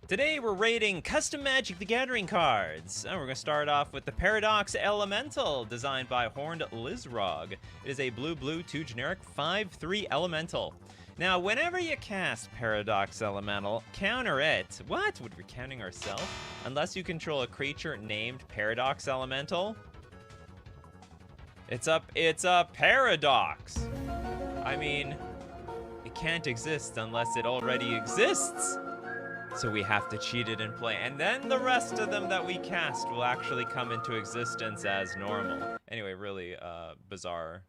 Today we're raiding custom Magic the Gathering cards, and we're going to start off with the Paradox Elemental, designed by Horned Lizrog. It is a blue-blue 2 generic 5/3 elemental. Now, whenever you cast Paradox Elemental, counter it. What? Would we be counting ourselves? Unless you control a creature named Paradox Elemental. It's a paradox. I mean, it can't exist unless it already exists. So we have to cheat it in play, and then the rest of them that we cast will actually come into existence as normal. Anyway, really bizarre.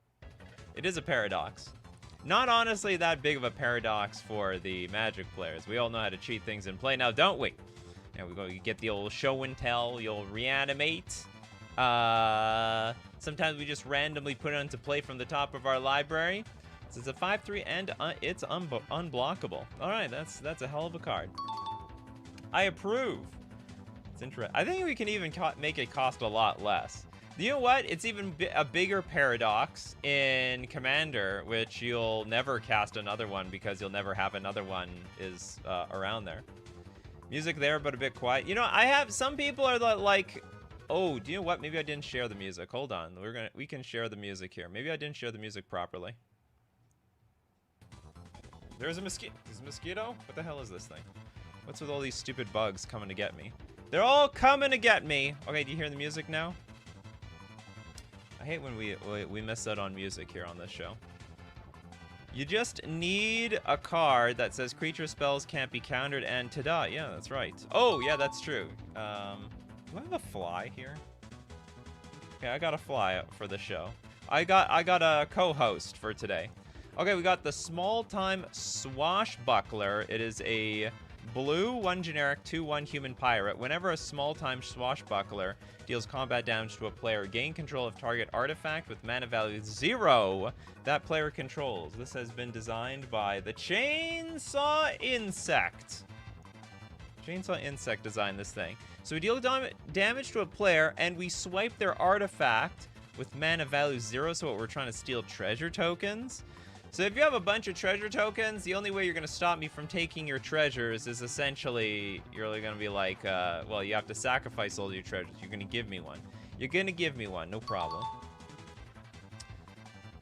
It is a paradox. Not honestly that big of a paradox for the Magic players. We all know how to cheat things in play now, don't we? And we go get the old show and tell, you'll reanimate. Sometimes we just randomly put it into play from the top of our library. So it's a 5/3 and it's unblockable. All right, that's a hell of a card. I approve. It's interesting. I think we can even make it cost a lot less. You know what? It's even a bigger paradox in Commander, which you'll never cast another one because you'll never have another one is around there. Music there, but a bit quiet. You know, I have some people are like, oh, do you know what? Maybe I didn't share the music. Hold on, we can share the music here. Maybe I didn't share the music properly. There's a mosquito. Is a mosquito? What the hell is this thing? What's with all these stupid bugs coming to get me? They're all coming to get me. Okay, do you hear the music now? I hate when we miss out on music here on this show. You just need a card that says creature spells can't be countered and ta-da. Yeah, that's right. Oh, yeah, that's true. Do I have a fly here? Okay, I got a fly for the show. I got a co-host for today. Okay, we got the Small Time Swashbuckler. It is a blue, 1 generic, 2/1 human pirate. Whenever a small time swashbuckler deals combat damage to a player, gain control of target artifact with mana value 0 that player controls. This has been designed by the Chainsaw Insect. Chainsaw Insect designed this thing. So we deal damage to a player, and we swipe their artifact with mana value 0, so we're trying to steal treasure tokens. So if you have a bunch of treasure tokens, the only way you're going to stop me from taking your treasures is essentially, you're really going to be like, well, you have to sacrifice all your treasures. You're going to give me one. You're going to give me one, no problem.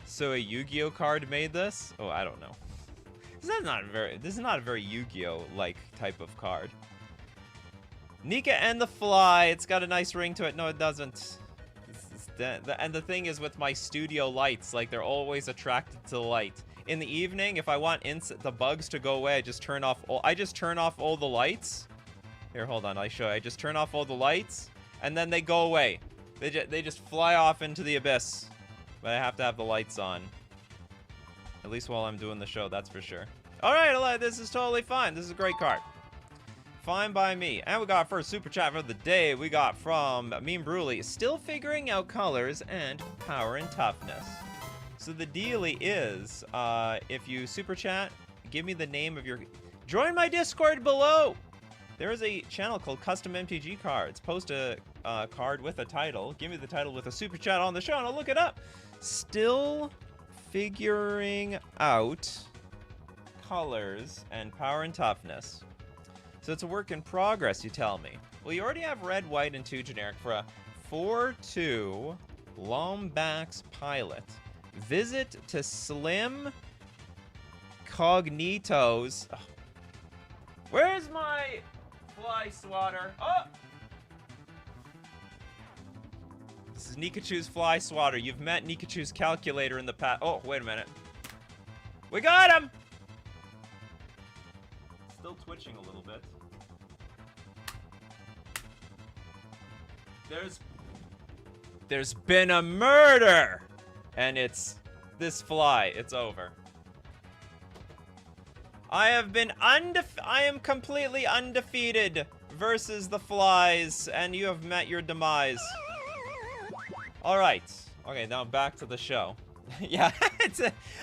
So a Yu-Gi-Oh card made this? Oh, I don't know. This is not a very Yu-Gi-Oh-like type of card. Nika and the Fly. It's got a nice ring to it. No, it doesn't. And the thing is with my studio lights, like they're always attracted to the light. In the evening, if I want the bugs to go away, I just turn off all the lights. Here, hold on, I'll show you. I just turn off all the lights, and then they go away. They just fly off into the abyss. But I have to have the lights on. At least while I'm doing the show, that's for sure. All right, this is totally fine. This is a great card. Fine by me. And we got our first super chat for the day. We got from Meme Bruley. Still figuring out colors and power and toughness. So the dealie is, if you super chat, give me the name of your... Join my Discord below! There is a channel called custom-mtg-cards. Post a card with a title. Give me the title with a super chat on the show and I'll look it up. Still figuring out colors and power and toughness. So it's a work in progress, you tell me. Well, you already have red, white, and 2 generic for a 4/2 Lombax Pilot. Visit to Slim Cognito's. Oh. Where's my fly swatter? Oh! This is Nikachu's fly swatter. You've met Nikachu's calculator in the past. Oh, wait a minute. We got him! Still twitching a little bit. There's been a murder! And it's this fly. It's over. I am completely undefeated versus the flies, and you have met your demise. Alright. Okay, now back to the show. Yeah,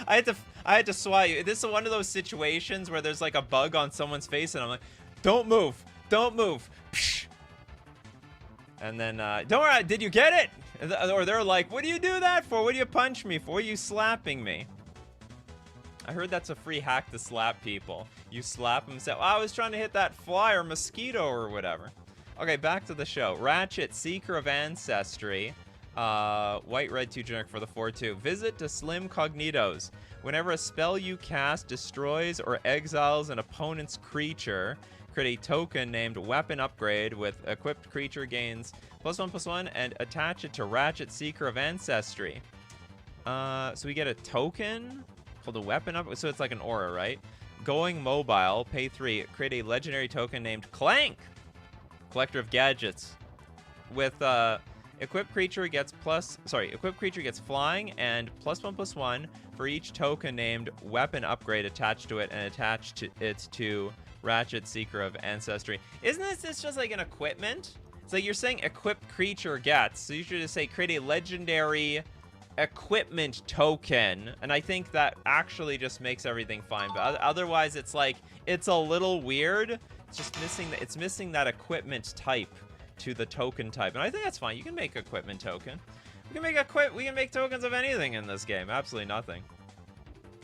I had to swat you. This is one of those situations where there's like a bug on someone's face, and I'm like, don't move, don't move. Psh. And then, don't worry, did you get it? Or they're like, what do you do that for? What do you punch me for? What are you slapping me? I heard that's a free hack to slap people. You slap them and say, oh, I was trying to hit that fly or mosquito or whatever. Okay, back to the show. Ratchet, Seeker of Ancestry. White, red, 2 generic for the 4-2. Visit to Slim Cognitos. Whenever a spell you cast destroys or exiles an opponent's creature, create a token named Weapon Upgrade with equipped creature gains +1/+1 and attach it to Ratchet, Seeker of Ancestry. So we get a token called a Weapon Upgrade. So it's like an aura, right? Going mobile, pay 3. Create a legendary token named Clank, Collector of Gadgets. With equipped creature gets flying and +1/+1 for each token named Weapon Upgrade attached to it and attached it to Ratchet, Seeker of Ancestry. Isn't this just like an equipment? It's like you're saying equipped creature gets, so you should just say create a legendary equipment token, and I think that actually just makes everything fine. But otherwise, it's like it's a little weird. It's just missing that equipment type to the token type, and I think that's fine. You can make equipment token. We can make tokens of anything in this game. Absolutely nothing.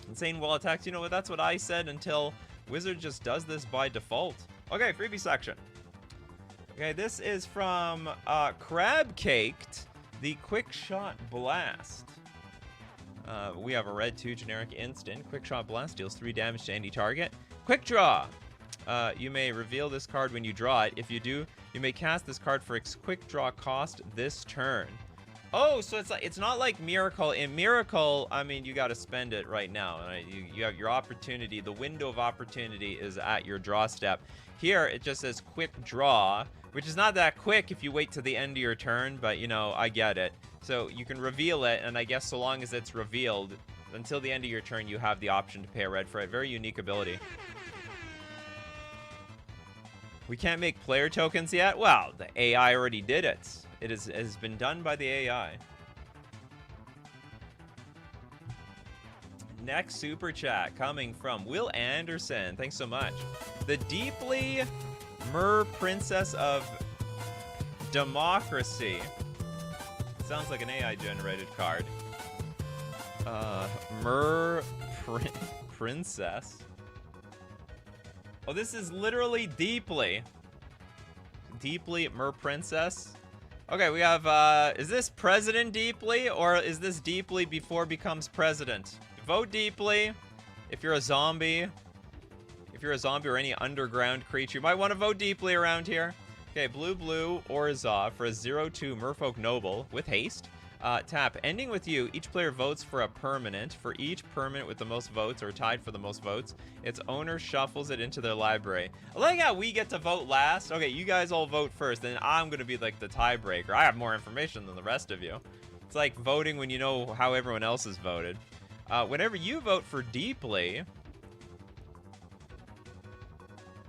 Insane wall attacks. You know what? That's what I said until Wizard just does this by default. Okay, freebie section. Okay, this is from Crab Caked, the Quick Shot Blast. We have a red 2 generic instant. Quick Shot Blast deals 3 damage to any target. Quick Draw. You may reveal this card when you draw it. If you do, you may cast this card for its quick draw cost this turn. Oh, so it's not like Miracle. In Miracle, I mean, you got to spend it right now. Right? You have your opportunity. The window of opportunity is at your draw step. Here, it just says quick draw, which is not that quick if you wait to the end of your turn, but, you know, I get it. So you can reveal it, and I guess so long as it's revealed, until the end of your turn, you have the option to pay a red for it. Very unique ability. We can't make player tokens yet? Well, the AI already did it. It has been done by the AI. Next super chat coming from Will Anderson. Thanks so much. The deeply Princess of Democracy. Sounds like an AI generated card. Princess. Oh, this is literally Deeply Princess. Okay, we have, is this President Deeply, or is this Deeply before becomes president? Vote Deeply if you're a zombie. If you're a zombie or any underground creature, you might want to vote Deeply around here. Okay, blue, Orzhov for a 0/2 Merfolk Noble with haste. Tap, ending with you. Each player votes for a permanent. For each permanent with the most votes or tied for the most votes, its owner shuffles it into their library. I like how we get to vote last. Okay, you guys all vote first, then I'm going to be like the tiebreaker. I have more information than the rest of you. It's like voting when you know how everyone else has voted. Whenever you vote for Deeply,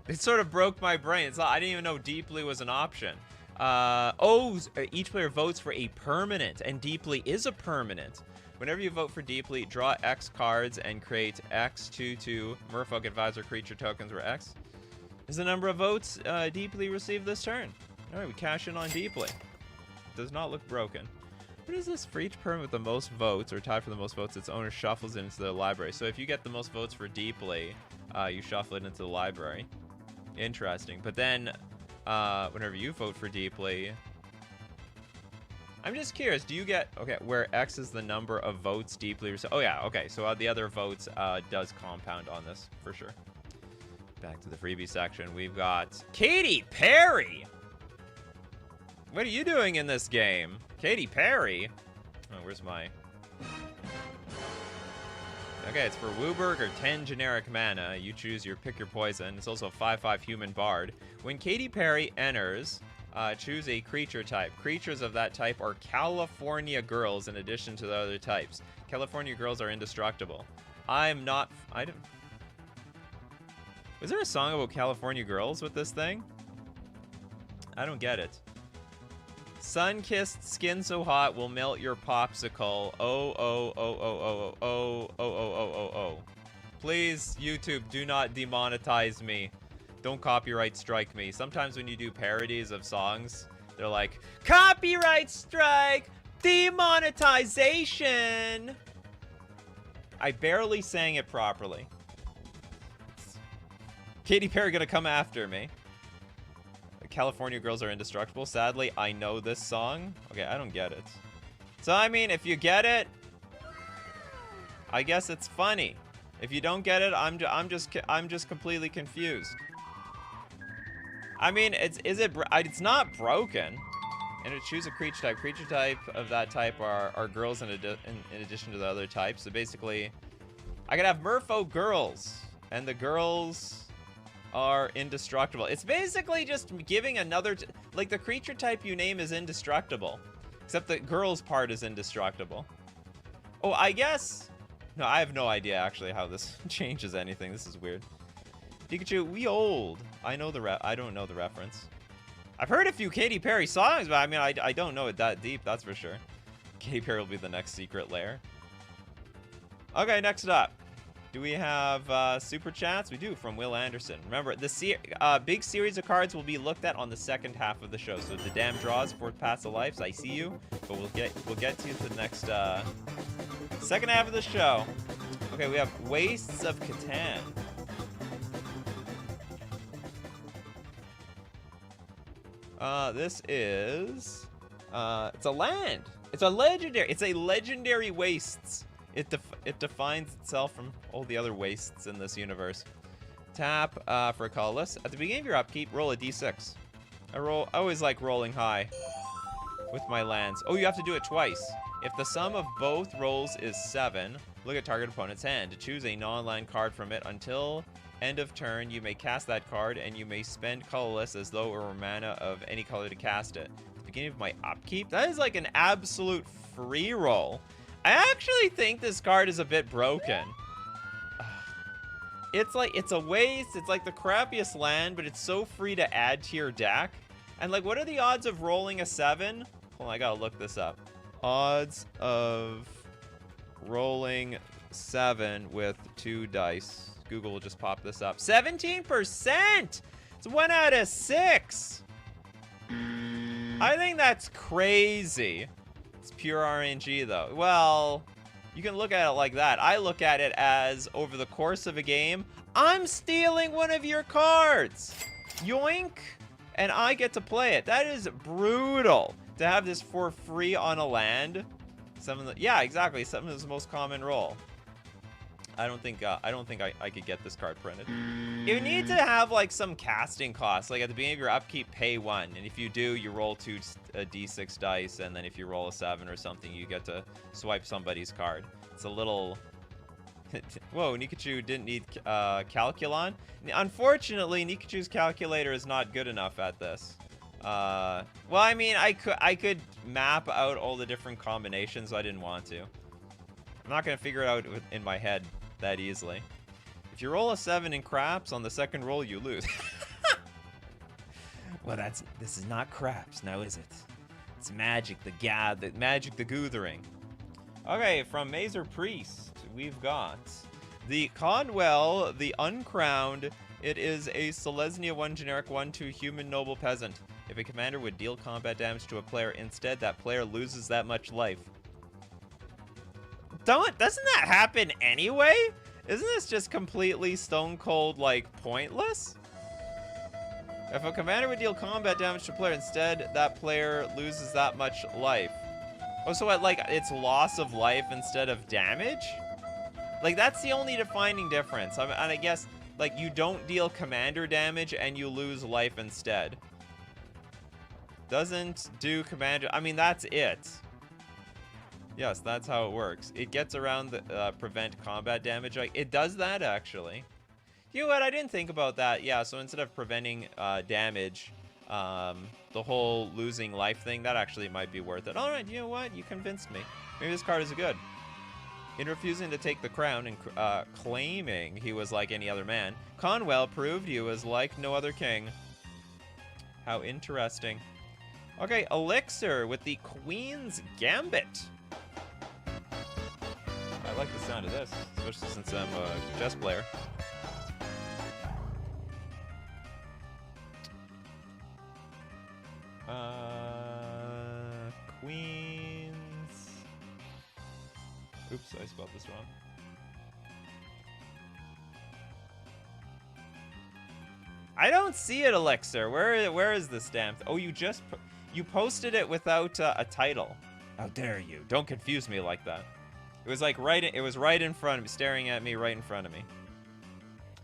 it sort of broke my brain. It's like, I didn't even know Deeply was an option. Each player votes for a permanent, and Deeply is a permanent. Whenever you vote for Deeply, draw X cards and create X 2/2 Merfolk Advisor creature tokens, where X is the number of votes Deeply received this turn. Alright, we cash in on Deeply. Does not look broken. What is this? For each permanent with the most votes, or tied for the most votes, its owner shuffles it into the library. So if you get the most votes for Deeply, you shuffle it into the library. Interesting. But then whenever you vote for Deeply, I'm just curious, do you get, okay, where X is the number of votes Deeply received? Oh yeah, okay, so the other votes does compound on this, for sure. Back to the freebie section, we've got Katy Perry! What are you doing in this game? Katy Perry? Oh, where's my... Okay, it's for Wooburg or 10 generic mana. You choose your pick your poison. It's also a 5/5 human bard. When Katy Perry enters, choose a creature type. Creatures of that type are California girls in addition to the other types. California girls are indestructible. Was there a song about California girls with this thing? I don't get it. Sun-kissed skin so hot will melt your popsicle. Oh. Please, YouTube, do not demonetize me. Don't copyright strike me. Sometimes when you do parodies of songs, they're like, copyright strike! Demonetization! I barely sang it properly. Katy Perry gonna come after me. California girls are indestructible. Sadly, I know this song. Okay, I don't get it. So I mean, if you get it, I guess it's funny. If you don't get it, I'm just completely confused. I mean, it's not broken. And to choose a creature type. Creature type of that type are girls in addition to the other types. So basically, I could have Merfolk girls, and the girls are indestructible. It's basically just giving another, like the creature type you name is indestructible, except the girls part is indestructible. Oh, I guess. No, I have no idea actually how this changes anything. This is weird. Nikachu, we old. I don't know the reference. I've heard a few Katy Perry songs, but I mean, I don't know it that deep, that's for sure. Katy Perry will be the next secret lair. Okay, next up. Do we have super chats? We do, from Will Anderson. Remember, the big series of cards will be looked at on the second half of the show. So the damn draws, fourth pass of lives, I see you. But we'll get to the next second half of the show. Okay, we have Wastes of Catan. This is it's a land. It's a legendary wastes. It defines itself from all the other wastes in this universe. Tap for a colorless. At the beginning of your upkeep, roll a d6. I always like rolling high with my lands. Oh, you have to do it twice. If the sum of both rolls is 7, look at target opponent's hand to choose a non-land card from it. Until end of turn, you may cast that card, and you may spend colorless as though it were mana of any color to cast it. At the beginning of my upkeep, that is like an absolute free roll. I actually think this card is a bit broken. It's a waste. It's like the crappiest land, but it's so free to add to your deck. And like, what are the odds of rolling a 7? Hold on, I gotta look this up. Odds of rolling 7 with 2 dice. Google will just pop this up. 17%! It's 1 out of 6! I think that's crazy. It's pure RNG, though. Well, you can look at it like that. I look at it as, over the course of a game, I'm stealing one of your cards! Yoink! And I get to play it. That is brutal. To have this for free on a land. Yeah, exactly. Something is the most common roll. I don't think I could get this card printed. You need to have like some casting costs. Like at the beginning of your upkeep, pay 1, and if you do, you roll 2 d6 dice, and then if you roll a 7 or something, you get to swipe somebody's card. It's a little. Whoa, Nikachu didn't need Calculon. Unfortunately, Nikachu's calculator is not good enough at this. Well, I mean, I could map out all the different combinations. So I didn't want to. I'm not gonna figure it out in my head that easily. If you roll a 7 in craps, on the second roll you lose. Well, this is not craps, now is it? It's magic, the magic, the Guthering. Okay, from Mazer Priest, we've got the Conwell, the Uncrowned. It is a Selesnya 1 generic 1/2 human noble peasant. If a commander would deal combat damage to a player, instead that player loses that much life. Doesn't that happen anyway? Isn't this just completely stone cold, like, pointless? If a commander would deal combat damage to a player, instead that player loses that much life. Oh, so what, like, it's loss of life instead of damage? Like, that's the only defining difference. And I guess, like, you don't deal commander damage and you lose life instead. Doesn't do commander... I mean, that's it. Yes, that's how it works. It gets around the prevent combat damage. Like, it does that, actually. You know what? I didn't think about that. Yeah, so instead of preventing damage, the whole losing life thing, that actually might be worth it. All right, you know what? You convinced me. Maybe this card is good. In refusing to take the crown and claiming he was like any other man, Conwell proved he was like no other king. How interesting. Okay, Elixir with the Queen's Gambit. I like the sound of this, especially since I'm a chess player. Queens. Oops, I spelled this wrong. I don't see it, Elixir. Where is this damn Oh, you posted it without a title. How dare you? Don't confuse me like that. It was like it was right in front of me, staring at me right in front of me.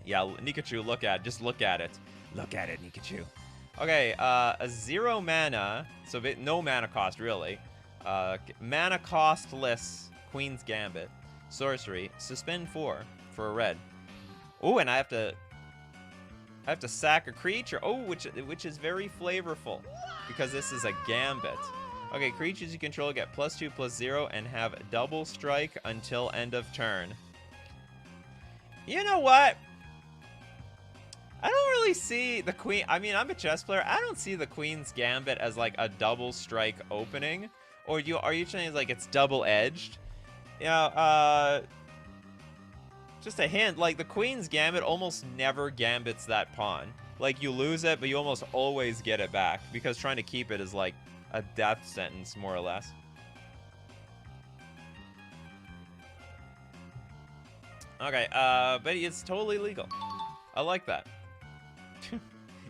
Yeah, Nikachu, just look at it. Look at it, Nikachu. Okay, a 0 mana, so no mana cost really. Mana costless Queen's Gambit. Sorcery, suspend 4 for a red. Oh, and I have to sack a creature. Oh, which is very flavorful because this is a gambit. Okay, creatures you control get +2/+0 and have double strike until end of turn. You know what? I don't really see the queen. I mean, I'm a chess player. I don't see the Queen's Gambit as like a double strike opening. Or are you saying like it's double edged? You know, just a hint, like the Queen's Gambit almost never gambits that pawn. Like you lose it, but you almost always get it back because trying to keep it is like a death sentence, more or less. Okay, but it's totally legal. I like that.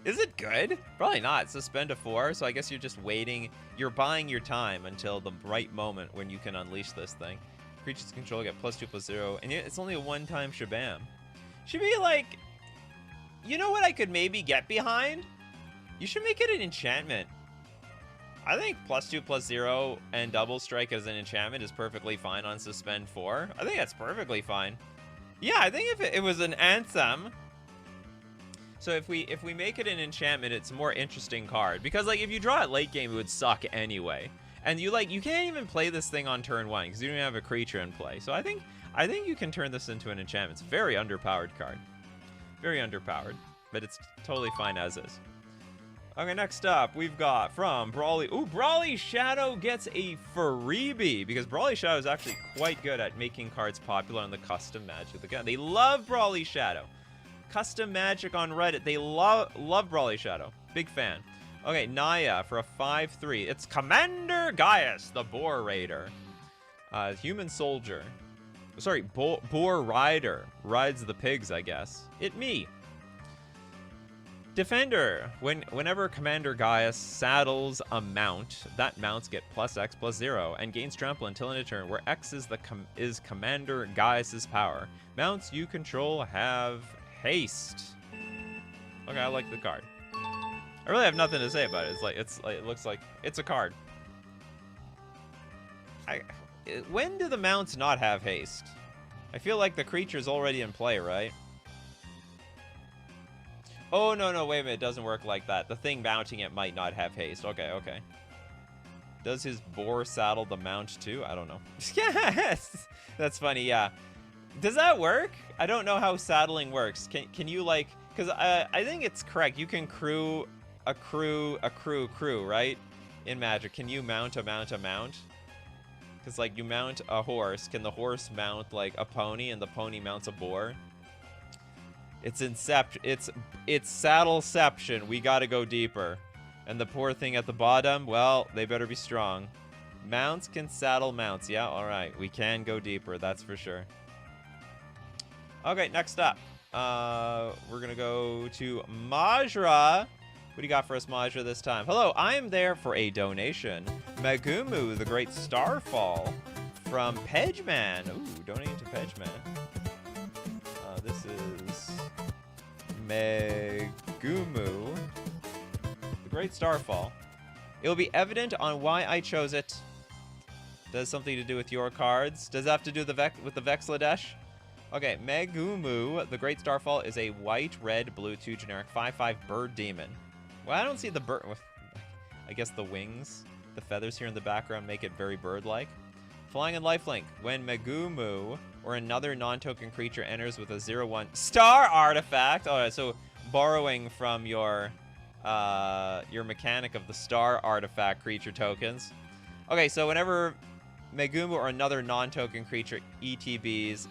Is it good? Probably not. Suspend a 4, so I guess you're just waiting. You're buying your time until the right moment when you can unleash this thing. Creatures control get +2/+0, and it's only a one-time shabam. Should be like, you know what I could maybe get behind? You should make it an enchantment. I think +2/+0 and double strike as an enchantment is perfectly fine on suspend 4. I think that's perfectly fine. Yeah, I think if it was an anthem. So if we make it an enchantment, it's a more interesting card because like if you draw it late game, it would suck anyway. And you can't even play this thing on turn 1 because you don't have a creature in play. So I think you can turn this into an enchantment. It's a very underpowered card. Very underpowered, but it's totally fine as is. Okay, next up, we've got from Brawly. Ooh, Brawly Shadow gets a freebie because Brawly Shadow is actually quite good at making cards popular on the custom Magic. They love Brawly Shadow. Custom Magic on Reddit, they love Brawly Shadow. Big fan. Okay, Naya for a 5/3. It's Commander Gaius, the Boar Raider. Human Soldier. Sorry, Boar Rider. Rides the pigs, I guess. Me. Defender. Whenever Commander Gaius saddles a mount, that mounts get +X/+0 and gains trample until end of turn, where X is Commander Gaius's power. Mounts you control have haste. Okay, I like the card. I really have nothing to say about it. It looks like it's a card. When do the mounts not have haste? I feel like the creature's already in play, right? Oh, no, wait a minute. It doesn't work like that. The thing mounting it might not have haste. Okay. Does his boar saddle the mount too? I don't know. Yes! That's funny, yeah. Does that work? I don't know how saddling works. Can you, like... Because I think it's correct. You can accrue, right? In Magic. Can you mount a mount? Because, like, you mount a horse. Can the horse mount, like, a pony and the pony mounts a boar? It's saddleception. We gotta go deeper. And the poor thing at the bottom, well, they better be strong. Mounts can saddle mounts. Yeah, alright. We can go deeper, that's for sure. Okay, next up. We're gonna go to Majra. What do you got for us, Majra, this time? Hello, I am there for a donation. Megumu, the Great Starfall. From Pedgeman. Ooh, donating to Pedgeman. This is Megumu, the Great Starfall. It will be evident on why I chose it. Does something to do with your cards? Does it have to do with the Vexladesh? Okay, Megumu, the Great Starfall, is a white, red, blue, 2 generic 5/5 bird demon. Well, I don't see the bird. I guess the wings, the feathers here in the background make it very bird-like. Flying and lifelink. When Megumu or another non-token creature enters with a 0/1 star artifact. Alright, so borrowing from your mechanic of the star artifact creature tokens. Okay, so whenever Megumu or another non-token creature ETBs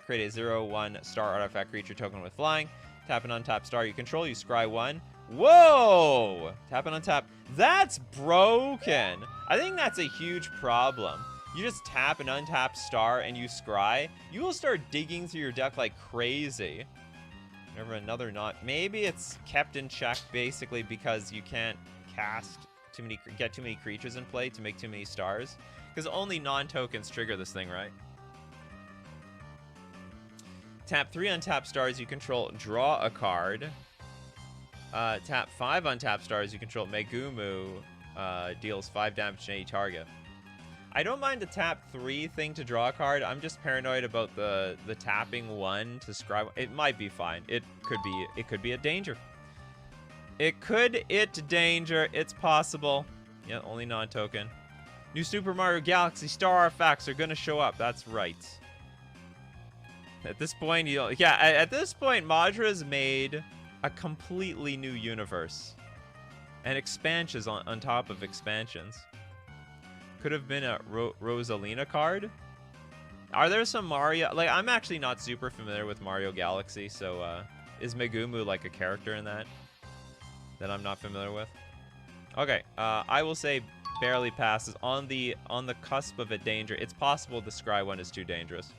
create a 0/1 star artifact creature token with flying. Tap and untap star you control, you scry 1. Whoa! Tap and untap. That's broken. I think that's a huge problem. You just tap and untap star and you scry, you will start digging through your deck like crazy. Remember another not. Maybe it's kept in check basically because you can't cast too many, get too many creatures in play to make too many stars. Because only non-tokens trigger this thing, right? Tap 3 untap stars you control, draw a card. Tap 5 untap stars you control, Megumu deals 5 damage to any target. I don't mind the tap 3 thing to draw a card. I'm just paranoid about the tapping 1 to scry. It might be fine. It could be a danger. Danger. It's possible. Yeah, only non-token. New Super Mario Galaxy star artifacts are gonna show up. That's right. At this point, at this point, Madra's made a completely new universe. And expansions on top of expansions. Could have been a Rosalina card. Are there some Mario... Like, I'm actually not super familiar with Mario Galaxy, so is Megumu like a character in that I'm not familiar with? Okay, I will say barely passes. On the cusp of a danger. It's possible the Scry one is too dangerous.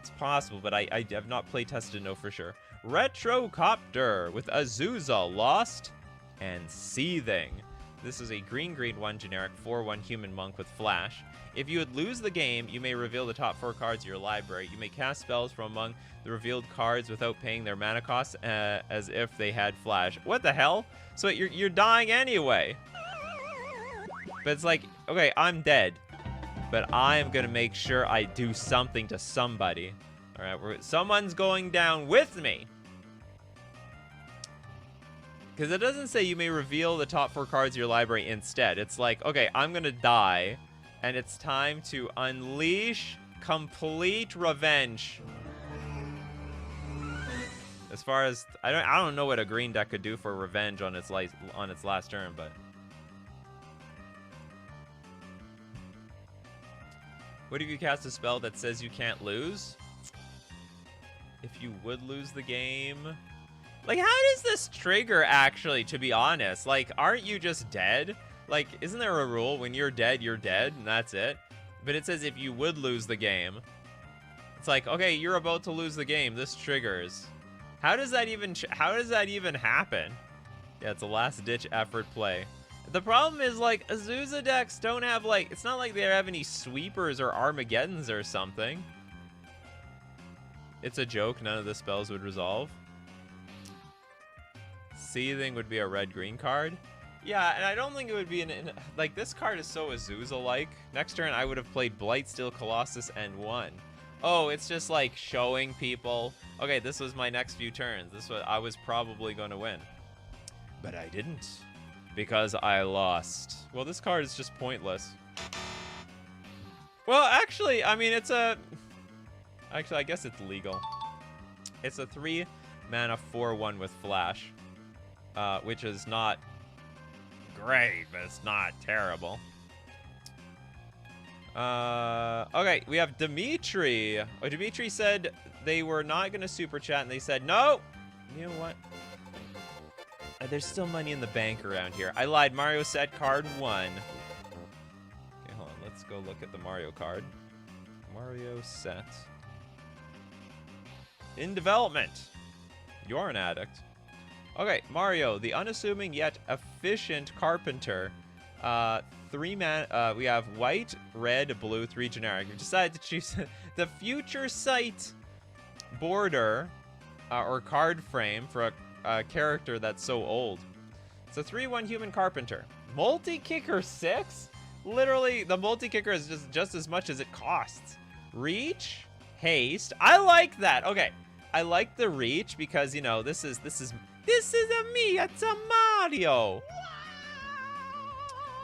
It's possible, but I have not play tested to know for sure. Retrocopter with Azusa, Lost, and Seething. This is a green 1 generic 4/1 human monk with flash. If you would lose the game, you may reveal the top 4 cards of your library. You may cast spells from among the revealed cards without paying their mana costs as if they had flash. What the hell? So you're dying anyway. But it's like, okay, I'm dead. But I am going to make sure I do something to somebody. All right, someone's going down with me. Because it doesn't say you may reveal the top 4 cards of your library instead. It's like, okay, I'm going to die. And it's time to unleash complete revenge. As far as... I don't know what a green deck could do for revenge on its last turn, but... What if you cast a spell that says you can't lose? If you would lose the game... Like, how does this trigger, actually, to be honest? Like, aren't you just dead? Like, isn't there a rule? When you're dead, and that's it? But it says if you would lose the game. It's like, okay, you're about to lose the game. This triggers. How does that even happen? Yeah, it's a last-ditch effort play. The problem is, like, Azusa decks don't have, like... It's not like they have any sweepers or Armageddons or something. It's a joke. None of the spells would resolve. Seething would be a red-green card. Yeah, and I don't think it would be like, this card is so Azusa-like. Next turn, I would have played Blightsteel Colossus and won. Oh, it's just, like, showing people, okay, this was my next few turns. This was, I was probably going to win. But I didn't. Because I lost. Well, this card is just pointless. Well, actually, I mean, it's a... Actually, I guess it's legal. It's a 3-mana 4/1 with Flash. Which is not great, but it's not terrible. Okay, we have Dimitri. Oh, Dimitri said they were not going to super chat, and they said, no! You know what? There's still money in the bank around here. I lied. Mario set card 1. Okay, hold on. Let's go look at the Mario card. Mario set. In development. You're an addict. Okay, Mario, the unassuming yet efficient carpenter. 3-mana, we have white, red, blue, 3 generic. We decided to choose the future sight border or card frame for a character that's so old. It's a 3/1 human carpenter. Multi-kicker 6? Literally, the multi-kicker is just as much as it costs. Reach, haste. I like that. Okay, I like the reach because, you know, this is a me. It's a Mario.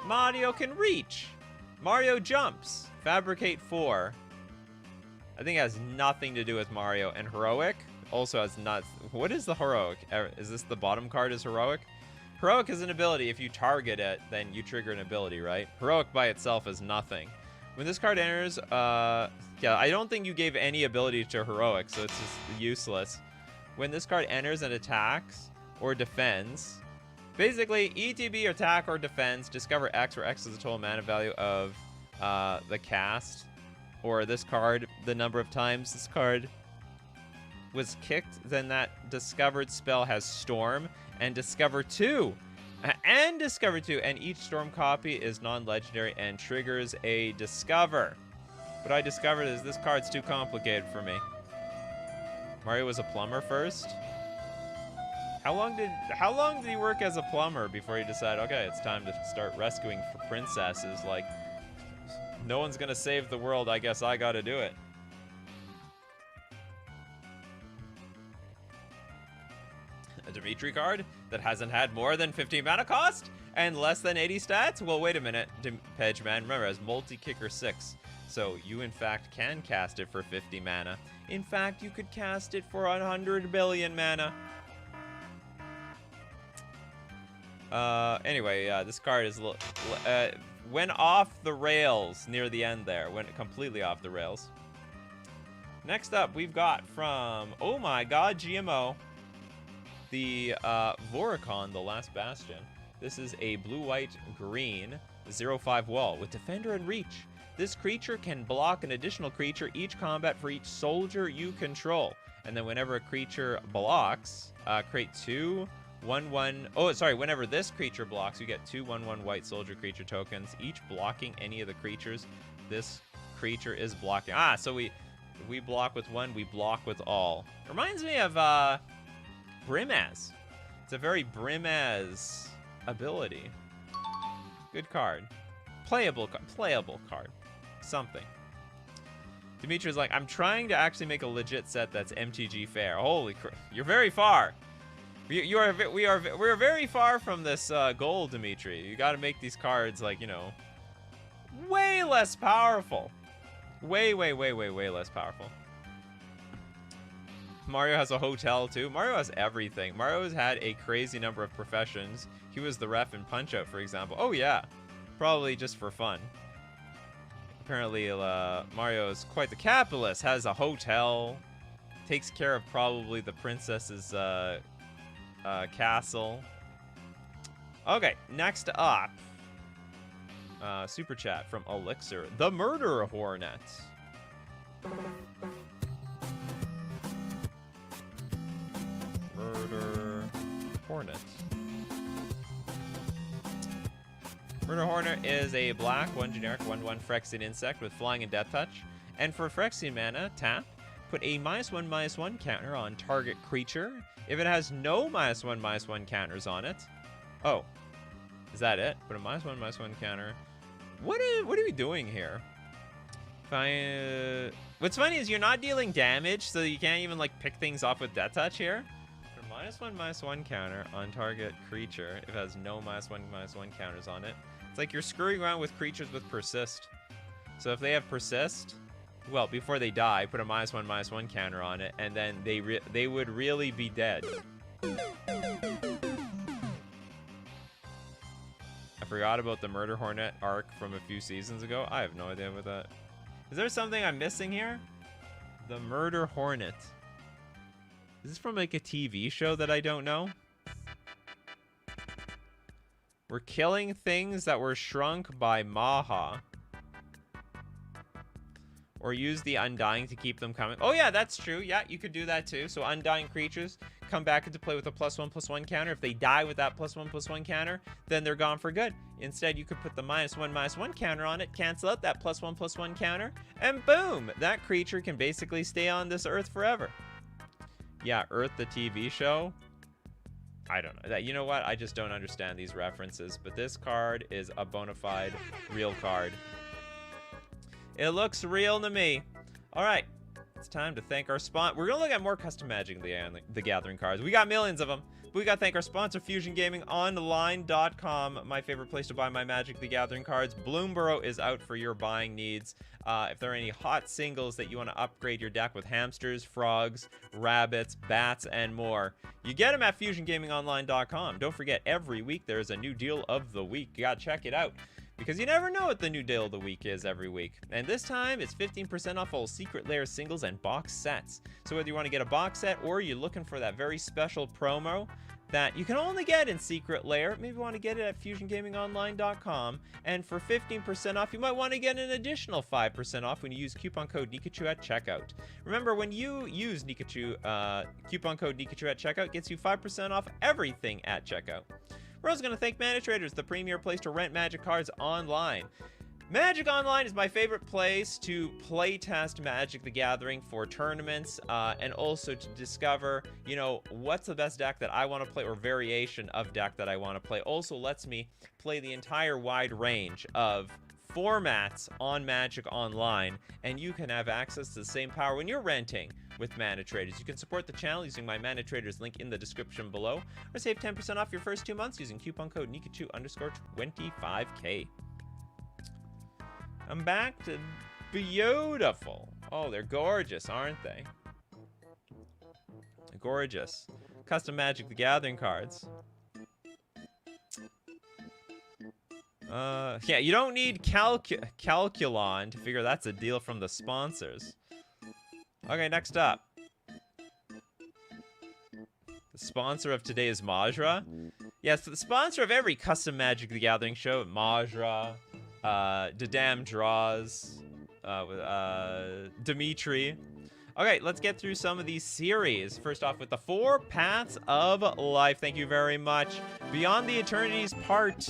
Mario can reach. Mario jumps. Fabricate 4. I think it has nothing to do with Mario. And heroic also has not. What is the heroic? Is this the bottom card is heroic? Heroic is an ability. If you target it, then you trigger an ability, right? Heroic by itself is nothing. When this card enters, yeah, I don't think you gave any ability to heroic, so it's just useless. When this card enters and attacks or defends, basically ETB, attack or defense, discover X, where X is the total mana value of the cast, or this card, the number of times this card was kicked, then that discovered spell has Storm and Discover 2. And Discover 2. And each Storm copy is non-legendary and triggers a Discover. What I discovered is this card's too complicated for me. Mario was a plumber first. How long did he work as a plumber before he decided, okay, it's time to start rescuing princesses? Like, no one's gonna save the world, I guess I gotta do it. A Dimitri card that hasn't had more than 15 mana cost and less than 80 stats? Well, wait a minute, Pedgeman. Remember, it has multi-kicker 6. So you, in fact, can cast it for 50 mana. In fact, you could cast it for 100 billion mana. Anyway, this card is went off the rails near the end there. Went completely off the rails. Next up, we've got from, oh my god, GMO, the Voracon, the Last Bastion. This is a blue-white-green 0/5 wall with Defender and Reach. This creature can block an additional creature each combat for each soldier you control. And then whenever a creature blocks, create 2 1/1. Oh, sorry. Whenever this creature blocks, you get 2 1/1 white soldier creature tokens, each blocking any of the creatures this creature is blocking. Ah, so we block with one, we block with all. Reminds me of Brimaz. It's a very Brimaz ability. Good card. Playable card. Something. Dimitri's like, I'm trying to actually make a legit set that's MTG fair. Holy crap. You're very far. We are very far from this goal, Dimitri. You got to make these cards, like, you know, way less powerful. Way less powerful. Mario has a hotel too. Mario has everything. Mario has had a crazy number of professions. He was the ref in Punch-Out, for example. Oh yeah, probably just for fun. Apparently, Mario is quite the capitalist. Has a hotel, takes care of probably the princess's castle. Okay, next up, super chat from Elixir, the Murder Hornet. Murder Hornet. Murder Hornet is a black, 1 generic, 1/1 Phyrexian insect with flying and death touch. And for Phyrexian mana, tap, put a -1/-1 counter on target creature. If it has no -1/-1 counters on it. Oh, is that it? Put a -1/-1 counter. What are we doing here? What's funny is you're not dealing damage, so you can't even like pick things off with death touch here. Put a -1/-1 counter on target creature if it has no -1/-1 counters on it. It's like you're screwing around with creatures with persist. So if they have persist, well, before they die, put a -1/-1 counter on it, and then they would really be dead. I forgot about the Murder Hornet arc from a few seasons ago. I have no idea what that. Is there something I'm missing here? The Murder Hornet. Is this from like a TV show that I don't know? We're killing things that were shrunk by Maha. Or use the Undying to keep them coming. Oh yeah, that's true. Yeah, you could do that too. So Undying creatures come back into play with a +1/+1 counter. If they die with that +1/+1 counter, then they're gone for good. Instead, you could put the -1/-1 counter on it, cancel out that +1/+1 counter, and boom! That creature can basically stay on this Earth forever. Yeah, Earth the TV show. I don't know. You know what? I just don't understand these references. But this card is a bona fide real card. It looks real to me. All right. It's time to thank our sponsor. We're going to look at more custom Magic the Gathering cards. We got millions of them. But we got to thank our sponsor, FusionGamingOnline.com. My favorite place to buy my Magic the Gathering cards. Bloomborough is out for your buying needs. If there are any hot singles that you want to upgrade your deck with hamsters, frogs, rabbits, bats, and more, you get them at FusionGamingOnline.com. Don't forget, every week there is a new deal of the week. You got to check it out, because you never know what the new deal of the week is every week. And this time, it's 15% off all Secret Lair singles and box sets. So whether you want to get a box set or you're looking for that very special promo, that you can only get in Secret Lair. Maybe you want to get it at fusiongamingonline.com. And for 15% off, you might want to get an additional 5% off when you use coupon code Nikachu at checkout. Remember, when you use Nikachu, coupon code Nikachu at checkout gets you 5% off everything at checkout. We're also going to thank Mana Traders, the premier place to rent Magic cards online. Magic Online is my favorite place to playtest Magic the Gathering for tournaments, and also to discover, you know, what's the best deck that I want to play, or variation of deck that I want to play. Also lets me play the entire wide range of formats on Magic Online, and you can have access to the same power when you're renting with Mana Traders. You can support the channel using my Mana Traders link in the description below, or save 10% off your first 2 months using coupon code Nikachu_25K. I'm back to beautiful. Oh, they're gorgeous, aren't they? Gorgeous. Custom Magic the Gathering cards. Yeah, you don't need Calculon to figure that's a deal from the sponsors. Okay, next up. The sponsor of today is Majra. Yes, the sponsor of every Custom Magic the Gathering show, Majra. Dadam Draws, Dimitri. Okay, let's get through some of these series. First off with the 4 Paths of Life. Thank you very much. Beyond the Eternities part...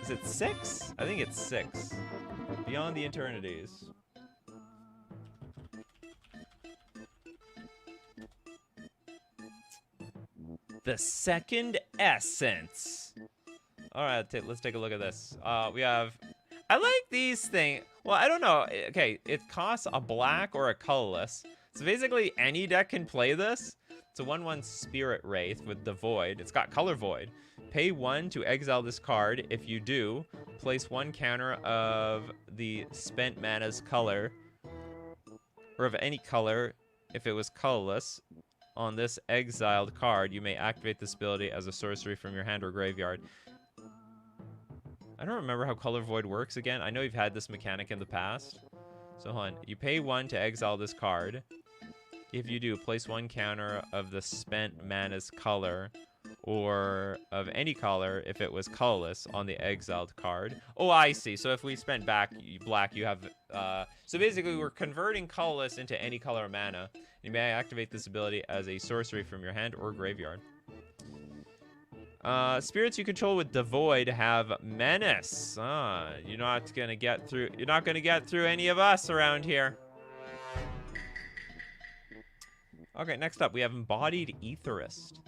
Is it 6? I think it's 6. Beyond the Eternities. The Second Essence. All right, let's take a look at this. We have... I like these things. Well, I don't know. Okay, it costs a black or a colorless. So basically, any deck can play this. It's a 1/1 Spirit Wraith with the Void. It's got color Void. Pay 1 to exile this card. If you do, place 1 counter of the spent mana's color, or of any color if it was colorless. On this exiled card, you may activate this ability as a sorcery from your hand or graveyard. I don't remember how Color Void works again. I know you've had this mechanic in the past. So hold on. You pay 1 to exile this card. If you do, place 1 counter of the spent mana's color, or of any color if it was colorless, on the exiled card. Oh, I see. So if we spent black, you have... so basically, we're converting colorless into any color mana. You may activate this ability as a sorcery from your hand or graveyard. Spirits you control with the Void have Menace. You're not gonna get through any of us around here. Okay, next up we have Embodied Aetherist.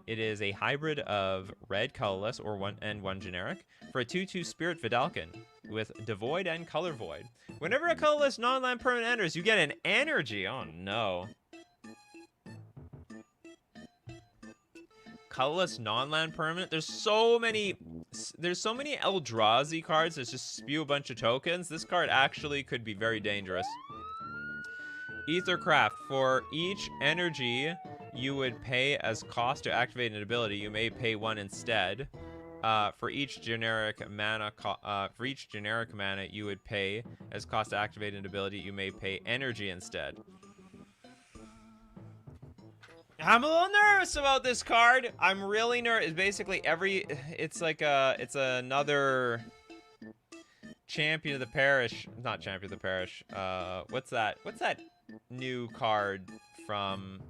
It is a hybrid of red colorless or 1 generic for a 2/2 Spirit Vidalcan with Devoid and Color Void. Whenever a colorless non-land permanent enters, you get an energy. Oh no. Colorless non-land permanent. There's so many Eldrazi cards that just spew a bunch of tokens. This card actually could be very dangerous. Aethercraft. For each energy you would pay as cost to activate an ability, you may pay 1 instead. For each generic mana, you would pay as cost to activate an ability, you may pay energy instead. I'm a little nervous about this card. I'm really nervous. Basically, it's another Champion of the Parish. Not Champion of the Parish. What's that new card from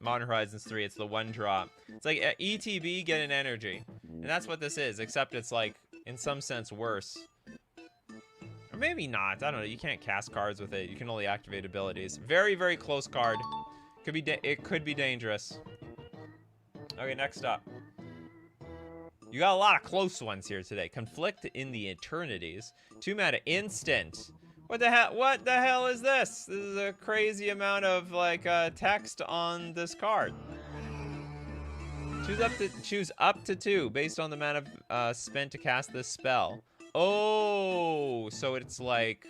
Modern Horizons 3? It's the 1-drop. It's like ETB, get an energy. And that's what this is, except it's like, in some sense, worse. Or maybe not. I don't know. You can't cast cards with it. You can only activate abilities. Very, very close card. It could be dangerous. Okay, next up. You got a lot of close ones here today. Conflict in the Eternities. 2 mana instant. What the hell is this? This is a crazy amount of text on this card. Choose up to 2 based on the mana spent to cast this spell. Oh, so it's like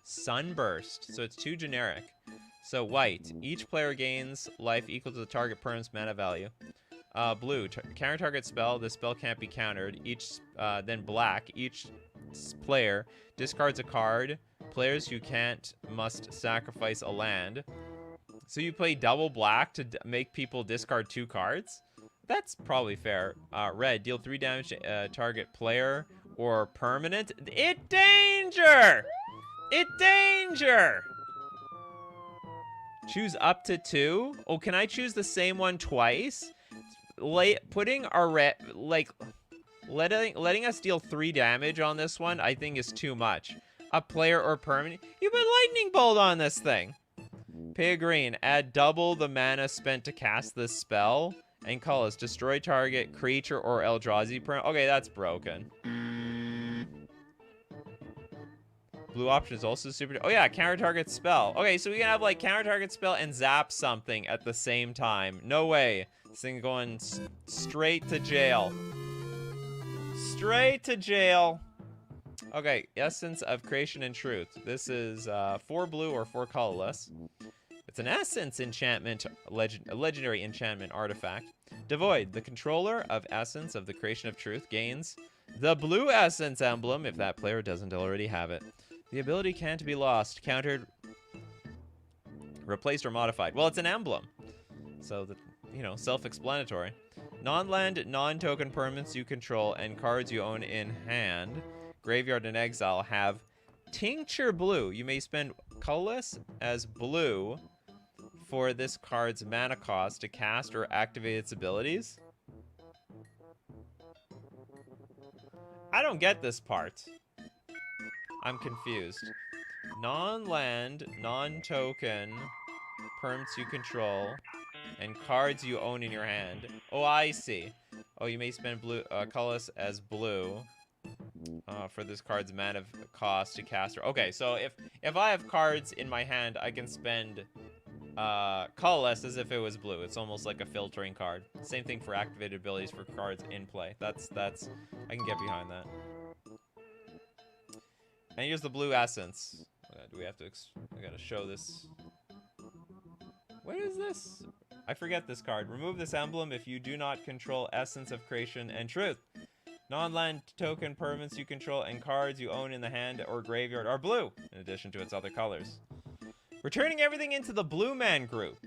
Sunburst. So it's 2 generic. So white, each player gains life equal to the target permanent's mana value. Blue, counter target spell. This spell can't be countered. Then black, each player discards a card. Players who can't must sacrifice a land. So you play double black to make people discard 2 cards? That's probably fair. Red, deal 3 damage to target player or permanent. It danger! It danger! Choose up to 2? Oh, can I choose the same one twice? Putting our red, like, letting us deal 3 damage on this one, I think is too much. A player or permanent. You put lightning bolt on this thing. Pay a green. Add double the mana spent to cast this spell. And colors. Destroy target creature or Eldrazi. Okay, that's broken. Blue option is also super. Oh yeah, counter target spell. Okay, so we can have like counter target spell and zap something at the same time. No way. This thing going straight to jail. Straight to jail. Okay, Essence of Creation and Truth. This is 4 blue or 4 colorless. It's an Essence enchantment, a legendary enchantment artifact. Devoid. The controller of Essence of the Creation of Truth gains the blue Essence emblem if that player doesn't already have it. The ability can't be lost, countered, replaced, or modified. Well, it's an emblem. So, self-explanatory. Non-land, non-token permanents you control and cards you own in hand, graveyard, and exile have Tincture Blue. You may spend colorless as blue for this card's mana cost to cast or activate its abilities. I don't get this part. I'm confused. Non-land, non-token, perms you control, and cards you own in your hand. Oh, I see. Oh, you may spend blue, colorless as blue for this card's mana cost to cast. Okay, so if I have cards in my hand, I can spend colorless as if it was blue. It's almost like a filtering card. Same thing for activated abilities for cards in play. That's I can get behind that. And here's the blue essence. Do we have to? I gotta show this. What is this? I forget this card. Remove this emblem if you do not control Essence of Creation and Truth. Non-land token permanents you control and cards you own in the hand or graveyard are blue, in addition to its other colors. Returning everything into the Blue Man group.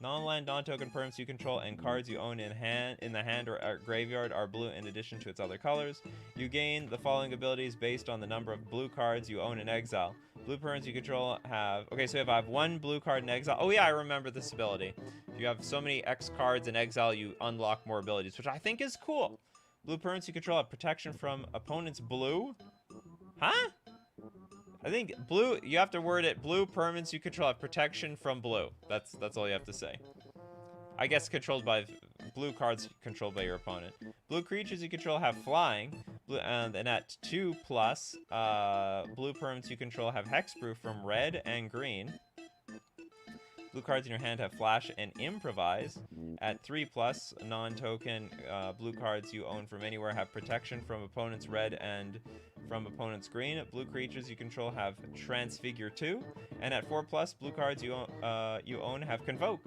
Non-land, non-token permanents you control and cards you own in the hand or graveyard are blue in addition to its other colors. You gain the following abilities based on the number of blue cards you own in exile. Blue permanents you control have... Okay, so if I have 1 blue card in exile... Oh yeah, I remember this ability. If you have so many X cards in exile, you unlock more abilities, which I think is cool. Blue permanents you control have protection from opponent's blue. Huh? I think blue, you have to word it, blue permanents you control have protection from blue. That's all you have to say. I guess controlled by, blue cards controlled by your opponent. Blue creatures you control have flying, and at 2+, blue permanents you control have hexproof from red and green. Blue cards in your hand have flash and improvise. At 3+, non-token blue cards you own from anywhere have protection from opponent's red and from opponent's green. Blue creatures you control have transfigure 2. And at 4+, blue cards you own have convoke.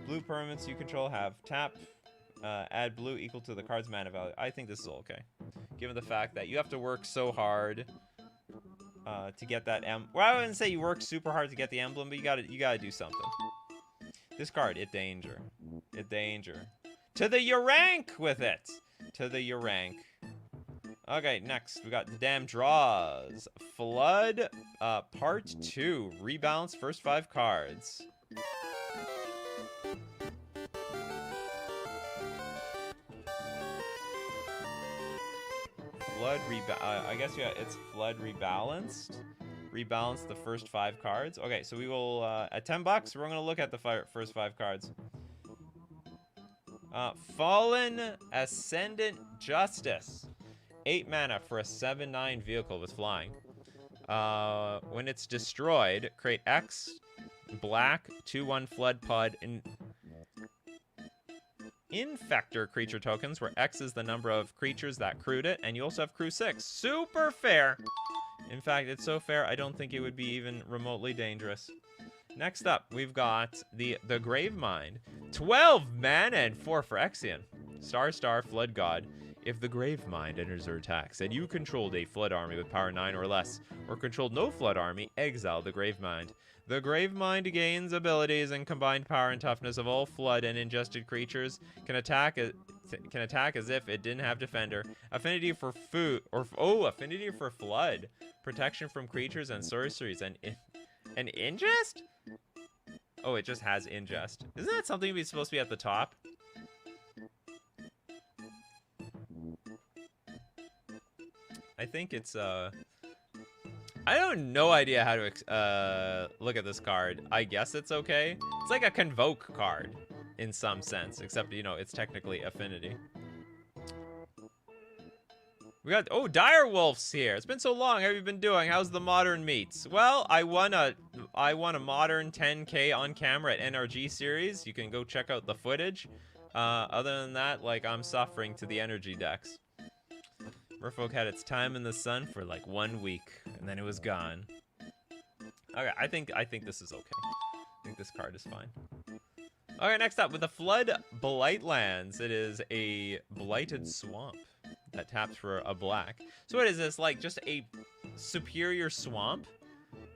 Blue permanents you control have tap. Add blue equal to the card's mana value. I think this is all okay, given the fact that you have to work so hard to get that well, I wouldn't say you work super hard to get the emblem, but you gotta do something. This card, it danger. It danger. To the Urank with it! To the Urank. Okay, next, we got the damn draws. Flood, part 2. Rebalance first 5 cards. Flood I guess it's Flood rebalanced. Rebalance the first 5 cards. Okay, so we will, at $10, we're going to look at the first 5 cards. Fallen Ascendant Justice. 8 mana for a 7/9 vehicle with flying. When it's destroyed, create X, black, 2/1 Flood Pod, Infector creature tokens, where X is the number of creatures that crewed it, and you also have crew 6. Super fair! In fact, it's so fair, I don't think it would be even remotely dangerous. Next up, we've got the Gravemind. 12 mana and 4 for Exian. Star, Flood God. If the Gravemind enters or attacks, and you controlled a Flood army with power 9 or less, or controlled no Flood army, exile the Gravemind. The Gravemind gains abilities and combined power and toughness of all Flood and ingested creatures, can attack as if it didn't have Defender. Affinity for food, or affinity for Flood. Protection from creatures and sorceries, and ingest? Oh, it just has ingest. Isn't that something to be supposed to be at the top? I think it's, I have no idea how to, look at this card. I guess it's okay. It's like a Convoke card, in some sense, except, you know, it's technically affinity. We got, oh, Direwolf's here. It's been so long. How have you been doing? How's the modern meets? Well, I won a modern 10K on camera at NRG series. You can go check out the footage. Other than that, like, I'm suffering to the energy decks. Merfolk had its time in the sun for like 1 week, and then it was gone. Okay, I think this is okay. I think this card is fine. Okay, next up, with the Flood Blightlands, it is a Blighted Swamp that taps for a black. So what is this, like just a superior swamp?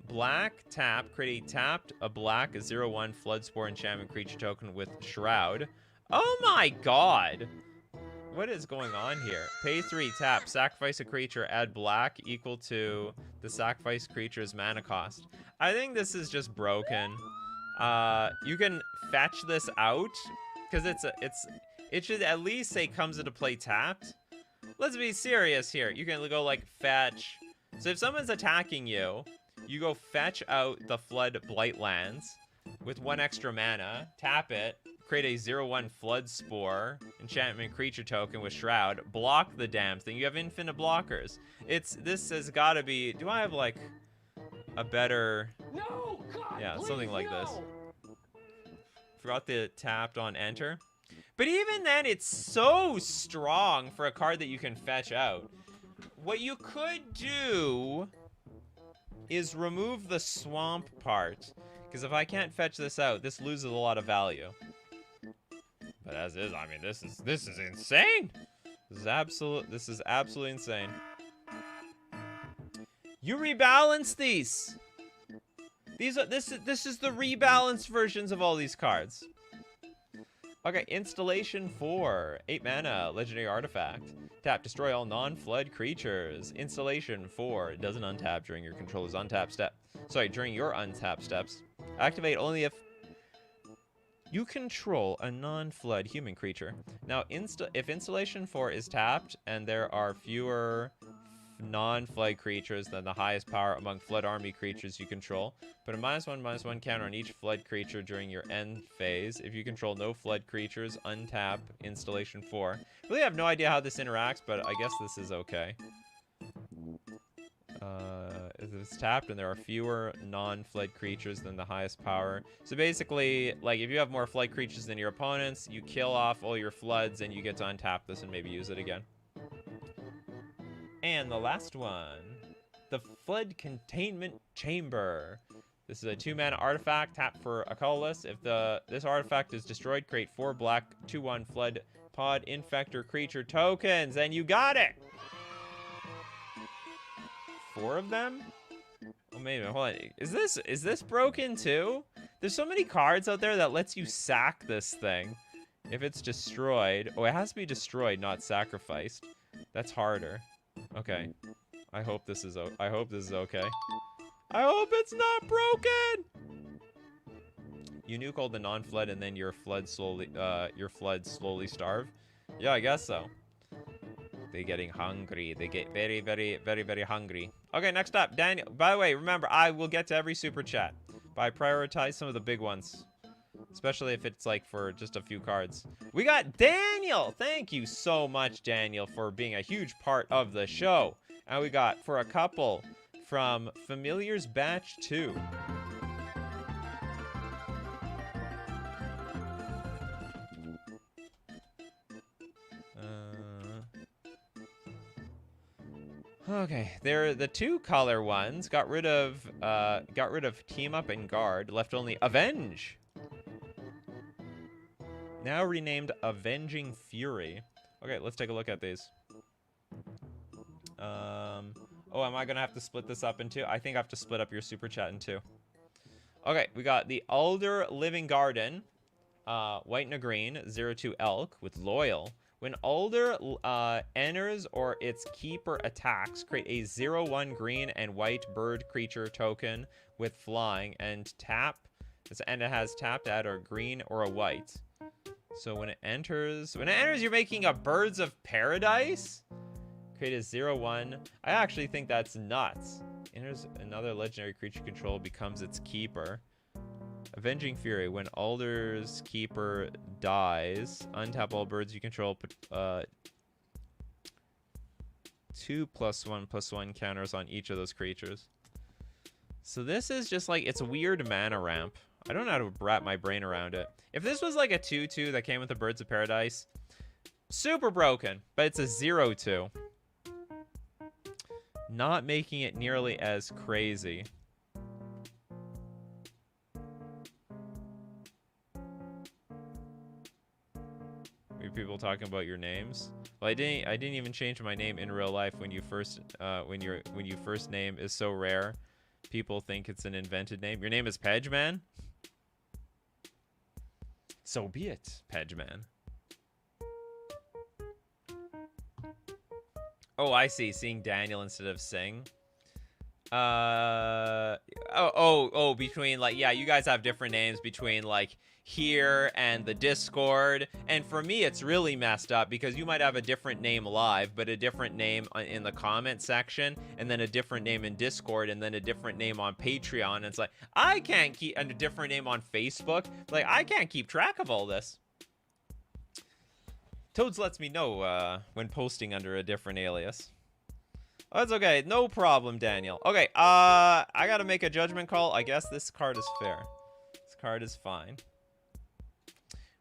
Black, tap, create a tapped, a black, a 0/1 Flood Spore enchantment creature token with Shroud. Oh my god! What is going on here? Pay 3, tap, sacrifice a creature, add black equal to the sacrificed creature's mana cost. I think this is just broken. You can fetch this out, because it should at least say comes into play tapped. Let's be serious here. You can go like fetch. So if someone's attacking you, you go fetch out the Flood Blightlands with 1 extra mana, tap it, create a 0/1 Flood Spore, enchantment creature token with Shroud, block the damn thing. You have infinite blockers. This has got to be, do I have like a better, No, God, yeah, please, something like no. this. Forgot the tapped on enter. But even then, it's so strong for a card that you can fetch out. What you could do is remove the swamp part, because if I can't fetch this out, this loses a lot of value. But as is, I mean, this is insane. This is absolutely insane. You rebalance these. This is the rebalanced versions of all these cards. Okay, installation 4, 8 mana, legendary artifact. Tap, destroy all non-flood creatures. Installation 4, it doesn't untap during your controller's untap step. Sorry, during your untap steps. Activate only if you control a non-flood human creature. Now, if installation 4 is tapped and there are fewer non-flood creatures than the highest power among flood army creatures you control, put a -1/-1 counter on each flood creature during your end phase. If you control no flood creatures, untap installation 4. Really have no idea how this interacts, but I guess this is okay. If it's tapped and there are fewer non-flood creatures than the highest power. So basically, like, if you have more flood creatures than your opponents, you kill off all your floods and you get to untap this and maybe use it again. And the last one, the Flood Containment Chamber. This is a 2-mana artifact, tap for a colorless. If this artifact is destroyed, create 4 black 2/1 Flood Pod Infector creature tokens, and you got it! 4 of them? Oh, maybe, hold on. Is this broken too? There's so many cards out there that lets you sack this thing. If it's destroyed, oh, it has to be destroyed, not sacrificed. That's harder. Okay. I hope this is okay. I hope it's not broken! You nuke all the non-flood and then your floods slowly starve? Yeah, I guess so. They're getting hungry. They get very, very, very, very hungry. Okay, next up, Daniel. By the way, remember, I will get to every super chat. But I prioritize some of the big ones. Especially if it's like for just a few cards. We got Daniel! Thank you so much, Daniel, for being a huge part of the show. And we got, for a couple, from Familiars Batch 2. Okay, they're the 2-color ones. Got rid of Team Up and Guard. Left only Avenge. Now renamed Avenging Fury. Okay, let's take a look at these. Oh, am I gonna have to split this up in two? I think I have to split up your super chat in two. Okay, we got the Alder Living Garden, white and a green, 0-2 elk with loyal. When Alder enters or its keeper attacks, create a 0-1 green and white bird creature token with flying and tap. And it has tapped at a green or a white. So when it enters, you're making a Birds of Paradise. Create a 0-1. I actually think that's nuts. Enters another legendary creature control, becomes its keeper. Avenging Fury. When Alder's keeper dies, untap all birds you control. Put 2 +1/+1 counters on each of those creatures. So this is just like, it's a weird mana ramp. I don't know how to wrap my brain around it. If this was like a 2-2 that came with the Birds of Paradise, super broken, but it's a 0-2. Not making it nearly as crazy. Are people talking about your names? Well, I didn't even change my name in real life. When you first name is so rare, people think it's an invented name. Your name is Pedgeman? So be it, Pedgeman. Oh, I see. Seeing Daniel instead of Sing. Between, like, yeah, you guys have different names between, like, here and the Discord. And for me, it's really messed up because you might have a different name live, but a different name in the comment section, and then a different name in Discord, and then a different name on Patreon. And it's like, I can't keep a different name on Facebook. Like, I can't keep track of all this. Toads lets me know when posting under a different alias. Oh, that's okay. No problem, Daniel. Okay, I gotta make a judgment call. I guess this card is fair. This card is fine.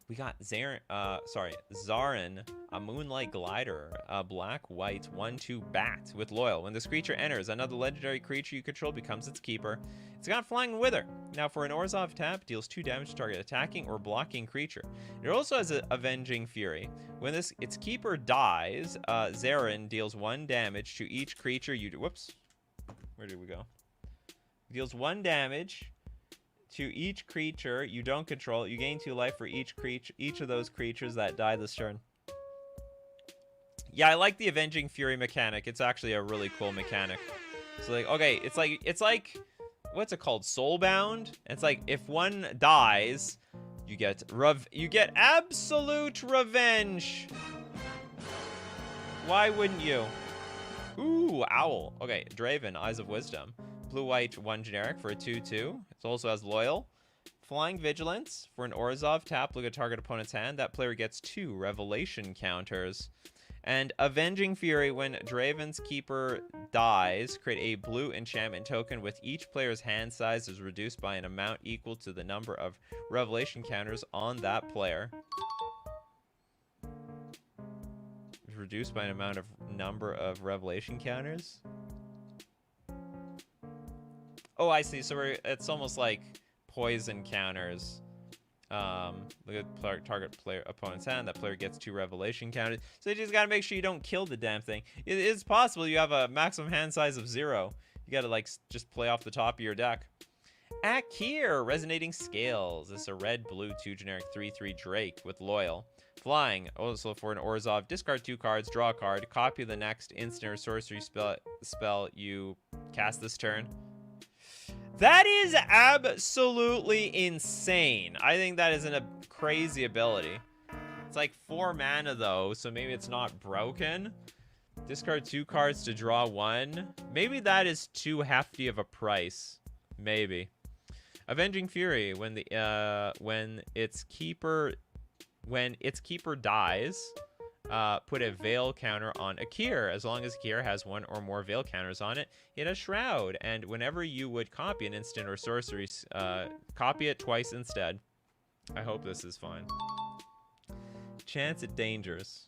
We got Zarin, a Moonlight Glider, a black-white 1/2 bat with loyal. When this creature enters, another legendary creature you control becomes its keeper. It's got Flying and Wither. Now, for an Orzhov tap, deals 2 damage to target attacking or blocking creature. It also has an Avenging Fury. When its keeper dies, Zarin deals 1 damage to each creature you... Whoops. Where did we go? Deals 1 damage... to each creature you don't control. You gain 2 life for each of those creatures that die this turn. Yeah, I like the Avenging Fury mechanic. It's actually a really cool mechanic. So like, okay, it's like what's it called? Soulbound? It's like if one dies, you get absolute revenge. Why wouldn't you? Ooh, Owl. Okay, Draven, Eyes of Wisdom. Blue-white 1 generic for a 2/2. It also has loyal. Flying Vigilance. For an Orzhov tap, look at target opponent's hand. That player gets 2 revelation counters. And Avenging Fury. When Draven's keeper dies, create a blue enchantment token with each player's hand size is reduced by an amount equal to the number of revelation counters on that player. Reduced by an number of revelation counters. Oh, I see. So it's almost like poison counters. Look at target player opponent's hand. That player gets 2 revelation counters. So you just gotta make sure you don't kill the damn thing. It is possible you have a maximum hand size of 0. You gotta like just play off the top of your deck. Akir, Resonating Scales. This is a red-blue 2 generic 3/3 Drake with loyal. Flying. Also for an Orzhov, discard 2 cards, draw a card, copy the next instant or sorcery spell you cast this turn. That is absolutely insane. I think that is a crazy ability. It's like 4 mana though, so maybe it's not broken. Discard 2 cards to draw 1. Maybe that is too hefty of a price. Maybe. Avenging Fury. When its keeper dies, put a Veil counter on Akir. As long as Akir has 1 or more Veil counters on it, it has Shroud. And whenever you would copy an instant or sorcery, copy it twice instead. I hope this is fine. Chance at dangers.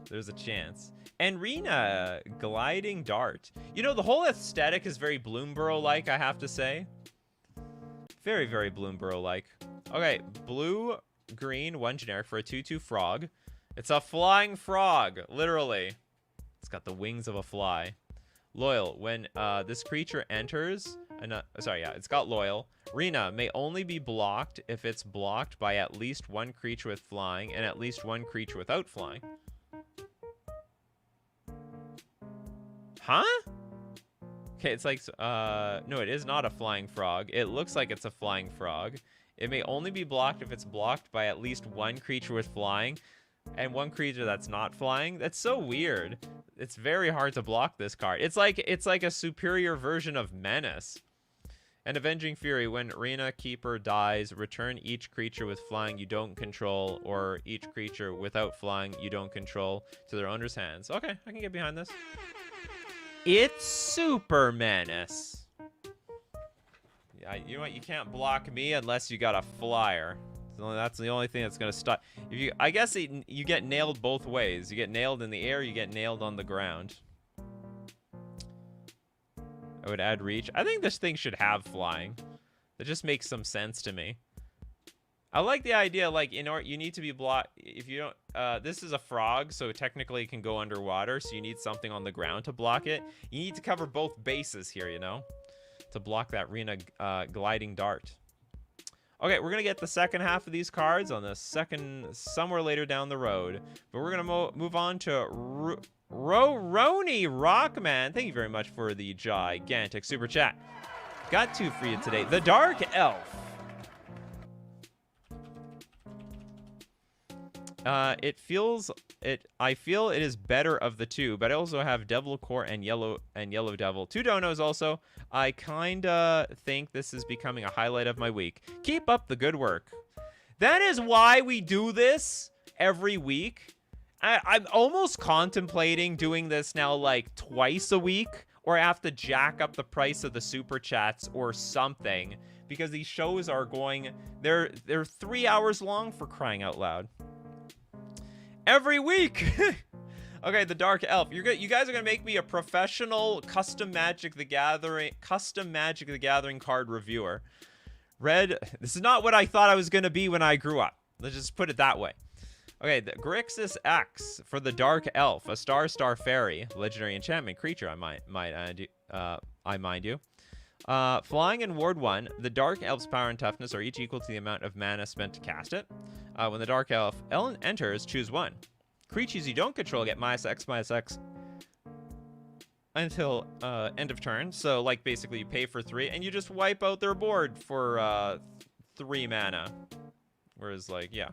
There's a chance. And Rena, Gliding Dart. You know, the whole aesthetic is very Bloomburrow-like, I have to say. Very, very Bloomburrow-like. Okay, blue, green, 1 generic for a 2/2 frog. It's a flying frog, literally. It's got the wings of a fly. Loyal. When this creature enters... sorry, yeah, it's got loyal. Rena may only be blocked if it's blocked by at least one creature with flying and at least one creature without flying. Huh? Okay, it's like... no, it is not a flying frog. It looks like it's a flying frog. It may only be blocked if it's blocked by at least one creature with flying and one creature that's not flying. That's so weird. It's very hard to block this card. It's like a superior version of Menace. And Avenging Fury, when Arena Keeper dies, return each creature with flying you don't control or each creature without flying you don't control to their owner's hands. Okay, I can get behind this. It's Super Menace. Yeah, you know what? You can't block me unless you got a flyer. So that's the only thing that's gonna stop. If you, I guess you get nailed both ways. You get nailed in the air. You get nailed on the ground. I would add reach. I think this thing should have flying. That just makes some sense to me. I like the idea, like, in order, you need to be blocked. If you don't, this is a frog, so technically it can go underwater, so you need something on the ground to block it. You need to cover both bases here, you know, to block that Rena gliding dart. Okay, we're gonna get the second half of these cards on the somewhere later down the road, but we're gonna move on to Roni Rockman. Thank you very much for the gigantic super chat. Got two for you today. The Dark Elf. I feel it is better of the two, but I also have Devil Core and Yellow Devil. Two donos also. I kinda think this is becoming a highlight of my week. Keep up the good work. That is why we do this every week. I'm almost contemplating doing this now like twice a week, or I have to jack up the price of the super chats or something, because these shows are going, they're 3 hours long, for crying out loud. Every week. Okay, the Dark Elf. You guys are gonna make me a professional custom Magic the Gathering card reviewer. Red. This is not what I thought I was gonna be when I grew up. Let's just put it that way. Okay, the Grixis X for the Dark Elf, a star fairy, legendary enchantment creature. I mind you. Flying in Ward 1, the Dark Elf's power and toughness are each equal to the amount of mana spent to cast it. When the Dark Elf enters, choose one. Creatures you don't control get -X until end of turn. So, like, basically you pay for 3, and you just wipe out their board for 3 mana. Whereas, like, yeah.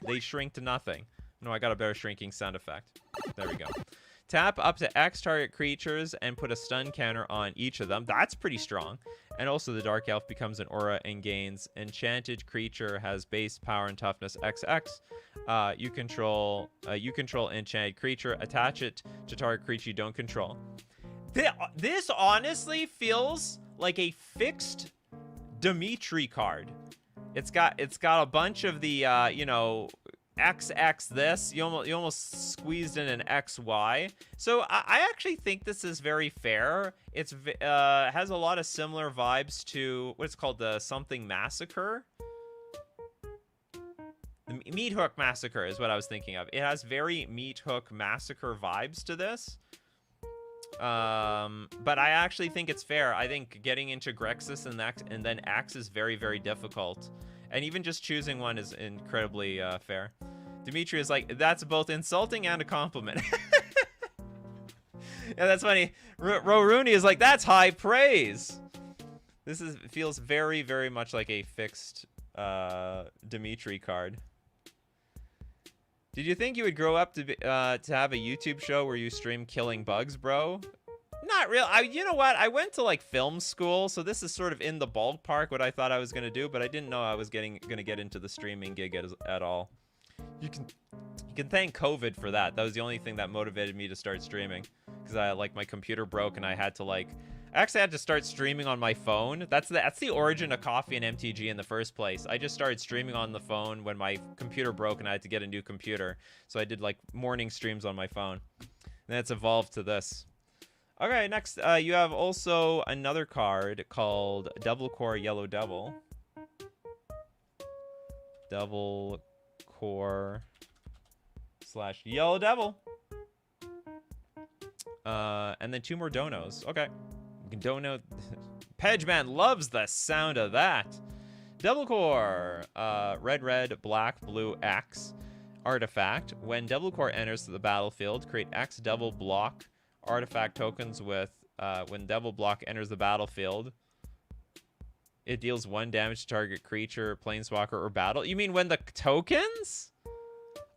They shrink to nothing. No, I got a better shrinking sound effect. There we go. Tap up to X target creatures and put a stun counter on each of them. That's pretty strong. And also the Dark Elf becomes an aura and gains enchanted creature, has base power and toughness XX. You control enchanted creature. Attach it to target creature you don't control. This honestly feels like a fixed Dimitri card. It's got a bunch of the you know, XX this. You almost squeezed in an XY. So I actually think this is very fair. It's has a lot of similar vibes to what's called the something massacre. The Meat Hook Massacre is what I was thinking of. It has very Meat Hook Massacre vibes to this. But I actually think it's fair. I think getting into Grixis and then X is very, very difficult. And even just choosing one is incredibly fair. Dimitri is like, that's both insulting and a compliment. Yeah, that's funny. Rooney is like, that's high praise. This feels very, very much like a fixed Dimitri card. Did you think you would grow up to have a YouTube show where you stream killing bugs, bro? Not real. You know what? I went to like film school, so this is sort of in the ballpark what I thought I was gonna do, but I didn't know I was gonna get into the streaming gig at all. You can thank COVID for that. That was the only thing that motivated me to start streaming, because my computer broke and I had to I actually had to start streaming on my phone. That's the origin of Coffee and MTG in the first place. I just started streaming on the phone when my computer broke and I had to get a new computer. So I did like morning streams on my phone. And then it's evolved to this. Okay, next you have also another card called Devil Core Yellow Devil. Devil Core / Yellow Devil. And then 2 more donos. Okay. You can dono. Pedgeman loves the sound of that. Devil Core. Red, black, blue, X. Artifact. When Devil Core enters the battlefield, create X Devil Block artifact tokens with, when Devil Block enters the battlefield, it deals 1 damage to target creature, planeswalker, or battle. You mean when the tokens?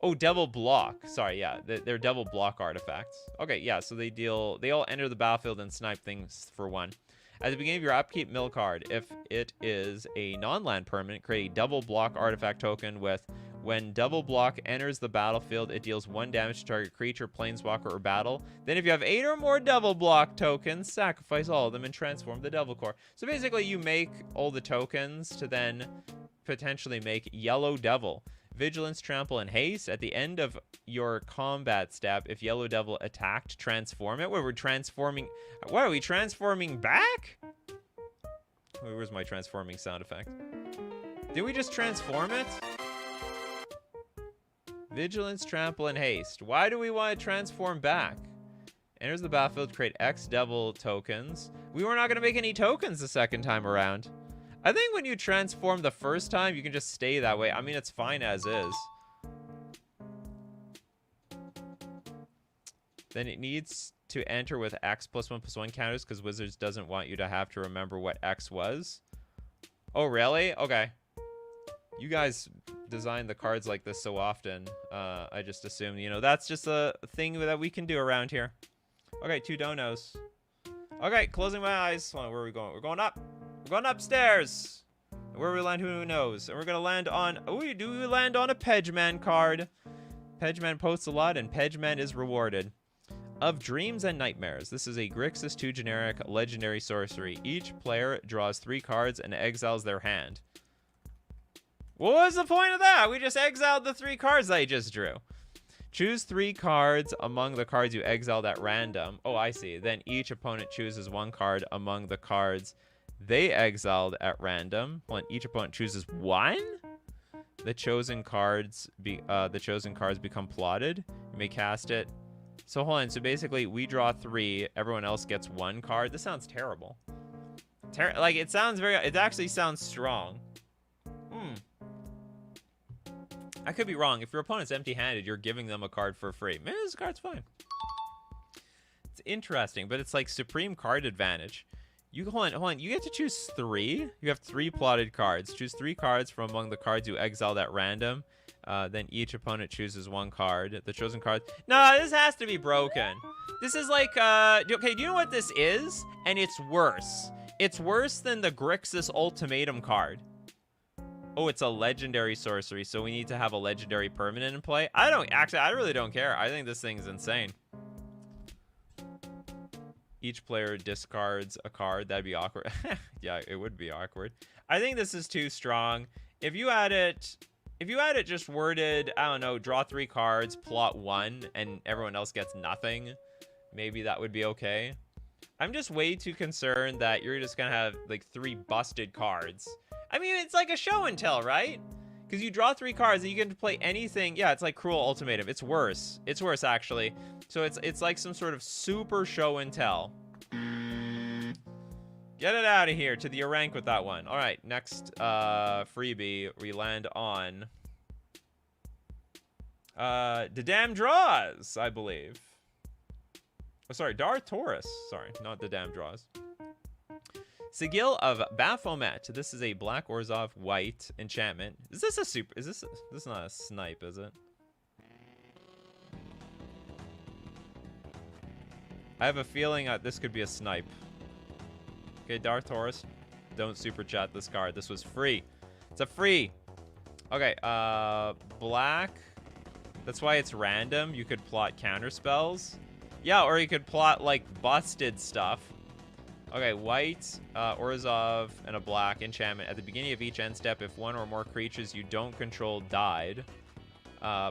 Oh, Devil Block. Sorry, yeah. They're Devil Block artifacts. Okay, yeah, so they all enter the battlefield and snipe things for 1. At the beginning of your upkeep mill card, if it is a non-land permanent, create a Devil Block artifact token with, when Devil Block enters the battlefield, it deals 1 damage to target creature, planeswalker, or battle. Then if you have 8 or more Devil Block tokens, sacrifice all of them and transform the Devil Core. So basically you make all the tokens to then potentially make Yellow Devil. Vigilance, Trample, and Haste. At the end of your combat step, if Yellow Devil attacked, transform it. Wait, we're transforming... What, are we transforming back? Wait, where's my transforming sound effect? Did we just transform it? Vigilance, Trample, and Haste. Why do we want to transform back? Enters the battlefield, create X Devil tokens. We were not going to make any tokens the second time around. I think when you transform the first time, you can just stay that way. I mean, it's fine as is. Then it needs to enter with X +1/+1 counters because Wizards doesn't want you to have to remember what X was. Oh, really? Okay. You guys design the cards like this so often. I just assume, you know, that's just a thing that we can do around here. Okay, 2 donos. Okay, closing my eyes. Hold on, where are we going? We're going up. We're going upstairs. Where we land, who knows? And we're going to land on... Oh, do we land on a Pedgeman card? Pedgeman posts a lot, and Pedgeman is rewarded. Of Dreams and Nightmares. This is a Grixis 2 generic legendary sorcery. Each player draws 3 cards and exiles their hand. What was the point of that? We just exiled the 3 cards I just drew. Choose 3 cards among the cards you exiled at random. Oh, I see. Then each opponent chooses 1 card among the cards they exiled at random. When each opponent chooses 1, the chosen cards become plotted. You may cast it. So hold on. So basically, we draw 3. Everyone else gets 1 card. This sounds terrible. Like it sounds very. It actually sounds strong. I could be wrong. If your opponent's empty-handed, you're giving them a card for free. Man, this card's fine. It's interesting, but it's like supreme card advantage. You hold on. You get to choose 3. You have 3 plotted cards. Choose 3 cards from among the cards you exiled at random. Then each opponent chooses 1 card. The chosen card. No, this has to be broken. This is like, okay, do you know what this is? And it's worse. It's worse than the Grixis Ultimatum card. Oh, it's a legendary sorcery, so we need to have a legendary permanent in play. I really don't care. I think this thing's insane. Each player discards a card. That'd be awkward. Yeah, it would be awkward. I think this is too strong. If you had it just worded, I don't know, draw 3 cards, plot 1, and everyone else gets nothing, maybe that would be okay. I'm just way too concerned that you're just gonna have like 3 busted cards. I mean, it's like a show and tell, right? Because you draw 3 cards and you get to play anything. Yeah, it's like Cruel Ultimatum. It's worse. It's worse, actually. So it's like some sort of super show and tell. Get it out of here to the rank with that one. All right, next freebie, we land on the Damn Draws, I believe. Oh, sorry, Darth Taurus. Sorry, not the Damn Draws. Sigil of Baphomet. This is a black Orzhov white enchantment. Is this a super? This is not a snipe, is it? I have a feeling this could be a snipe. Okay, Darth Taurus, don't super chat this card. This was free. It's a free. Okay, black. That's why it's random. You could plot counter spells. Yeah, or you could plot like busted stuff. Okay, white, Orzhov, and a black enchantment. At the beginning of each end step, if 1 or more creatures you don't control died,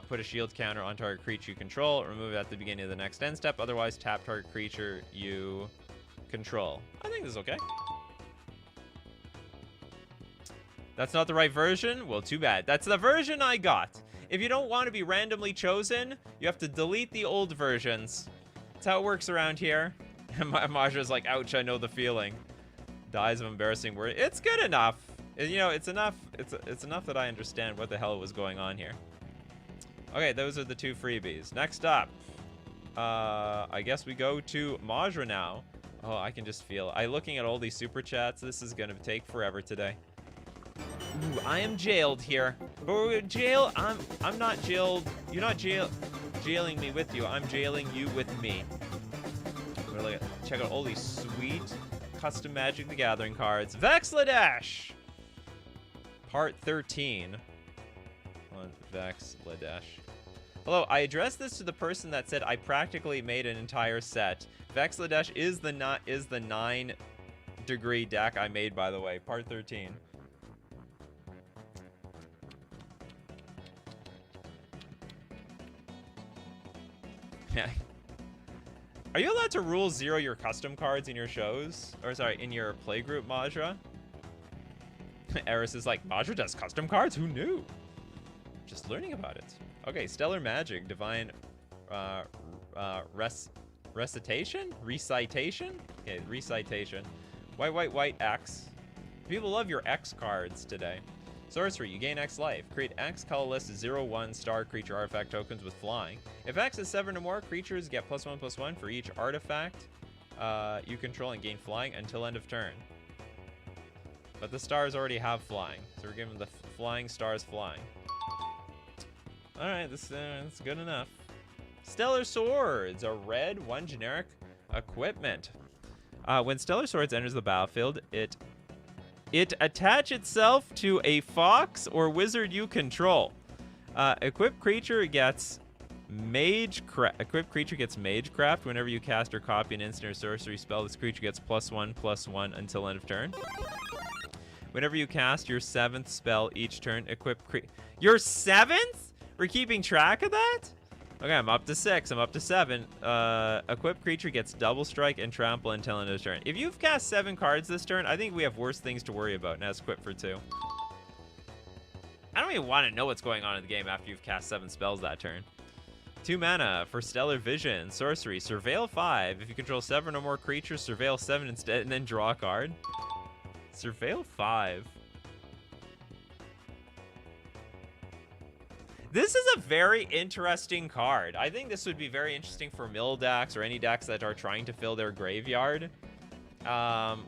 put a shield counter on target creature you control. Remove it at the beginning of the next end step. Otherwise, tap target creature you control. I think this is okay. That's not the right version? Well, too bad. That's the version I got. If you don't want to be randomly chosen, you have to delete the old versions. That's how it works around here. And Maja's like, ouch, I know the feeling. Dies of embarrassing word. It's good enough. You know, it's enough. It's enough that I understand what the hell was going on here. Okay, those are the 2 freebies. Next up, I guess we go to Majra now. Oh, I can just feel it. Looking at all these super chats, this is gonna take forever today. Ooh, I am jailed here. But jail, I'm not jailed. You're not jailing me with you. I'm jailing you with me. I'm gonna check out all these sweet custom Magic the Gathering cards. Vexladash! Part 13 on Vexladash. Hello, I addressed this to the person that said I practically made an entire set. Vexladash is the 9-degree deck I made, by the way. Part 13. Yeah. Are you allowed to rule 0 your custom cards in your shows? Or sorry, in your playgroup, Majra? Eris is like, Majra does custom cards? Who knew? Just learning about it. Okay, Stellar Magic, Divine Recitation? Recitation? Okay, Recitation. White, X. People love your X cards today. Sorcery, you gain X life. Create X colorless 0/1 star creature artifact tokens with flying. If X is 7 or more, creatures get +1/+1 for each artifact you control and gain flying until end of turn. But the stars already have flying, so we're giving the flying stars flying. Alright, that's good enough. Stellar Swords, a red, 1 generic equipment. When Stellar Swords enters the battlefield, it attach itself to a fox or wizard you control. Equipped creature gets Magecraft whenever you cast or copy an instant or sorcery spell. This creature gets +1/+1 until end of turn. Whenever you cast your 7th spell each turn, your 7th? We're keeping track of that? Okay, I'm up to 6. I'm up to 7. Equipped creature gets double strike and trample until end of turn. If you've cast 7 cards this turn, I think we have worse things to worry about and has equipped for 2. I don't even want to know what's going on in the game after you've cast 7 spells that turn. 2 mana for Stellar Vision. Sorcery, Surveil 5. If you control 7 or more creatures, Surveil 7 instead and then draw a card. Surveil 5. This is a very interesting card. I think this would be very interesting for mill decks or any decks that are trying to fill their graveyard.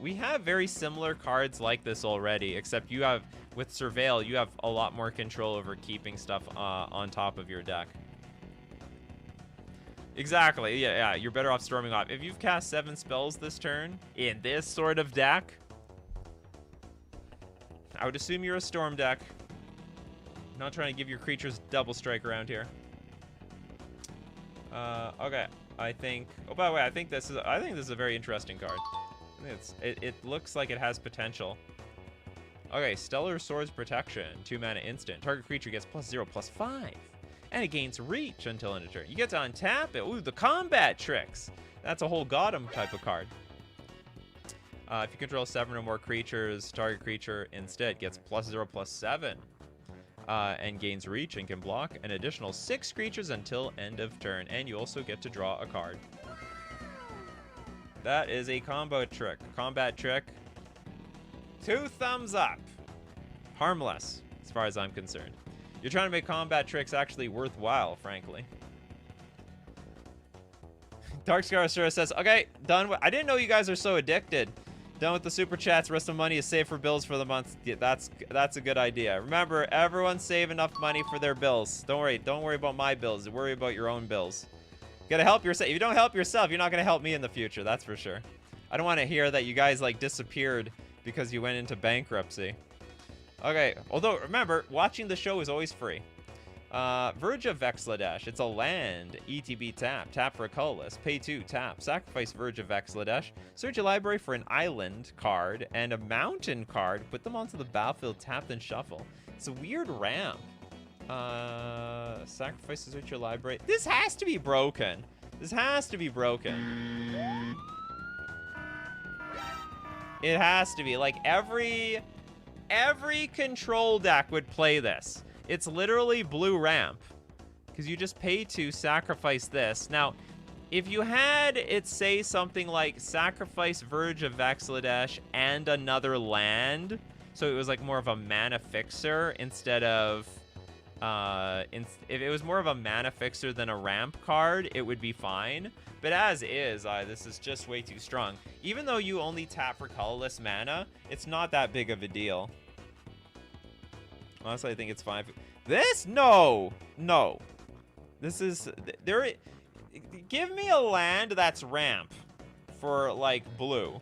We have very similar cards like this already, except you have, with Surveil, you have a lot more control over keeping stuff on top of your deck. Exactly, yeah, you're better off storming off. If you've cast 7 spells this turn in this sort of deck, I would assume you're a storm deck. Not trying to give your creatures double strike around here. Okay, I think. Oh, by the way, I think this is a very interesting card. I think it looks like it has potential. Okay, Stellar Swords Protection, 2 mana instant. Target creature gets +0/+5, and it gains reach until end of turn. You get to untap it. Ooh, the combat tricks. That's a whole Gotham type of card. If you control 7 or more creatures, target creature instead gets +0/+7. And gains reach and can block an additional 6 creatures until end of turn. And you also get to draw a card. That is a combat trick. 2 thumbs up. Harmless, as far as I'm concerned. You're trying to make combat tricks actually worthwhile, frankly. Dark Scar says, okay, done. I didn't know you guys are so addicted. Done with the super chats. Rest of the money is saved for bills for the month. Yeah, that's a good idea. Remember, everyone save enough money for their bills. Don't worry about my bills. Worry about your own bills. You gotta help yourself. If you don't help yourself, you're not gonna help me in the future. That's for sure. I don't want to hear that you guys like disappeared because you went into bankruptcy. Okay. Although remember, watching the show is always free. Verge of Vexladash. It's a land. ETB tap. Tap for a colorless. Pay 2. Tap. Sacrifice Verge of Vexladash. Search your library for an island card and a mountain card. Put them onto the battlefield. Tap, then shuffle. It's a weird ramp. Sacrifice to search your library. This has to be broken. This has to be broken. It has to be. Like, every control deck would play this. It's literally blue ramp. Because you just pay to sacrifice this. Now, if you had it say something like sacrifice Verge of Vexladesh and another land, so it was like more of a mana fixer instead of, if it was more of a mana fixer than a ramp card, it would be fine. But as is, this is just way too strong. Even though you only tap for colorless mana, it's not that big of a deal. Honestly, I think it's fine. This? No! No. This is... Give me a land that's ramp for, like, blue.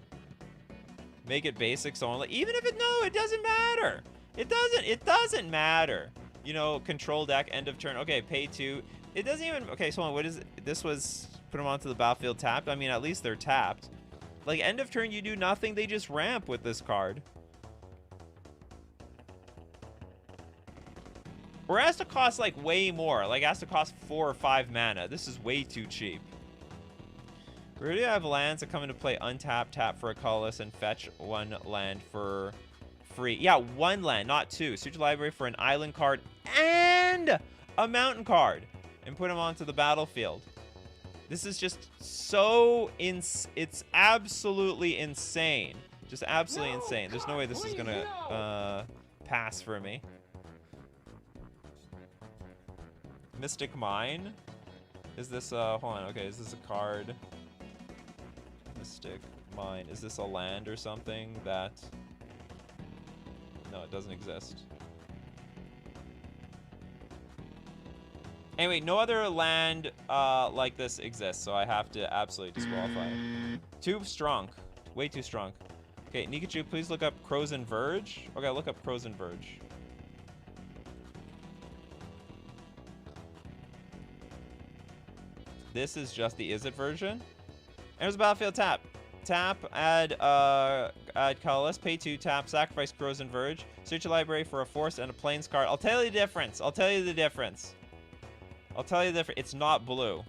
Make it basics only. Even if it doesn't matter. It doesn't matter. You know, control deck, end of turn. Okay, pay 2. It doesn't even... Okay, so what is it? This was... Put them onto the battlefield tapped. I mean, at least they're tapped. Like, end of turn, you do nothing. They just ramp with this card. Or it has to cost, like, way more. Like, it has to cost 4 or 5 mana. This is way too cheap. We already have lands that come into play untapped, tap for a colorless, and fetch 1 land for free. Yeah, 1 land, not 2. Search your library for an island card and a mountain card. And put them onto the battlefield. This is just so... It's absolutely insane. Just absolutely insane. There's no way this is gonna pass for me. Mystic Mine? Is this, hold on, okay, is this a card? Mystic Mine. Is this a land or something that... No, it doesn't exist. Anyway, no other land like this exists, so I have to absolutely disqualify it. Too strong. Way too strong. Okay, Nikachu, please look up Crows and Verge. Okay, look up Crows and Verge. This is just the Is It version. There's a battlefield tap. Tap, add colorless, pay 2, tap, sacrifice Crows and Verge. Search your library for a forest and a plains card. I'll tell you the difference. I'll tell you the difference. I'll tell you the difference. It's not blue.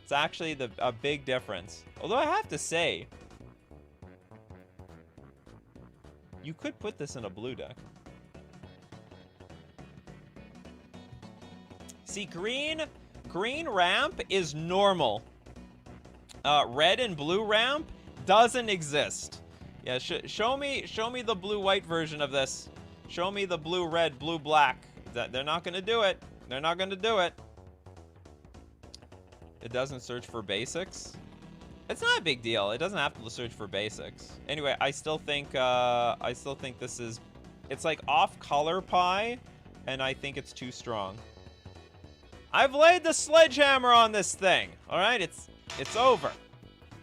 It's actually a big difference. Although I have to say, you could put this in a blue deck. See, green ramp is normal. Red and blue ramp doesn't exist. Yeah, show me the blue-white version of this. Show me the blue-red, blue-black. They're not gonna do it. They're not gonna do it. It doesn't search for basics. It's not a big deal. It doesn't have to search for basics. Anyway, I still think this is... It's like off-color pie, and I think it's too strong. I've laid the sledgehammer on this thing. All right, it's over.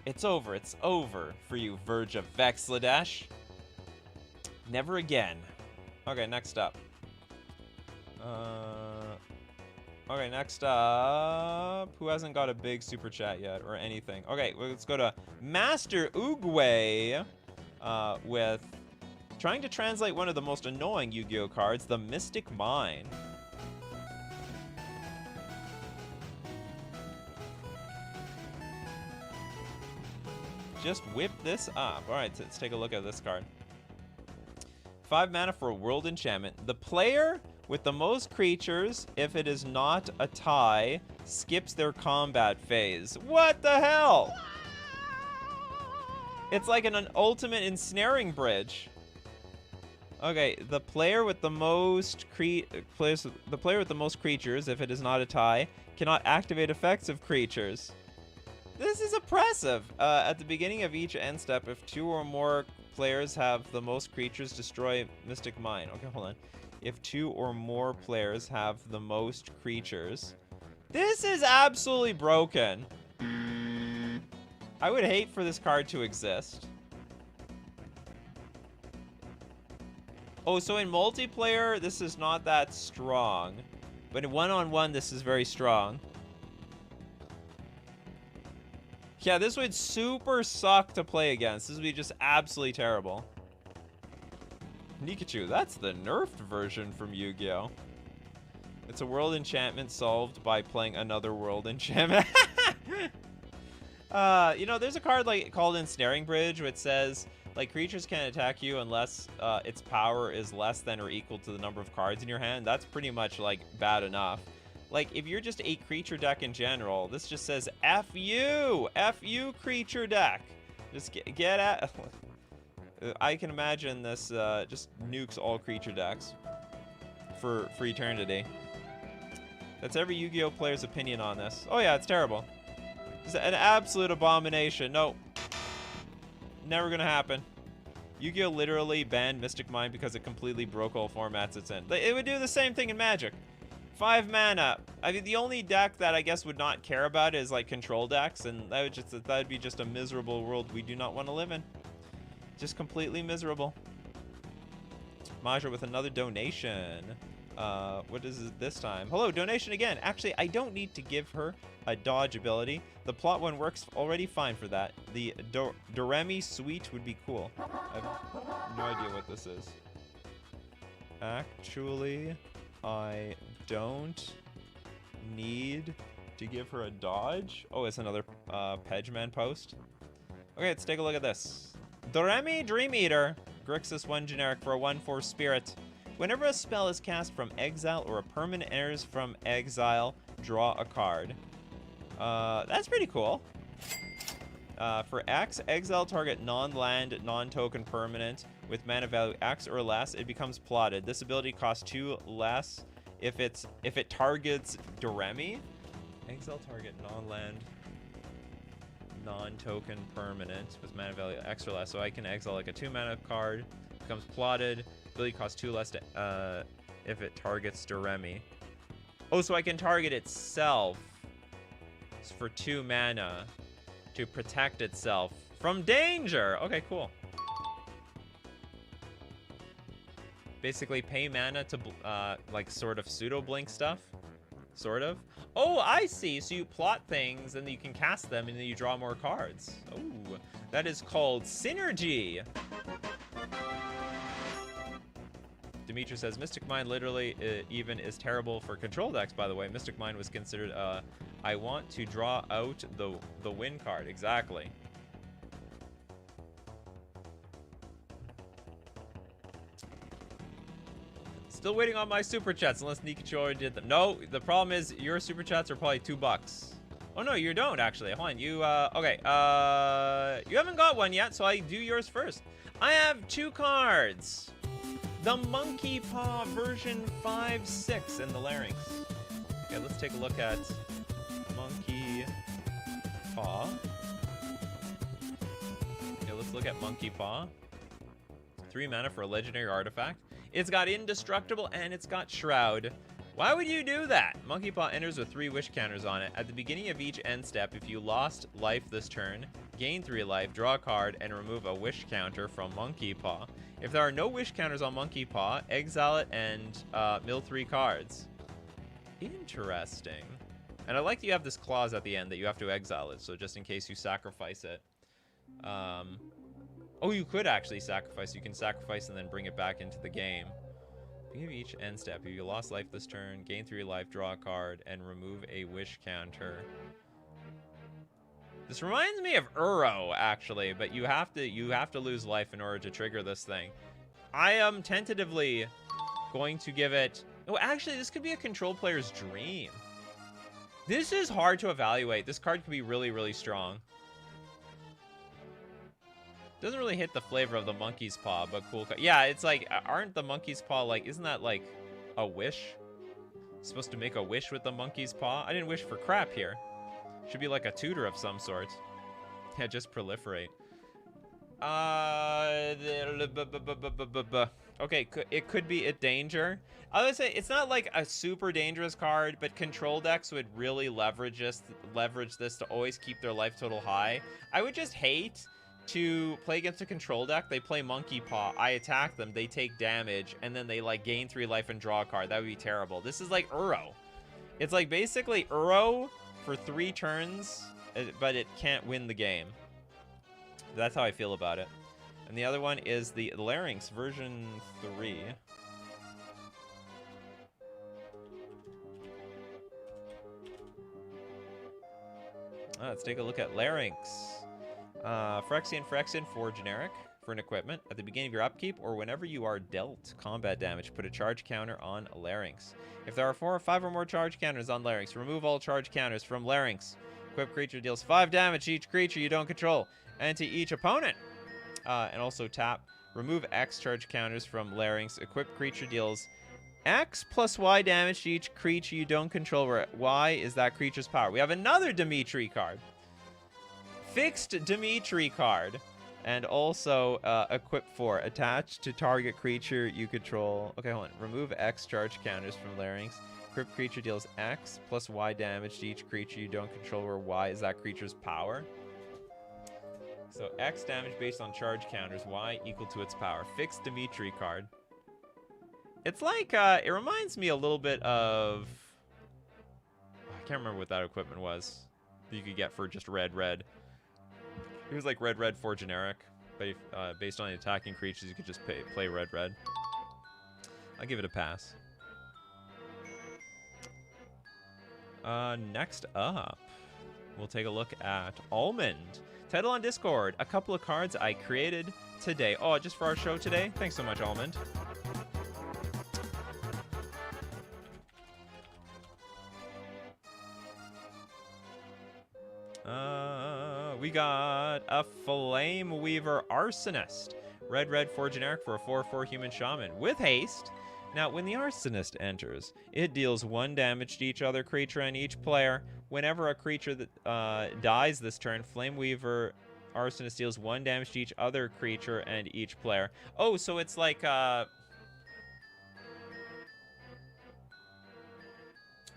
It's over. It's over for you, Verge of Vexladesh. Never again. Okay, next up. Okay, next up. Who hasn't got a big super chat yet or anything? Okay, well, let's go to Master Oogway with trying to translate one of the most annoying Yu-Gi-Oh cards, the Mystic Mine. Just whip this up. All right, let's take a look at this card. 5 mana for a World Enchantment. The player with the most creatures, if it is not a tie, skips their combat phase. What the hell? It's like an ultimate ensnaring bridge. Okay, the player with the most creatures, if it is not a tie, cannot activate effects of creatures. This is oppressive. At the beginning of each end step, if 2 or more players have the most creatures, destroy Mystic Mine. Okay, hold on. If 2 or more players have the most creatures. This is absolutely broken. I would hate for this card to exist. Oh, so in multiplayer, this is not that strong. But in one-on-one, this is very strong. Yeah, this would super suck to play against. This would be just absolutely terrible. Nikachu, that's the nerfed version from Yu-Gi-Oh! It's a world enchantment solved by playing another world enchantment. You know, there's a card called Ensnaring Bridge, which says, Like, creatures can't attack you unless its power is less than or equal to the number of cards in your hand. That's pretty much, like, bad enough. Like, if you're just a creature deck in general, this just says, F you! F you, creature deck! Just get at... I can imagine this just nukes all creature decks for eternity. That's every Yu-Gi-Oh! Player's opinion on this. Oh yeah, it's terrible. It's an absolute abomination. No. Never gonna happen. Yu-Gi-Oh! Literally banned Mystic Mine because it completely broke all formats it's in. It would do the same thing in Magic. 5 mana. I mean, the only deck that I guess would not care about is like control decks, and that would be just a miserable world we do not want to live in. Just completely miserable. Maja with another donation. What is it this time? Hello, donation again. Actually, I don't need to give her a dodge ability. The plot one works already fine for that. The Doremi suite would be cool. I have no idea what this is. Actually, I don't need to give her a dodge. Oh, it's another Pedgeman post. Okay, let's take a look at this. Doremi Dream Eater. Grixis 1 generic for a 1/4 spirit. Whenever a spell is cast from exile or a permanent enters from exile, draw a card. That's pretty cool. For X, exile target non-land, non-token permanent with mana value X or less. It becomes plotted. This ability costs 2 less if it targets Doremi. Exile target non-land, non-token permanent with mana value X or less. So I can exile like a 2 mana card. Becomes plotted. Ability costs 2 less to, if it targets Doremi. Oh, so I can target itself for 2 mana to protect itself from danger. Okay, cool. Basically pay mana to like sort of pseudo blink stuff. Sort of. Oh, I see. So you plot things and then you can cast them and then you draw more cards. Oh, that is called synergy. Dimitri says, Mystic Mine literally even is terrible for control decks, by the way. Mystic Mine was considered, I want to draw out the win card. Exactly. Still waiting on my Super Chats, unless Nikachu already did them. No, the problem is your Super Chats are probably $2. Oh, no, you don't, actually. Hold on, you, okay, you haven't got one yet, so I do yours first. I have 2 cards. The Monkey Paw version 5/6 in the larynx. Okay, let's take a look at Monkey Paw. Okay, let's look at Monkey Paw. 3 mana for a legendary artifact. It's got Indestructible and it's got Shroud. Why would you do that? Monkey Paw enters with 3 wish counters on it. At the beginning of each end step, if you lost life this turn, gain 3 life, draw a card, and remove a wish counter from Monkey Paw. If there are no wish counters on Monkey Paw, exile it and mill 3 cards. Interesting. And I like that you have this clause at the end that you have to exile it, so just in case you sacrifice it. Oh, you could actually sacrifice. You can sacrifice and then bring it back into the game. Beginning of each end step, if you lost life this turn, gain 3 life, draw a card, and remove a wish counter. This reminds me of Uro, actually, but you have to lose life in order to trigger this thing. I am tentatively going to give it... Oh, actually, this could be a control player's dream. This is hard to evaluate. This card could be really, really strong. Doesn't really hit the flavor of the Monkey's Paw, but cool. Yeah, it's like, aren't the Monkey's Paw, like, isn't that like a wish? Supposed to make a wish with the Monkey's Paw? I didn't wish for crap here. Should be like a tutor of some sort. Yeah, just proliferate. Okay, it could be a danger. I would say it's not like a super dangerous card, but control decks would really leverage this to always keep their life total high. I would just hate to play against a control deck. They play Monkey Paw, I attack them, they take damage, and then they like gain 3 life and draw a card. That would be terrible. This is like Uro. It's like basically Uro for 3 turns, but it can't win the game. That's how I feel about it. And the other one is the Larynx version 3. Let's take a look at Larynx. Phyrexian 4 generic. for an equipment. At the beginning of your upkeep, or whenever you are dealt combat damage, put a charge counter on Larynx. If there are 4 or 5 or more charge counters on Larynx, remove all charge counters from Larynx. Equipped creature deals 5 damage to each creature you don't control, and to each opponent. And also tap. Remove X charge counters from Larynx. Equipped creature deals X plus Y damage to each creature you don't control, where Y is that creature's power. We have another Dimitri card. Fixed Dimitri card. And also equipped for attached to target creature you control. Okay, hold on. Remove X charge counters from Larynx. Equipped creature deals X plus Y damage to each creature you don't control, where Y is that creature's power. So X damage based on charge counters, Y equal to its power. Fixed Dimitri card. It's like, it reminds me a little bit of... I can't remember what that equipment was that you could get for just red. It was like red for generic. Based on the attacking creatures, you could just play red. I'll give it a pass. Next up, we'll take a look at Almond. Title on Discord, a couple of cards I created today. Oh, just for our show today? Thanks so much, Almond. We got a Flame Weaver Arsonist. Red for generic for a 4/4 human shaman with haste. Now, when the Arsonist enters, it deals 1 damage to each other creature and each player. Whenever a creature that dies this turn, Flame Weaver Arsonist deals 1 damage to each other creature and each player. Oh, so it's like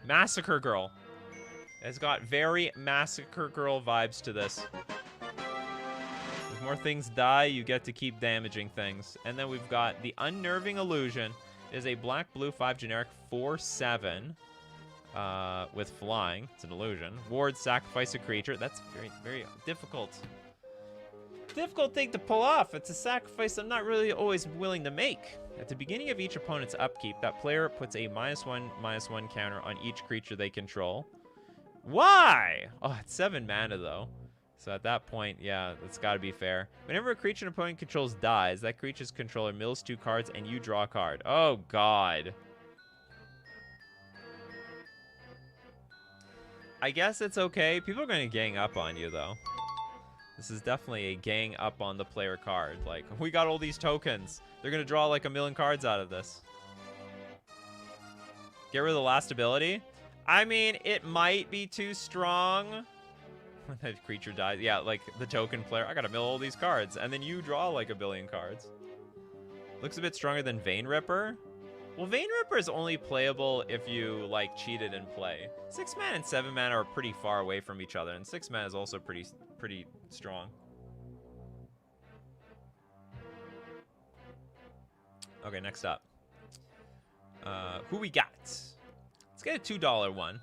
Massacre Girl. It's got very Massacre Girl vibes to this. As more things die, you get to keep damaging things. And then we've got the Unnerving Illusion. It is a black-blue 5 generic 4/7 with flying. It's an illusion. Ward, sacrifice a creature. That's very difficult. Difficult thing to pull off. It's a sacrifice I'm not really always willing to make. At the beginning of each opponent's upkeep, that player puts a -1/-1 counter on each creature they control. Why? Oh, it's 7 mana, though. So at that point, yeah, that's got to be fair. Whenever a creature an opponent controls dies, that creature's controller mills 2 cards and you draw a card. Oh, God. I guess it's okay. People are going to gang up on you, though. This is definitely a gang up on the player card. Like, we got all these tokens. They're going to draw like 1,000,000 cards out of this. Get rid of the last ability? I mean, it might be too strong. When that creature dies. Yeah, like the token player. I gotta mill all these cards. And then you draw like 1,000,000,000 cards. Looks a bit stronger than Vein Ripper. Well, Vein Ripper is only playable if you, like, cheated in play. 6 mana and 7 mana are pretty far away from each other. And 6 mana is also pretty strong. Okay, next up. Who we got? Let's get a $2 one.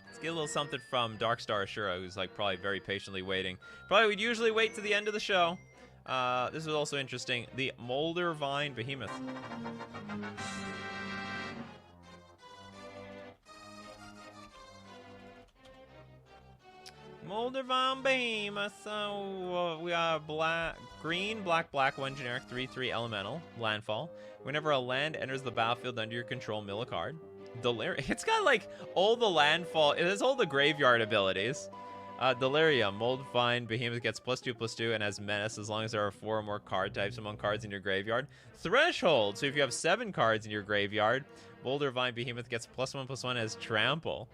Let's get a little something from Darkstar Ashura, who's like probably very patiently waiting. Probably would usually wait to the end of the show. This is also interesting. The Moldervine Behemoth. Moldervine Behemoth. So we got green, black, 1 generic, 3/3 elemental, landfall. Whenever a land enters the battlefield under your control, mill a card. Delirium. It's got like all the landfall. It has all the graveyard abilities. Delirium. Moldvine Behemoth gets +2/+2 and has menace as long as there are 4 or more card types among cards in your graveyard. Threshold. So if you have 7 cards in your graveyard, Moldervine Behemoth gets +1/+1 as trample.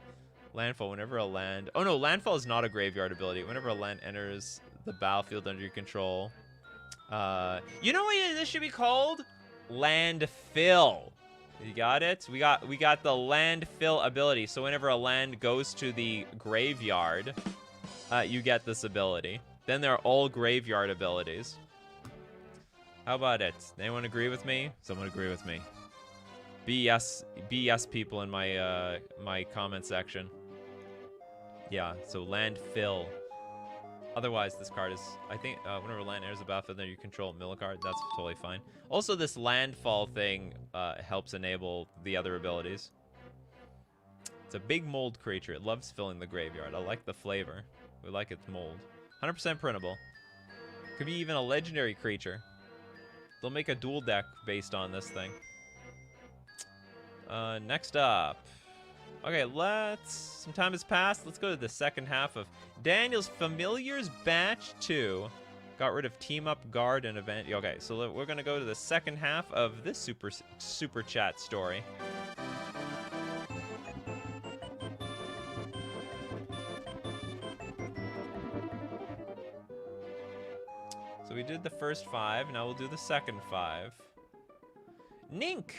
Landfall. Whenever a land... Oh no, landfall is not a graveyard ability. Whenever a land enters the battlefield under your control. You know what this should be called? Landfill. You got it? We got the landfill ability. So whenever a land goes to the graveyard, you get this ability. Then they're all graveyard abilities. How about it? Anyone agree with me? Someone agree with me. BS people in my my comment section. Yeah, so landfill. Otherwise, this card is, I think, whenever land enters the battlefield, then you control mill a card. That's totally fine. Also, this landfall thing helps enable the other abilities. It's a big mold creature. It loves filling the graveyard. I like the flavor. We like its mold. 100% printable. Could be even a legendary creature. They'll make a dual deck based on this thing. Next up. Okay, some time has passed. Let's go to the second half of Daniel's Familiars Batch 2. Got rid of Team Up, Guard, and Event. Okay, so we're going to go to the second half of this super chat story. So we did the first 5, now we'll do the second 5. Nink!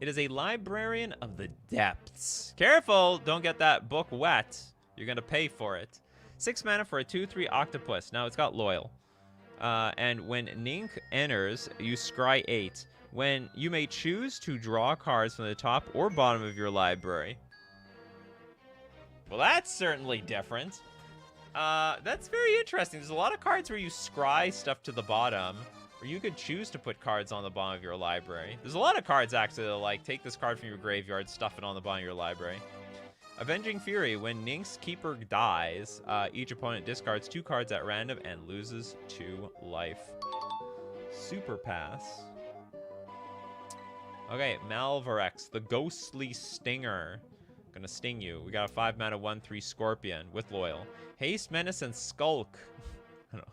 It is a librarian of the depths. Careful, don't get that book wet. You're gonna pay for it. 6 mana for a 2/3 octopus. Now it's got loyal. And when Nink enters, you scry 8. When you may choose to draw cards from the top or bottom of your library. Well, that's certainly different. That's very interesting. There's a lot of cards where you scry stuff to the bottom, or you could choose to put cards on the bottom of your library. There's a lot of cards, actually, that like, take this card from your graveyard, stuff it on the bottom of your library. Avenging Fury. When Nink's Keeper dies, each opponent discards 2 cards at random and loses 2 life. Super Pass. Okay, Malvarex, the Ghostly Stinger. Gonna sting you. We got a 5 mana 1/3 Scorpion with loyal. Haste, Menace, and Skulk. I don't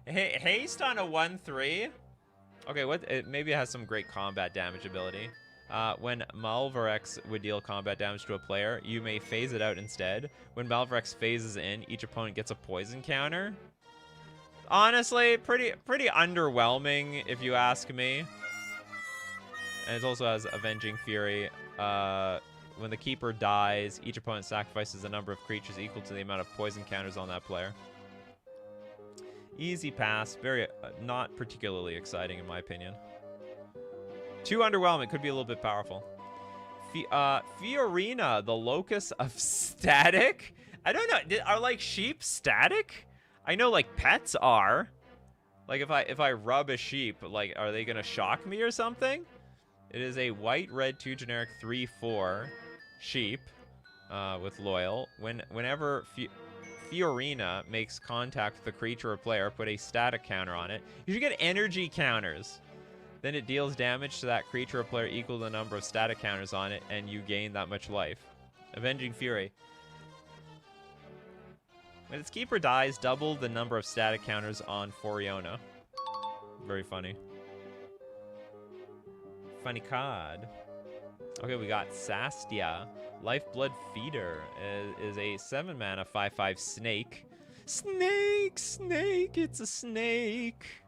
know. Haste on a 1/3? Okay, maybe it has some great combat damage ability. When Malvarex would deal combat damage to a player, you may phase it out instead. When Malvarex phases in, each opponent gets a poison counter. Honestly, pretty underwhelming, if you ask me. And it also has Avenging Fury. When the keeper dies, each opponent sacrifices a number of creatures equal to the amount of poison counters on that player. Easy pass. Very, not particularly exciting in my opinion. Too underwhelming. Could be a little bit powerful. Fiorina, the Locus of Static? I don't know. Are, like, sheep static? I know, like, pets are. Like, if I rub a sheep, like, are they gonna shock me or something? It is a white, red, 2 generic, 3/4 sheep with loyal. Whenever Fiorina makes contact with a creature or player, put a static counter on it. You should get energy counters. Then it deals damage to that creature or player equal to the number of static counters on it, and you gain that much life. Avenging Fury. When its keeper dies, double the number of static counters on Fiorina. Very funny. Funny card. Okay, we got Sastia. Lifeblood Feeder is a 7 mana 5/5 snake. Snake, it's a snake.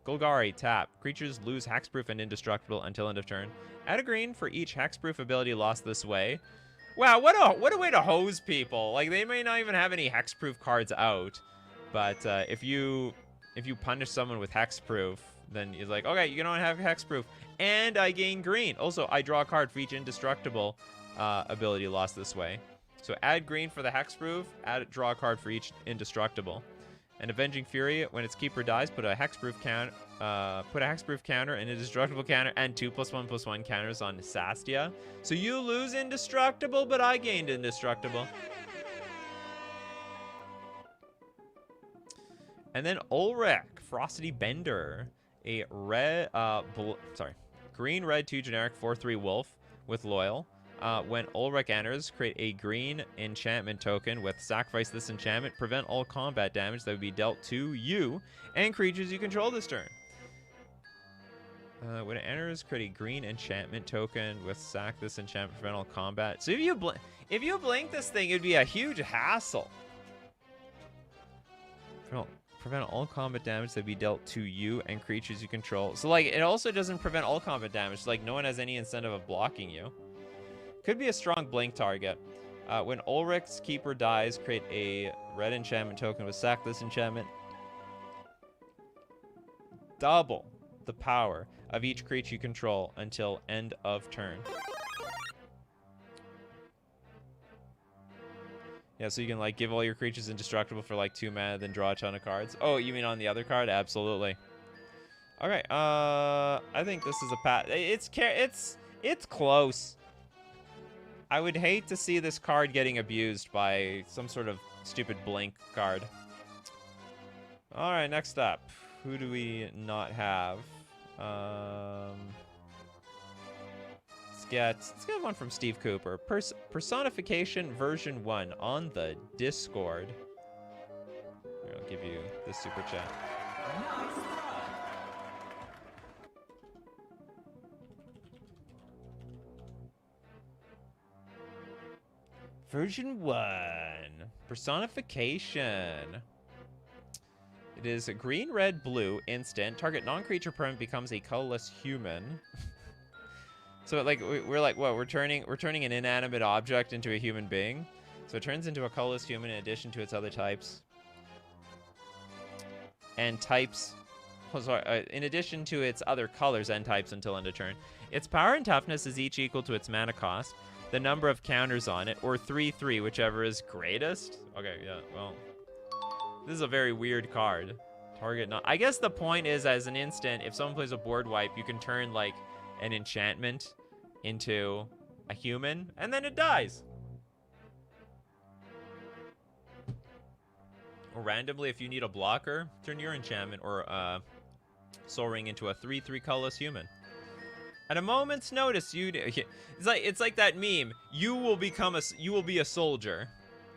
Golgari, tap. Creatures lose hexproof and indestructible until end of turn. Add a green for each hexproof ability lost this way. Wow, what a way to hose people. Like, they may not even have any hexproof cards out, but if you punish someone with hexproof, then it's like, okay, you don't have hexproof, and I gain green. Also, I draw a card for each indestructible ability lost this way. So add green for the hexproof, draw a card for each indestructible. And Avenging Fury, when its keeper dies, put a hexproof counter, an indestructible counter, and 2+1/+1 counters on Sastia. So you lose indestructible, but I gained indestructible. And then Ulrich, Frosty Bender, a green, red, 2 generic, 4/3 wolf with loyal. When Ulrich enters, create a green enchantment token with sacrifice this enchantment, prevent all combat damage that would be dealt to you and creatures you control this turn. When it enters, create a green enchantment token with sack this enchantment, prevent all combat. So if you blink this thing, it'd be a huge hassle. Prevent all combat damage that would be dealt to you and creatures you control. So, like, it also doesn't prevent all combat damage. Like, no one has any incentive of blocking you. Could be a strong blink target. When Ulrich's keeper dies, create a red enchantment token with sack this enchantment. Double the power of each creature you control until end of turn. Yeah, so you can, like, give all your creatures indestructible for, like, 2 mana, then draw a ton of cards. Oh, you mean on the other card? Absolutely. Okay, I think this is a pass. It's close. I would hate to see this card getting abused by some sort of stupid blink card. All right, next up. Who do we not have? Let's get one from Steve Cooper. Personification version 1 on the Discord. Here, I'll give you the super chat. Version 1. Personification. It is a green, red, blue instant. Target non-creature permanent becomes a colorless human. So like we're like what? We're turning an inanimate object into a human being. So it turns into a colorless human in addition to its other types. And types, in addition to its other colors and types until end of turn. Its power and toughness is each equal to its mana cost, the number of counters on it, or 3/3, whichever is greatest. Okay, yeah, well, this is a very weird card. Target not. I guess the point is, as an instant, if someone plays a board wipe, you can turn like an enchantment into a human, and then it dies. Or randomly, if you need a blocker, turn your enchantment or Soul Ring into a 3/3 colorless human. At a moment's notice, it's like that meme. You will be a soldier,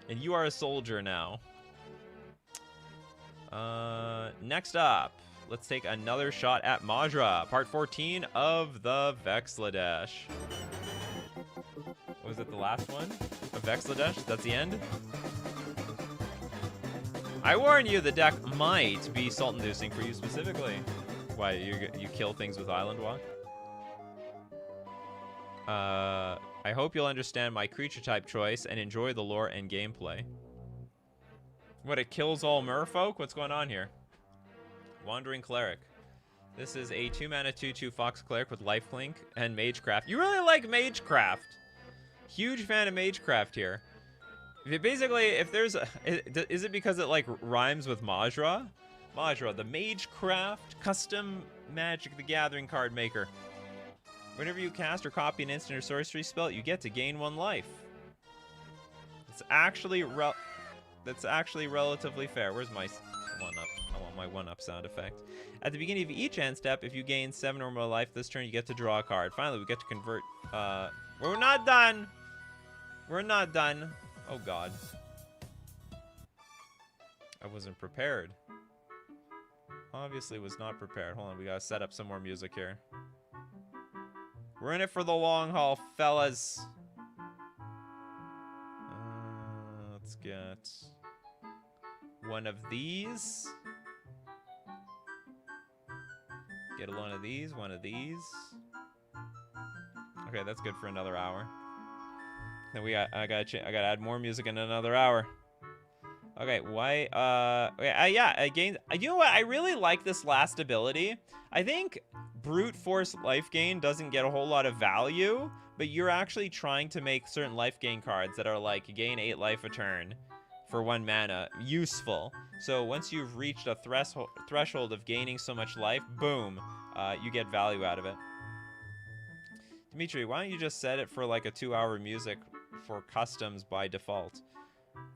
and you are a soldier now. Next up, let's take another shot at Majra, part 14 of the Vexladesh. Was it the last one of Vexladesh? That's the end? I warn you, the deck might be salt-inducing for you specifically. Why, you kill things with Island Walk? I hope you'll understand my creature type choice and enjoy the lore and gameplay. What, it kills all merfolk? What's going on here? Wandering Cleric. This is a 2-mana 2/2 Fox Cleric with Lifelink and Magecraft. You really like Magecraft. Huge fan of Magecraft here. Basically, if there's a... Is it because it, like, rhymes with Majra? Majra, the Magecraft custom Magic the Gathering card maker. Whenever you cast or copy an instant or sorcery spell, you get to gain 1 life. It's actually That's actually relatively fair. Where's my 1-up? I want my 1-up sound effect. At the beginning of each end step, if you gain 7 or more life this turn, you get to draw a card. Finally, we get to convert... We're not done! We're not done. Oh, God. I wasn't prepared. Obviously was not prepared. Hold on, we gotta set up some more music here. We're in it for the long haul, fellas. Let's get one of these. Get one of these, one of these. Okay, that's good for another hour. Then I gotta add more music in another hour. Okay, why? Yeah, again, you know what? I really like this last ability. I think brute force life gain doesn't get a whole lot of value, but you're actually trying to make certain life gain cards that are like gain 8 life a turn for 1 mana useful. So once you've reached a threshold of gaining so much life, boom, you get value out of it. Dimitri, why don't you just set it for like a 2-hour music for customs by default?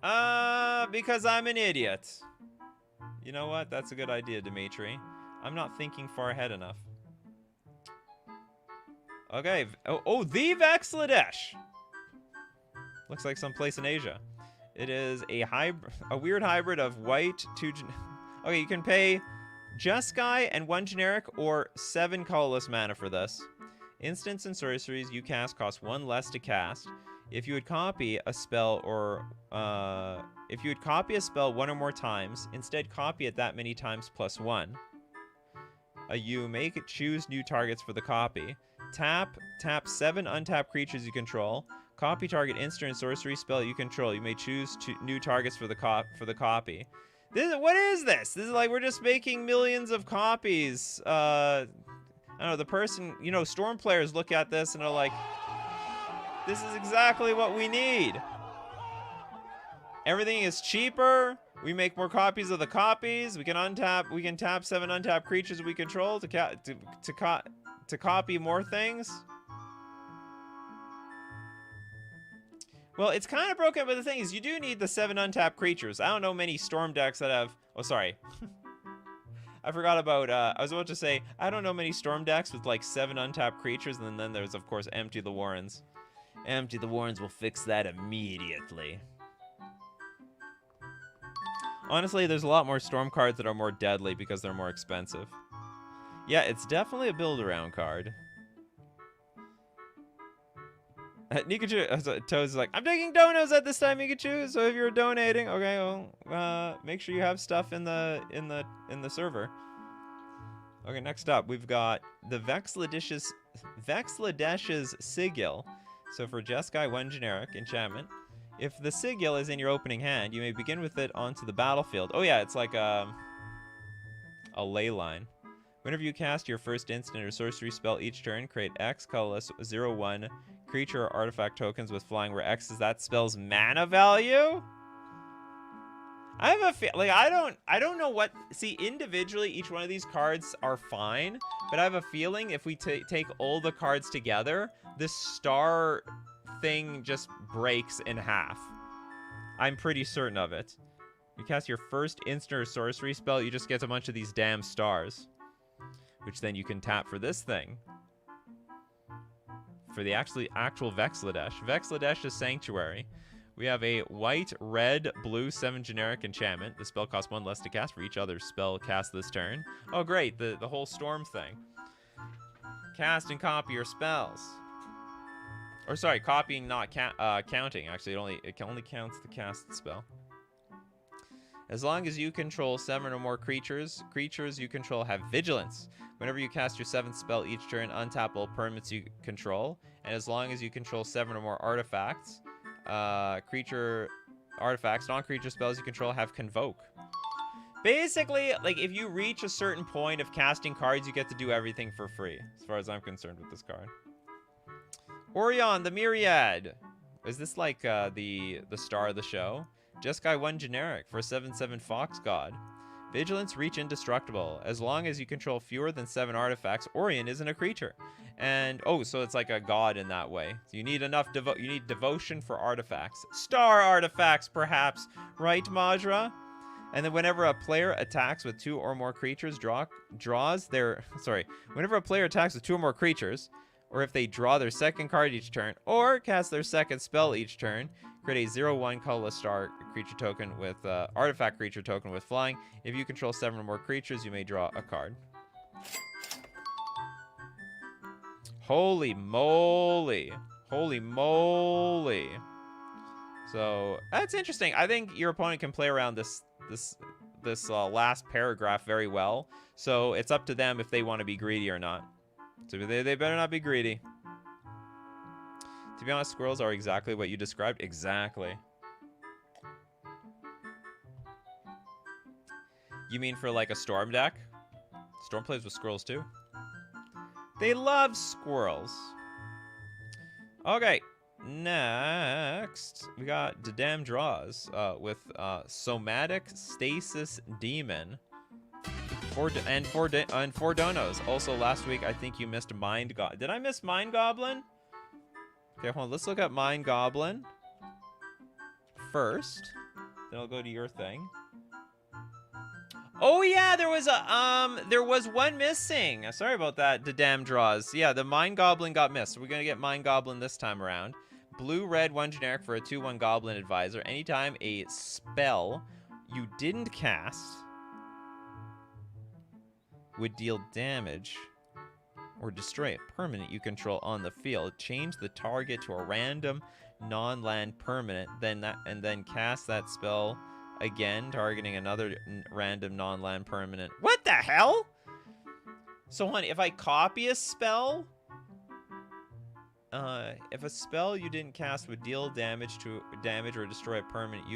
Because I'm an idiot. You know what? That's a good idea, Dimitri. I'm not thinking far ahead enough. Okay. Oh, the Vexladesh. Looks like someplace in Asia. It is a weird hybrid of white, 2... Okay, you can pay Jeskai and 1 generic or 7 colorless mana for this. Instants and sorceries you cast cost 1 less to cast. If you would copy a spell or... if you would copy a spell 1 or more times, instead copy it that many times plus 1. You may choose new targets for the copy. Tap 7 untapped creatures you control. Copy target instant and sorcery spell you control. You may choose new targets for the copy. What is this? This is like we're just making millions of copies. I don't know, the person, you know, Storm players look at this and are like, this is exactly what we need. Everything is cheaper. We make more copies of the copies. We can tap 7 untapped creatures we control to copy more things. Well, it's kind of broken, but the thing is, you do need the 7 untapped creatures. I don't know many Storm decks that have... Oh, sorry. I forgot about, I was about to say, I don't know many storm decks with like 7 untapped creatures, and then there's, of course, Empty the Warrens. Empty the Warrens will fix that immediately. Honestly, there's a lot more storm cards that are more deadly because they're more expensive. Yeah, it's definitely a build-around card. Nikachu, Toad's like, I'm taking donos at this time, Nikachu. So if you're donating, okay, well, make sure you have stuff in the server. Okay, next up, we've got the Vexladish's Sigil. So for Jeskai 1 generic enchantment, if the Sigil is in your opening hand, you may begin with it onto the battlefield. Oh yeah, it's like a ley line. Whenever you cast your first instant or sorcery spell each turn, create X colorless 0/1 creature or artifact tokens with flying, where X is that spell's mana value. I have a feel like I don't know what. See, individually, each one of these cards are fine, but I have a feeling if we take all the cards together, this star thing just breaks in half. I'm pretty certain of it. You cast your first instant or sorcery spell, you just get a bunch of these damn stars, which then you can tap for this thing. For the actual Vexladesh. Vexladesh's Sanctuary. We have a white, red, blue 7 generic enchantment. The spell costs 1 less to cast for each other spell cast this turn. Oh, great. The whole storm thing. Cast and copy your spells. Or sorry, copying, not counting. Actually, it only counts the cast spell. As long as you control 7 or more creatures you control have vigilance. Whenever you cast your 7th spell each turn, untap all permanents you control. And as long as you control 7 or more artifacts, non-creature spells you control have convoke. Basically, like, if you reach a certain point of casting cards, you get to do everything for free, as far as I'm concerned with this card. Orion, the Myriad. Is this like the star of the show? Jeskai 1 generic for a 7/7 Fox God. Vigilance, reach indestructible. As long as you control fewer than 7 artifacts, Orion isn't a creature. And, oh, so it's like a god in that way. So you need enough you need devotion for artifacts. Star artifacts, perhaps. Right, Majra? And then whenever a player attacks with 2 or more creatures, whenever a player attacks with 2 or more creatures, or if they draw their second card each turn, or cast their second spell each turn, create a 0/1 colorless star creature token with artifact creature token with flying. If you control 7 or more creatures, you may draw a card. Holy moly. Holy moly. So that's interesting. I think your opponent can play around this last paragraph very well. So it's up to them if they want to be greedy or not. So they better not be greedy. To be honest, squirrels are exactly what you described. Exactly. You mean for like a storm deck? Storm plays with squirrels too. They love squirrels. Okay. Next, we got the damn draws with Somatic Stasis Demon. Four donos. Also, last week, I think you missed Mind Goblin. Did I miss Mind Goblin? Okay, hold on. Let's look at Mind Goblin first. Then I'll go to your thing. Oh yeah, there was one missing. Sorry about that. The damn draws. Yeah, the Mind Goblin got missed. So we're gonna get Mind Goblin this time around. Blue, red, 1 generic for a 2/1 Goblin Advisor. Anytime a spell you didn't cast would deal damage or destroy a permanent you control on the field, change the target to a random non-land permanent, then cast that spell again, targeting another random non-land permanent. What the hell? So, honey, if I copy a spell, if a spell you didn't cast would deal damage or destroy a permanent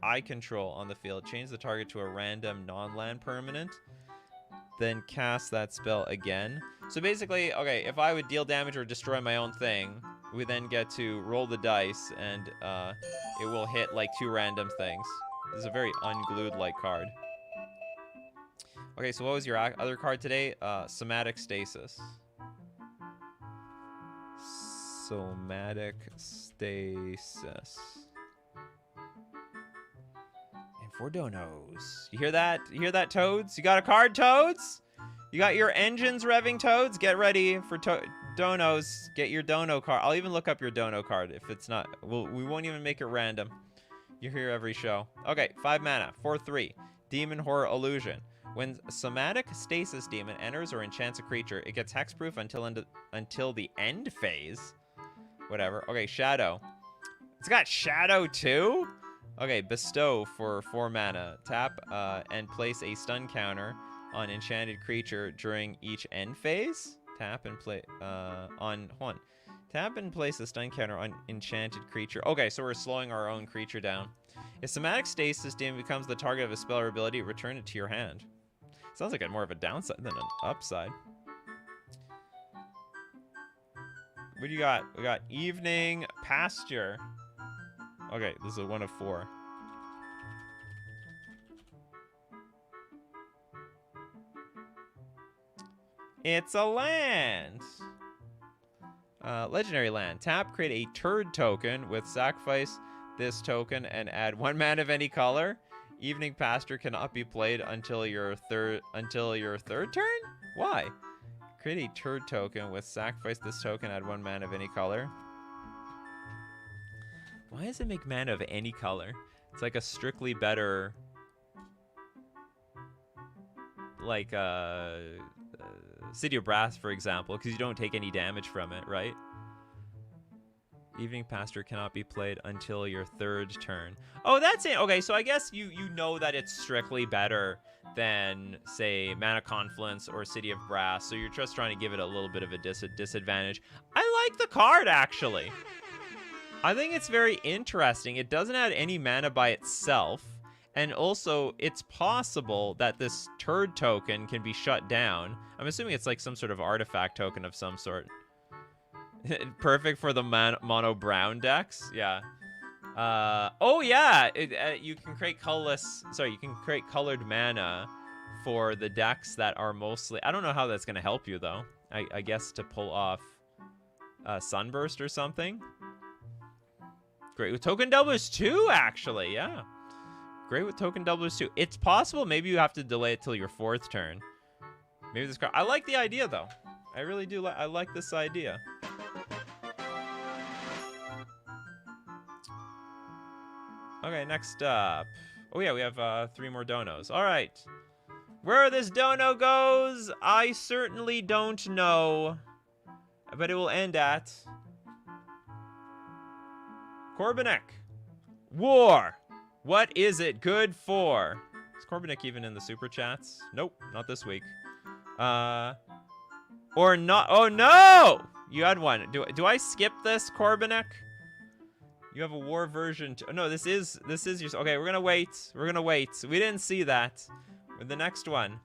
I control on the field, change the target to a random non-land permanent, then cast that spell again. So basically, okay, if I would deal damage or destroy my own thing, we then get to roll the dice, and it will hit like 2 random things. This is a very unglued-like card. Okay, so what was your other card today? Somatic Stasis. Somatic Stasis. And 4 donos. You hear that? You hear that, Toads? You got a card, Toads? You got your engines revving, Toads? Get ready for donos. Get your dono card. I'll even look up your dono card if it's not. We won't even make it random. You're here every show. Okay, 5 mana, 4/3. Demon Horror Illusion. When Somatic Stasis Demon enters or enchants a creature, it gets hexproof until the end phase. Whatever. Okay, Shadow. It's got Shadow too? Okay, Bestow for 4 mana. Tap and place a stun counter on enchanted creature during each end phase. Tap and play on hold on. Tap and place a stun counter on enchanted creature. Okay, so we're slowing our own creature down. If Somatic Stasis Demon becomes the target of a spell or ability, return it to your hand. Sounds like more of a downside than an upside. What do you got? We got Evening Pasture. Okay, this is a 1 of 4. It's a land. Legendary land. Tap, create a turd token with sacrifice this token and add 1 mana of any color. Evening Pasture cannot be played until your third turn? Why? Create a turd token with sacrifice this token, add 1 mana of any color. Why does it make mana of any color? It's like a strictly better, like City of Brass, for example, because you don't take any damage from it, right? Evening Pasture cannot be played until your 3rd turn. Oh, that's it. Okay, so I guess you know that it's strictly better than, say, Mana Confluence or City of Brass, so you're just trying to give it a little bit of a disadvantage. I like the card, actually. I think it's very interesting. It doesn't add any mana by itself, and also it's possible that this turd token can be shut down. I'm assuming it's like some sort of artifact token of some sort. Perfect for the mono brown decks. Yeah. Oh yeah, you can create colorless. Sorry, you can create colored mana for the decks that are mostly. I don't know how that's gonna help you though. I guess to pull off Sunburst or something. Great with token doublers too, actually. Yeah. Great with token doublers too. It's possible maybe you have to delay it till your 4th turn. Maybe this card. I like the idea though. I really do. I like this idea. Okay, next up. Oh yeah, we have 3 more donos. All right. Where this dono goes, I certainly don't know. But it will end at Corbinek. War. What is it good for? Is Corbinek even in the super chats? Nope, not this week. Or not. Oh no! You had one. Do I skip this, Corbinek? You have a war version. No, this is your. Okay, we're gonna wait. We're gonna wait. We didn't see that. The next one.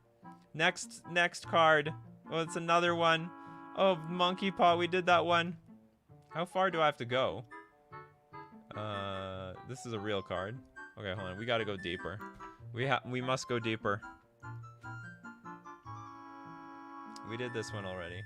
Next card. Oh, it's another one. Oh, Monkey Paw. We did that one. How far do I have to go? This is a real card. Okay, hold on. We gotta go deeper. We must go deeper. We did this one already.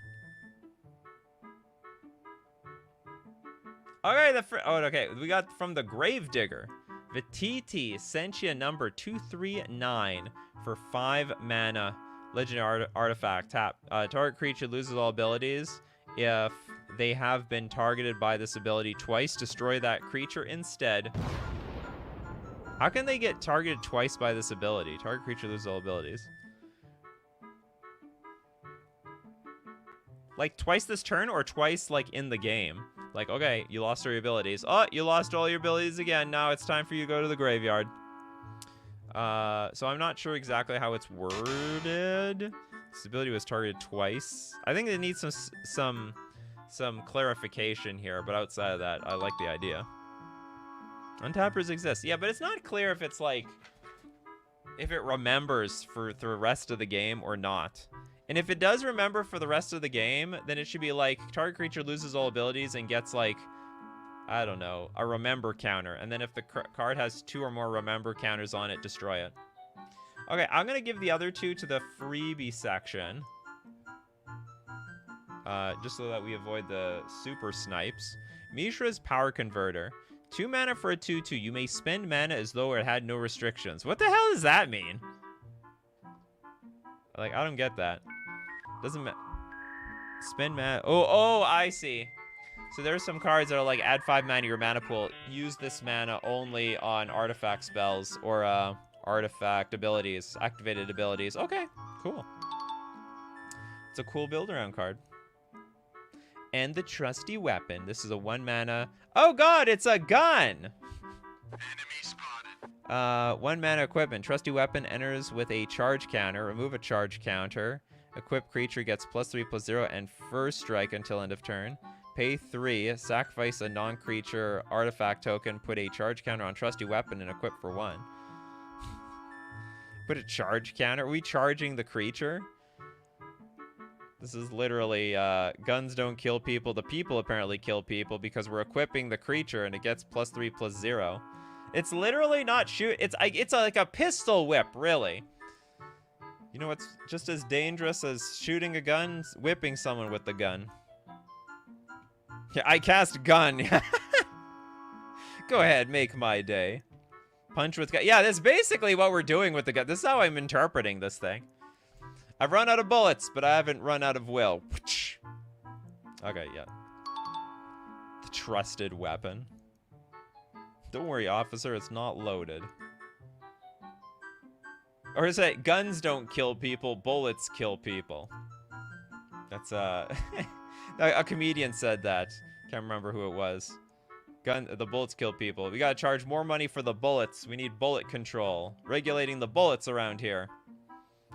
Okay, okay. We got from the Gravedigger. Vititi, Sentia number 239 for 5 mana. Legendary artifact. Tap. Target creature loses all abilities. If they have been targeted by this ability twice, destroy that creature instead. How can they get targeted twice by this ability? Target creature loses all abilities. Like twice this turn or twice like in the game? Like, okay, you lost all your abilities. Oh, you lost all your abilities again. Now it's time for you to go to the graveyard. So I'm not sure exactly how it's worded. This ability was targeted twice. I think it needs some clarification here, but outside of that, I like the idea. Untappers exist. Yeah, but it's not clear if it's like if it remembers for the rest of the game or not. And if it does remember for the rest of the game, then it should be like target creature loses all abilities and gets like, I don't know, a remember counter. And then if the card has 2 or more remember counters on it, destroy it. Okay, I'm going to give the other 2 to the freebie section. Just so that we avoid the super snipes. Mishra's Power Converter. 2 mana for a 2/2. You may spend mana as though it had no restrictions. What the hell does that mean? Like, I don't get that. Doesn't matter. Spend mana. Oh, I see. So there's some cards that are like, add 5 mana to your mana pool. Use this mana only on artifact spells or artifact abilities, activated abilities. Okay, cool. It's a cool build-around card. And the trusty weapon. This is a 1 mana. Oh god, it's a gun! Enemy spotted. 1 mana equipment. Trusty weapon enters with a charge counter. Remove a charge counter. Equipped creature gets +3/+0 and first strike until end of turn. Pay 3. Sacrifice a non-creature artifact token. Put a charge counter on trusty weapon and equip for 1. Put a charge counter? Are we charging the creature? This is literally, guns don't kill people. The people apparently kill people because we're equipping the creature and it gets +3/+0. It's literally not shoot. It's like a pistol whip, really. You know what's just as dangerous as shooting a gun? Whipping someone with the gun. Yeah, I cast gun. Go ahead, make my day. Punch with gun. Yeah, that's basically what we're doing with the gun. This is how I'm interpreting this thing. I've run out of bullets, but I haven't run out of will. Okay, yeah. The trusted weapon. Don't worry, officer, it's not loaded. Or is it guns don't kill people, bullets kill people? That's, a comedian said that. Can't remember who it was. The bullets kill people. We gotta charge more money for the bullets. We need bullet control. Regulating the bullets around here.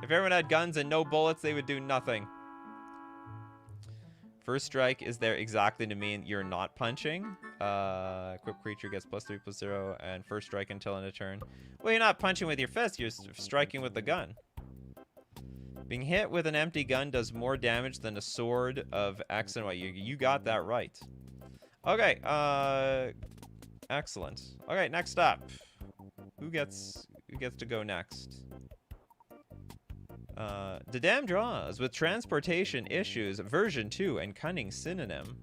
If everyone had guns and no bullets, they would do nothing. First strike is there exactly to mean you're not punching. Equipped creature gets +3/+0 and first strike until end of turn. Well, you're not punching with your fist, you're striking with the gun. Being hit with an empty gun does more damage than a sword of X and Y. You got that right. Okay, excellent. Okay, next up. Who gets to go next? The Damn Draws with Transportation Issues, version 2, and Cunning Synonym.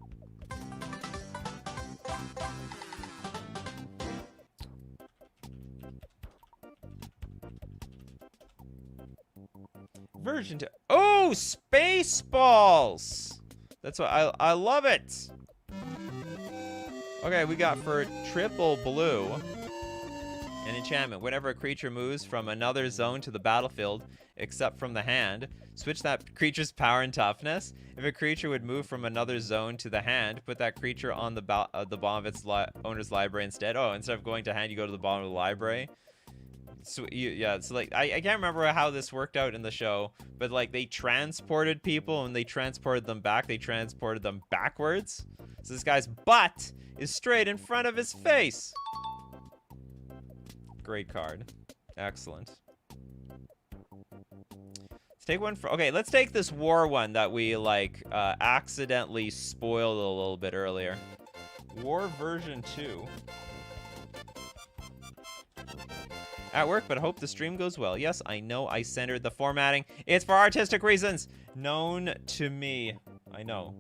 Version 2. Oh, Spaceballs! That's what I love it. Okay, we got for triple blue an enchantment. Whenever a creature moves from another zone to the battlefield, except from the hand, switch that creature's power and toughness. If a creature would move from another zone to the hand, put that creature on the bottom of its owner's library instead. Oh, instead of going to hand, you go to the bottom of the library. So so like I can't remember how this worked out in the show, but like they transported people and they transported them back. They transported them backwards. So this guy's butt is straight in front of his face. Great card. Excellent. Let's take one for... Okay, let's take this war one that we, like, accidentally spoiled a little bit earlier. War version 2. At work, but I hope the stream goes well. Yes, I know I centered the formatting. It's for artistic reasons. Known to me. I know.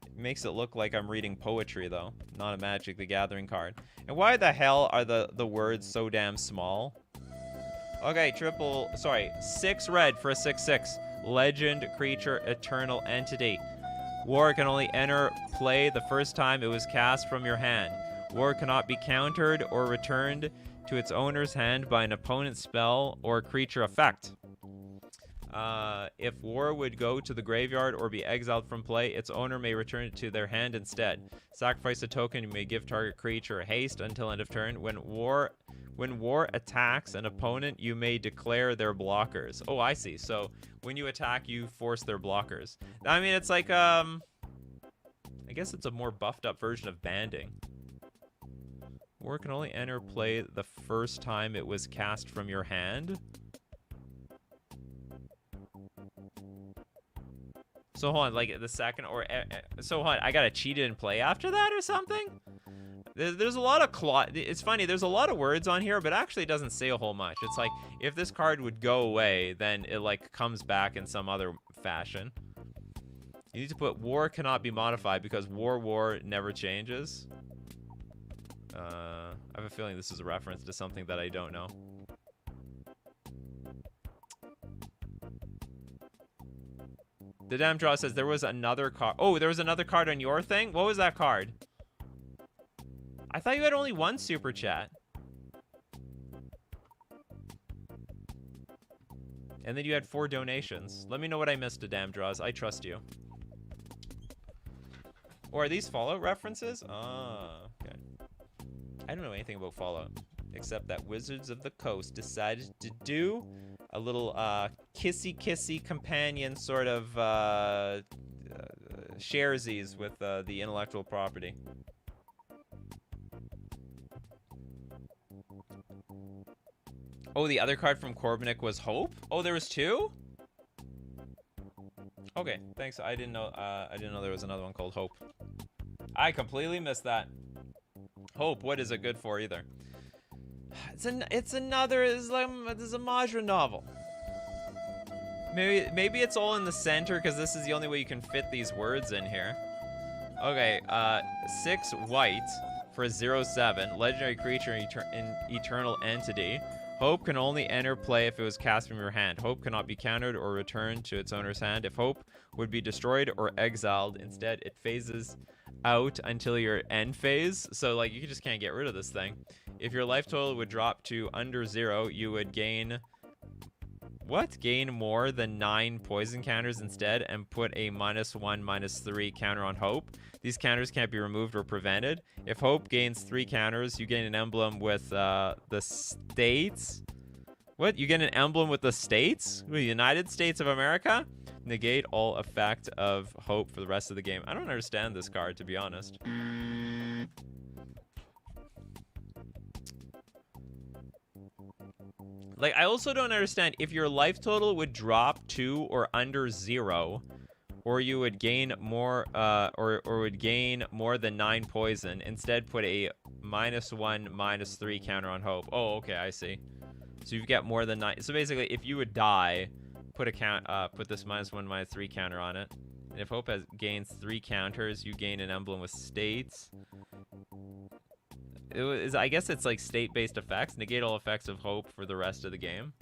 It makes it look like I'm reading poetry, though. Not a Magic the Gathering card. And why the hell are the words so damn small? Okay, 6 red for a 6/6. Legend, creature, eternal entity. War can only enter play the first time it was cast from your hand. War cannot be countered or returned to its owner's hand by an opponent's spell or creature effect. If war would go to the graveyard or be exiled from play, its owner may return it to their hand instead. Sacrifice a token, you may give target creature haste until end of turn. When war attacks an opponent, you may declare their blockers. Oh, I see. So when you attack, you force their blockers. I mean, it's like, I guess it's a more buffed up version of banding. War can only enter play the first time it was cast from your hand. So hold on, like the second or... so hold on, I gotta cheat it and play after that or something? There's a lot of it's funny, there's a lot of words on here, but actually it doesn't say a whole much. It's like, if this card would go away, then it like comes back in some other fashion. You need to put war cannot be modified because war never changes. I have a feeling this is a reference to something that I don't know. The damn draw says there was another card. Oh, there was another card on your thing? What was that card? I thought you had only one super chat. And then you had 4 donations. Let me know what I missed, to damn draws. I trust you. Or are these Fallout references? Ah, okay. I don't know anything about Fallout, except that Wizards of the Coast decided to do a little kissy-kissy companion sort of sharesies with the intellectual property. Oh, the other card from Corbinick was Hope? Oh, there was 2? Okay, thanks. I didn't know there was another one called Hope. I completely missed that. Hope, what is it good for either? It's another Majra novel. Maybe it's all in the center because this is the only way you can fit these words in here. Okay, 6 white for a 0/7 legendary creature in eternal entity. Hope can only enter play if it was cast from your hand. Hope cannot be countered or returned to its owner's hand. If Hope would be destroyed or exiled, instead it phases out until your end phase. So like you just can't get rid of this thing. If your life total would drop to under 0, you would gain gain more than 9 poison counters instead and put a -1/-3 counter on Hope. These counters can't be removed or prevented. If Hope gains 3 counters, you gain an emblem with the states. What? You get an emblem with the states? The United States of America? Negate all effect of Hope for the rest of the game. I don't understand this card, to be honest. Like, I also don't understand if your life total would drop to or under 0, or you would gain more, or would gain more than 9 poison. Instead, put a -1/-3 counter on Hope. Oh, okay, I see. So you get more than 9. So basically, if you would die, put this -1/-3 counter on it. And if Hope gains 3 counters, you gain an emblem with states. I guess it's like state-based effects. Negate all effects of Hope for the rest of the game.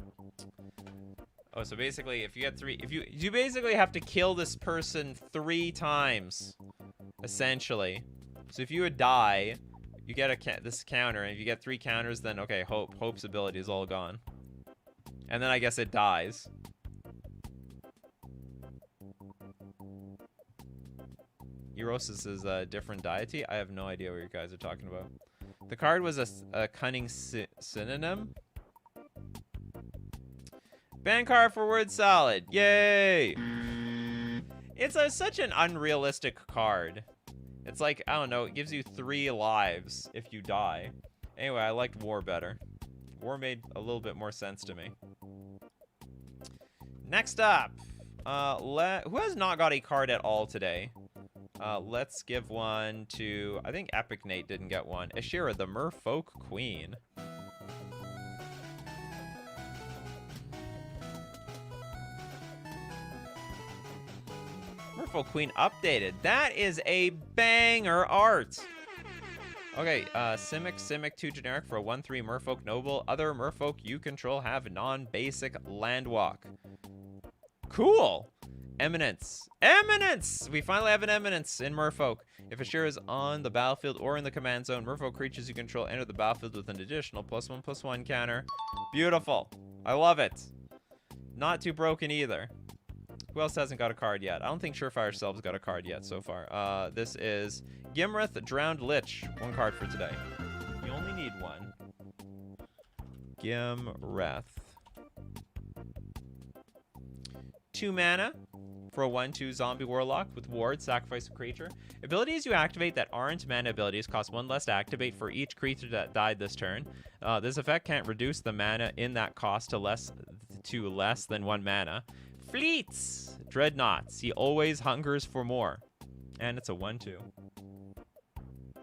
Oh, so basically, if you get 3, you basically have to kill this person 3 times, essentially. So if you would die, you get this counter, and if you get 3 counters, then okay, Hope's ability is all gone, and then I guess it dies. Erosis is a different deity. I have no idea what you guys are talking about. The card was a cunning synonym. Ban card for word salad. Yay! It's such an unrealistic card. It's like, I don't know, it gives you 3 lives if you die. Anyway, I liked War better. War made a little bit more sense to me. Next up, who has not got a card at all today? Let's give one to, I think Epic Nate didn't get one. Ashira, the Merfolk Queen. Merfolk Queen updated. That is a banger art. Okay, Simic 2 generic for a 1/3 Merfolk Noble. Other Merfolk you control have non-basic land walk. Cool. Eminence. Eminence! We finally have an Eminence in Merfolk. If Ashira is on the battlefield or in the command zone, Merfolk creatures you control enter the battlefield with an additional +1/+1 counter. Beautiful. I love it. Not too broken either. Who else hasn't got a card yet? I don't think Surefire Selves got a card yet so far. This is Gimrith, Drowned Lich. 1 card for today. You only need 1. Gimrith. 2 mana for a 1/2 zombie warlock with ward, sacrifice a creature. Abilities you activate that aren't mana abilities cost 1 less to activate for each creature that died this turn. This effect can't reduce the mana in that cost to less than 1 mana. Fleets! Dreadnoughts. He always hungers for more. And it's a 1/2.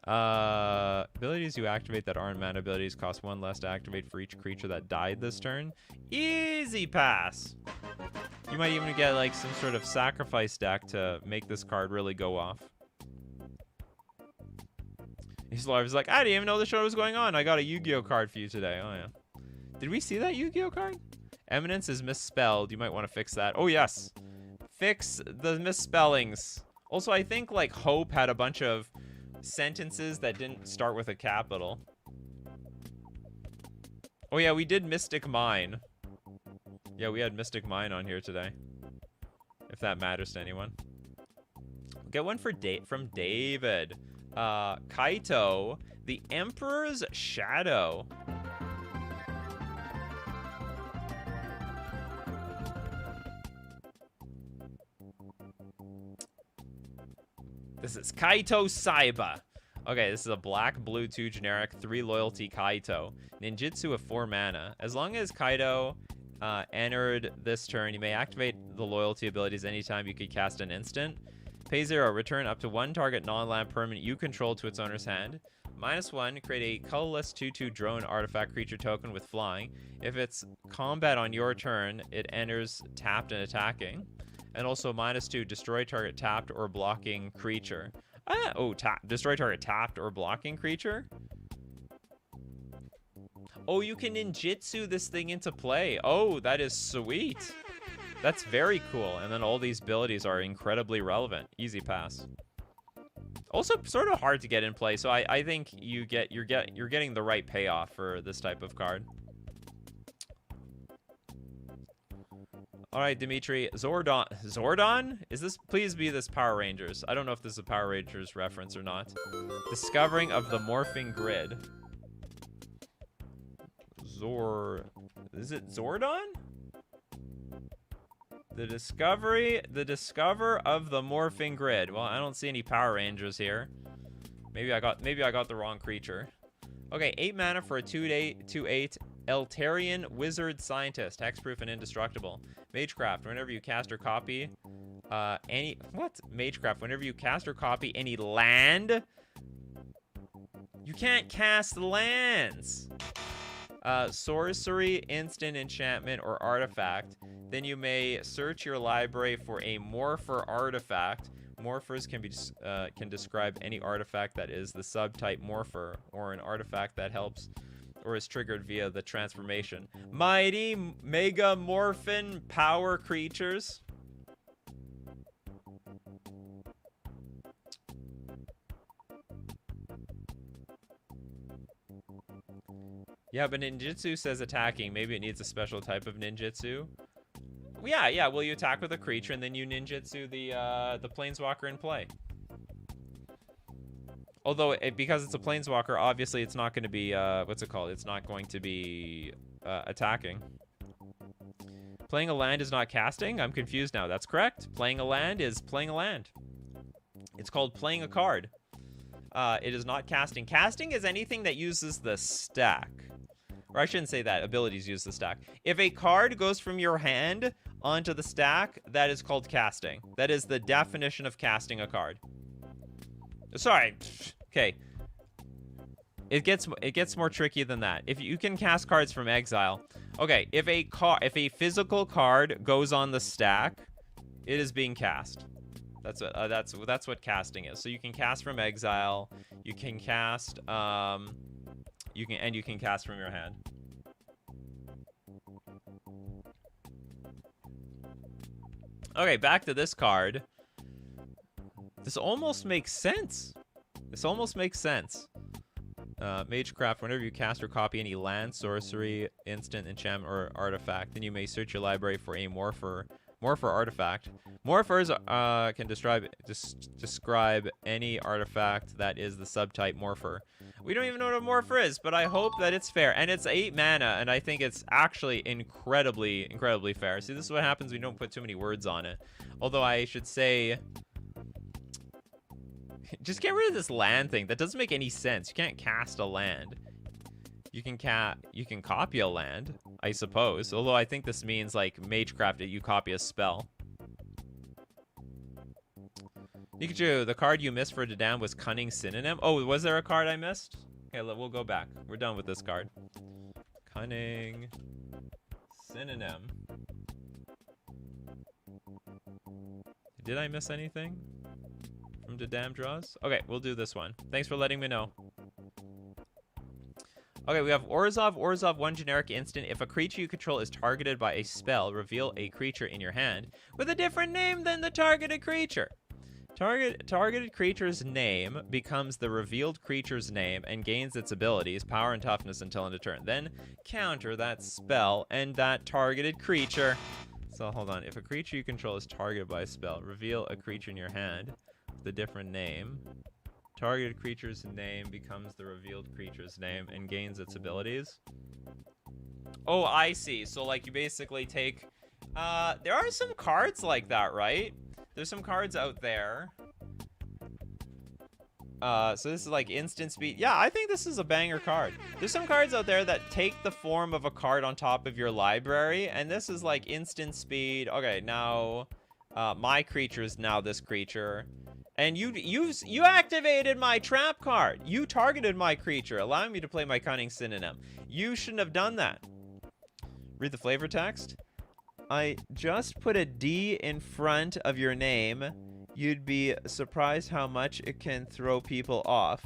Abilities you activate that aren't mana abilities cost 1 less to activate for each creature that died this turn. Easy pass! You might even get like some sort of sacrifice deck to make this card really go off. He's like, I didn't even know the show was going on. I got a Yu-Gi-Oh card for you today. Oh, yeah. Did we see that Yu-Gi-Oh card? Eminence is misspelled. You might want to fix that. Oh, yes. Fix the misspellings. Also, I think, like, Hope had a bunch of sentences that didn't start with a capital. Oh, yeah, we did Mystic Mine. Yeah, we had Mystic Mine on here today. If that matters to anyone. Get one from David. Kaito, the Emperor's Shadow. This is Kaito Saiba. Okay, this is a black, blue, 2 generic, 3 loyalty Kaito. Ninjutsu of 4 mana. As long as Kaito entered this turn, you may activate the loyalty abilities anytime you could cast an instant. Pay 0, return up to 1 target non-land permanent you control to its owner's hand. -1, create a colorless 2/2 drone artifact creature token with flying. If it's combat on your turn, it enters tapped and attacking. And also -2, destroy target tapped or blocking creature. Destroy target tapped or blocking creature? Oh, you can ninjutsu this thing into play. Oh, that is sweet. That's very cool. And then all these abilities are incredibly relevant. Easy pass. Also, sort of hard to get in play. So I think you're getting the right payoff for this type of card. All right, Dimitri. Zordon? Is this? Please be this Power Rangers. I don't know if this is a Power Rangers reference or not. Discovering of the morphing grid. Is it Zordon? The discover of the morphing grid. Well, I don't see any Power Rangers here. Maybe I got the wrong creature. Okay, 8 mana for a 2/8 Eltarian Wizard Scientist, hexproof and indestructible. Magecraft, whenever you cast or copy Magecraft, whenever you cast or copy any land. You can't cast lands. Sorcery, instant, enchantment, or artifact. Then you may search your library for a Morpher artifact. Morphers can describe any artifact that is the subtype Morpher, or an artifact that helps or is triggered via the transformation. Mighty Mega Morphin Power Creatures. Yeah, but ninjutsu says attacking. Maybe it needs a special type of ninjutsu. Yeah. Well, you attack with a creature and then you ninjutsu the planeswalker in play. Although, because it's a planeswalker, obviously it's not going to be what's it called? It's not going to be attacking. Playing a land is not casting? I'm confused now. That's correct. Playing a land is playing a land. It's called playing a card. It is not casting. Casting is anything that uses the stack. Or I shouldn't say that. Abilities use the stack. If a card goes from your hand onto the stack, that is called casting. That is the definition of casting a card. Sorry. Okay. It gets more tricky than that. If you can cast cards from exile. Okay, if a physical card goes on the stack, it is being cast. That's what casting is. So you can cast from exile. You can cast you can cast from your hand. Okay, back to this card. This almost makes sense. Magecraft, whenever you cast or copy any land, sorcery, instant, enchantment, or artifact, then you may search your library for a Morpher artifact. Morphers can describe any artifact that is the subtype Morpher. We don't even know what a Morpher is, but I hope that it's fair. And it's 8 mana, and I think it's actually incredibly fair. See, this is what happens when you don't put too many words on it. Although I should say, just get rid of this land thing. That doesn't make any sense. You can't cast a land. You can copy a land, I suppose. Although I think this means, like, Magecraft, you copy a spell. Nikachu, the card you missed for Dadam was Cunning Synonym. Oh, was there a card I missed? Okay, we'll go back. We're done with this card. Cunning Synonym. Did I miss anything from Dadam draws? Okay, we'll do this one. Thanks for letting me know. Okay, we have Orzhov. Orzhov, 1 generic instant. If a creature you control is targeted by a spell, reveal a creature in your hand with a different name than the targeted creature. Targeted creature's name becomes the revealed creature's name and gains its abilities, power and toughness until end of turn. Then counter that spell and that targeted creature. So hold on. If a creature you control is targeted by a spell, reveal a creature in your hand with a different name. Targeted creature's name becomes the revealed creature's name and gains its abilities. Oh, I see. So, like, you basically take... there are some cards like that, right? There's some cards out there. So this is, like, instant speed. Yeah, I think this is a banger card. There's some cards out there that take the form of a card on top of your library, and this is, like, instant speed. Okay, now... my creature is now this creature. And you activated my trap card. You targeted my creature, allowing me to play my Cunning Synonym. You shouldn't have done that. Read the flavor text. I just put a D in front of your name. You'd be surprised how much it can throw people off.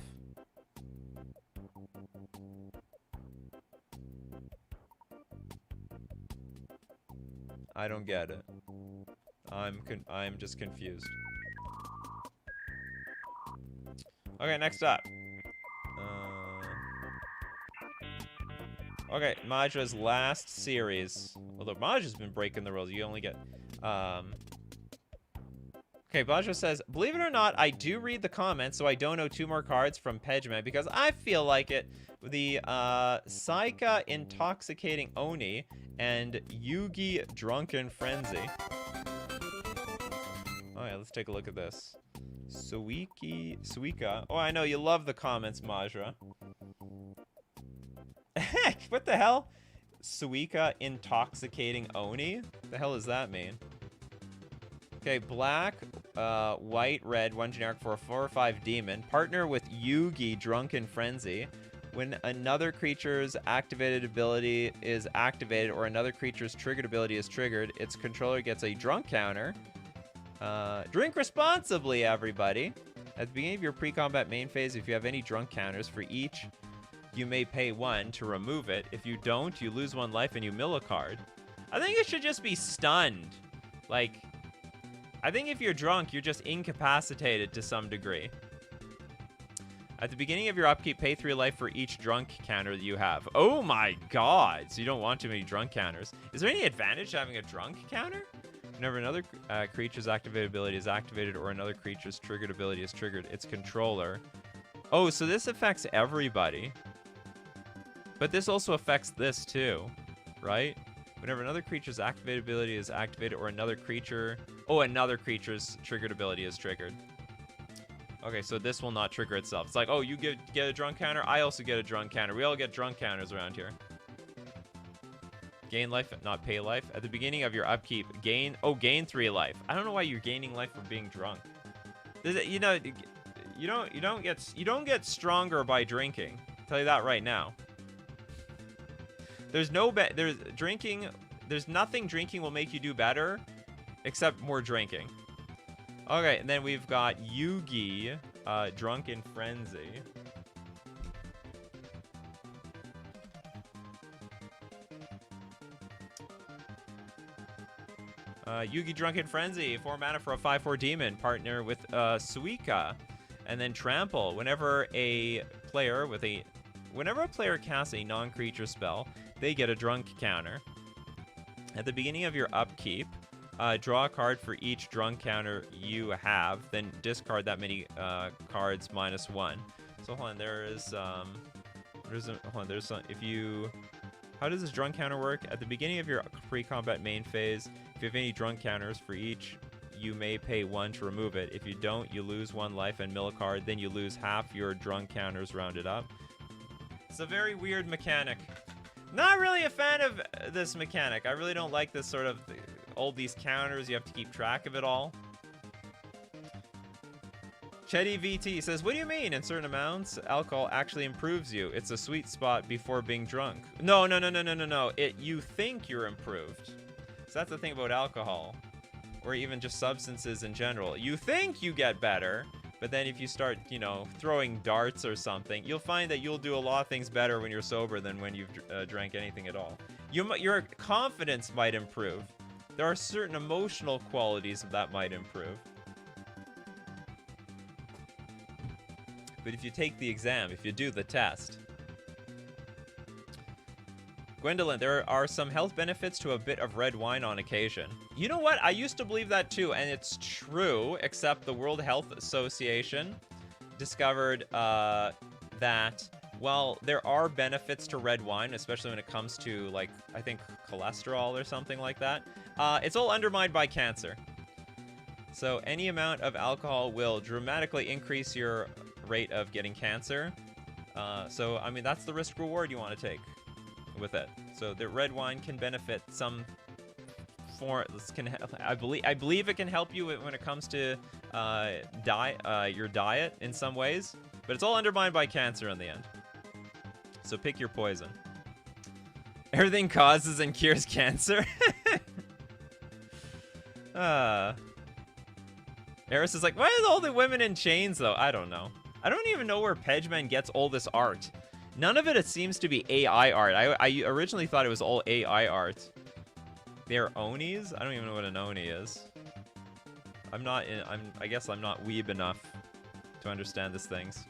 I don't get it. I'm just confused. Okay, next up. Okay, Majra's last series. Although Majra's been breaking the rules, you only get... Okay, Majra says, believe it or not, I do read the comments, so I don't know 2 more cards from Pejman because I feel like it. The Saika Intoxicating Oni and Yugi Drunken Frenzy. Oh yeah, let's take a look at this. Suika. Oh, I know, you love the comments, Majra. Heck, what the hell? Suika Intoxicating Oni? What the hell does that mean? Okay, black, white, red, 1 generic for a 4 or 5 demon. Partner with Yugi Drunken Frenzy. When another creature's activated ability is activated or another creature's triggered ability is triggered, its controller gets a drunk counter. Drink responsibly, everybody. At the beginning of your pre-combat main phase, if you have any drunk counters, for each, you may pay 1 to remove it. If you don't, you lose 1 life and you mill a card. I think it should just be stunned. Like, I think if you're drunk, you're just incapacitated to some degree. At the beginning of your upkeep, pay 3 life for each drunk counter that you have. Oh my god! So you don't want too many drunk counters. Is there any advantage to having a drunk counter? Whenever another creature's activated ability is activated or another creature's triggered ability is triggered, its controller... Oh, so this affects everybody. But this also affects this too, right? Whenever another creature's activated ability is activated or another creature... Oh, another creature's triggered ability is triggered. Okay, so this will not trigger itself. It's like, oh, you get a drunk counter, I also get a drunk counter. We all get drunk counters around here. Gain life, not pay life. At the beginning of your upkeep, gain 3 life. I don't know why you're gaining life for being drunk. You know, you don't get stronger by drinking. I'll tell you that right now. There's nothing drinking will make you do better except more drinking. Okay, and then we've got Yugi, Drunken Frenzy. Yugi Drunken Frenzy, 4 mana for a 5/4 demon, partner with Suika. And then Trample. Whenever a player casts a non-creature spell, they get a drunk counter. At the beginning of your upkeep, draw a card for each drunk counter you have, then discard that many cards -1. So hold on, how does this drunk counter work? At the beginning of your pre-combat main phase, if you have any drunk counters for each, you may pay 1 to remove it. If you don't, you lose 1 life and mill a card, then you lose half your drunk counters rounded up. It's a very weird mechanic. Not really a fan of this mechanic. I really don't like this sort of... all these counters, you have to keep track of it all. Chetty VT says, what do you mean? In certain amounts, alcohol actually improves you. It's a sweet spot before being drunk. No. You think you're improved. So that's the thing about alcohol. Or even just substances in general. You think you get better, But then if you start, you know, throwing darts or something, you'll find that you'll do a lot of things better when you're sober than when you've drank anything at all. Your confidence might improve. There are certain emotional qualities that might improve. But if you take the exam, if you do the test... Gwendolyn, there are some health benefits to a bit of red wine on occasion. You know what? I used to believe that too, and it's true, except the World Health Association discovered that, well, there are benefits to red wine, especially when it comes to, like, I think cholesterol or something like that. It's all undermined by cancer. So any amount of alcohol will dramatically increase your rate of getting cancer. So, I mean, that's the risk reward you want to take with it. So the red wine can benefit some I believe it can help you when it comes to your diet in some ways, but it's all undermined by cancer in the end. So pick your poison. Everything causes and cures cancer. Eris is like, why is all the women in chains though? I don't know. I don't even know where Pegman gets all this art. None of it seems to be AI art. I originally thought it was all AI art. They're Onis? I don't even know what an Oni is. I guess I'm not weeb enough to understand these things.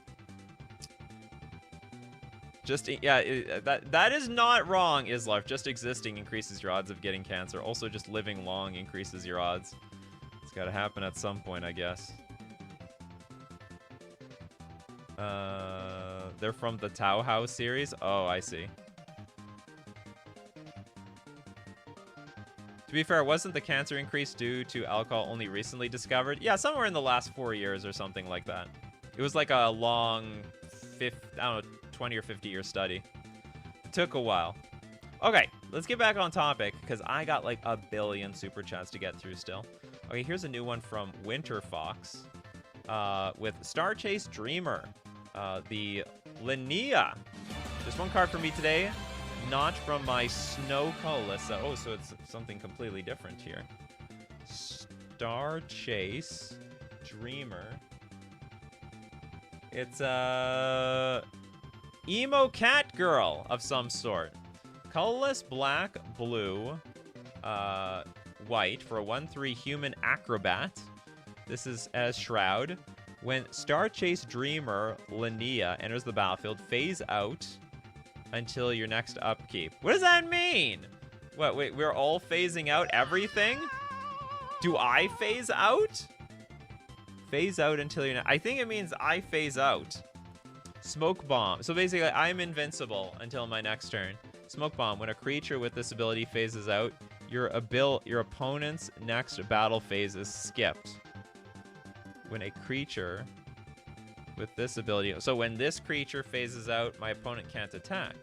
Just, yeah, that is not wrong, Islarf. Just existing increases your odds of getting cancer. Also, just living long increases your odds. It's gotta happen at some point, I guess. They're from the Tau House series? Oh, I see. To be fair, wasn't the cancer increase due to alcohol only recently discovered? Yeah, somewhere in the last 4 years or something like that. It was like a long, I don't know, 20 or 50 year study. It took a while. Okay, let's get back on topic, because I got like a billion super chats to get through still. Okay, here's a new one from Winter Fox with Star Chase Dreamer. The Linnea. There's one card for me today, not from my Snow Colissa. Oh, so it's something completely different here. Star Chase Dreamer. It's a emo cat girl of some sort. Colorless black, blue, white for a 1/3 human acrobat. This is as Shroud. When Star Chase Dreamer Linnea enters the battlefield, phase out until your next upkeep. What does that mean? What, wait, we're all phasing out everything? Do I phase out? Phase out until your I think it means I phase out. Smoke Bomb. So basically, I'm invincible until my next turn. Smoke Bomb. When a creature with this ability phases out, your opponent's next battle phase is skipped. When a creature with this ability... So when this creature phases out, my opponent can't attack.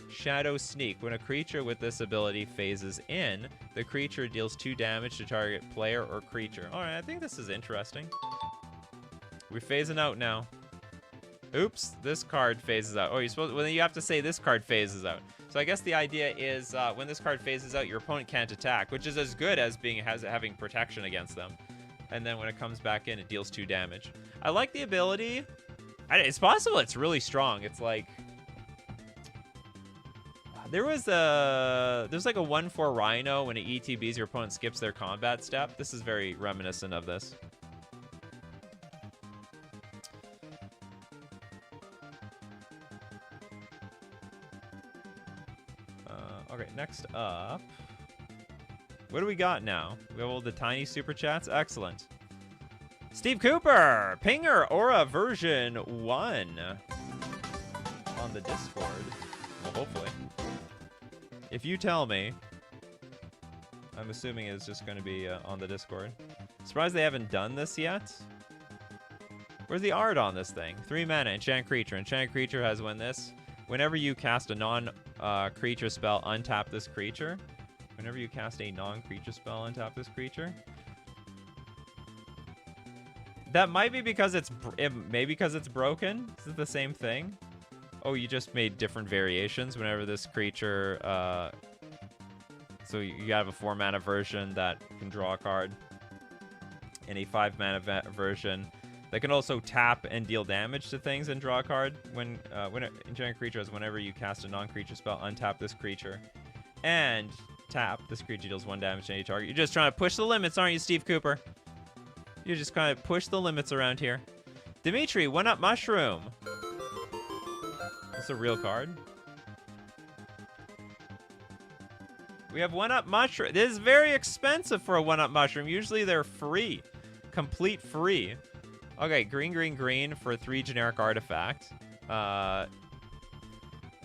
Shadow Sneak. When a creature with this ability phases in, the creature deals 2 damage to target player or creature. Alright, I think this is interesting. We're phasing out now. Oops, this card phases out. Oh, well, you have to say this card phases out. So I guess the idea is when this card phases out, your opponent can't attack, which is as good as having protection against them. And then when it comes back in, it deals 2 damage. I like the ability. It's possible it's really strong. It's like... There's like a 1/4 Rhino when it ETBs, your opponent skips their combat step. This is very reminiscent of this. Okay, next up... What do we got now? We have all the tiny super chats. Excellent. Steve Cooper, Pinger Aura version 1 on the Discord. Well, hopefully. If you tell me, I'm assuming it's just going to be on the Discord. Surprised they haven't done this yet. Where's the art on this thing? 3 mana, enchant creature. Enchant creature has whenever you cast a non-creature spell, untap this creature. Whenever you cast a non-creature spell, untap this creature. That might be because it's broken. Is it the same thing? Oh, you just made different variations whenever this creature. So you have a 4 mana version that can draw a card, and a 5 mana version They can also tap and deal damage to things and draw a card. When enchantment creatures, whenever you cast a non-creature spell, untap this creature. And tap. This creature deals 1 damage to any target. You're just trying to push the limits, aren't you, Steve Cooper? You're just trying to push the limits around here. Dimitri, 1-up mushroom. That's a real card. We have 1-up mushroom. This is very expensive for a 1-up mushroom. Usually they're free. Complete free. Okay, green, green, green for 3 generic artifact.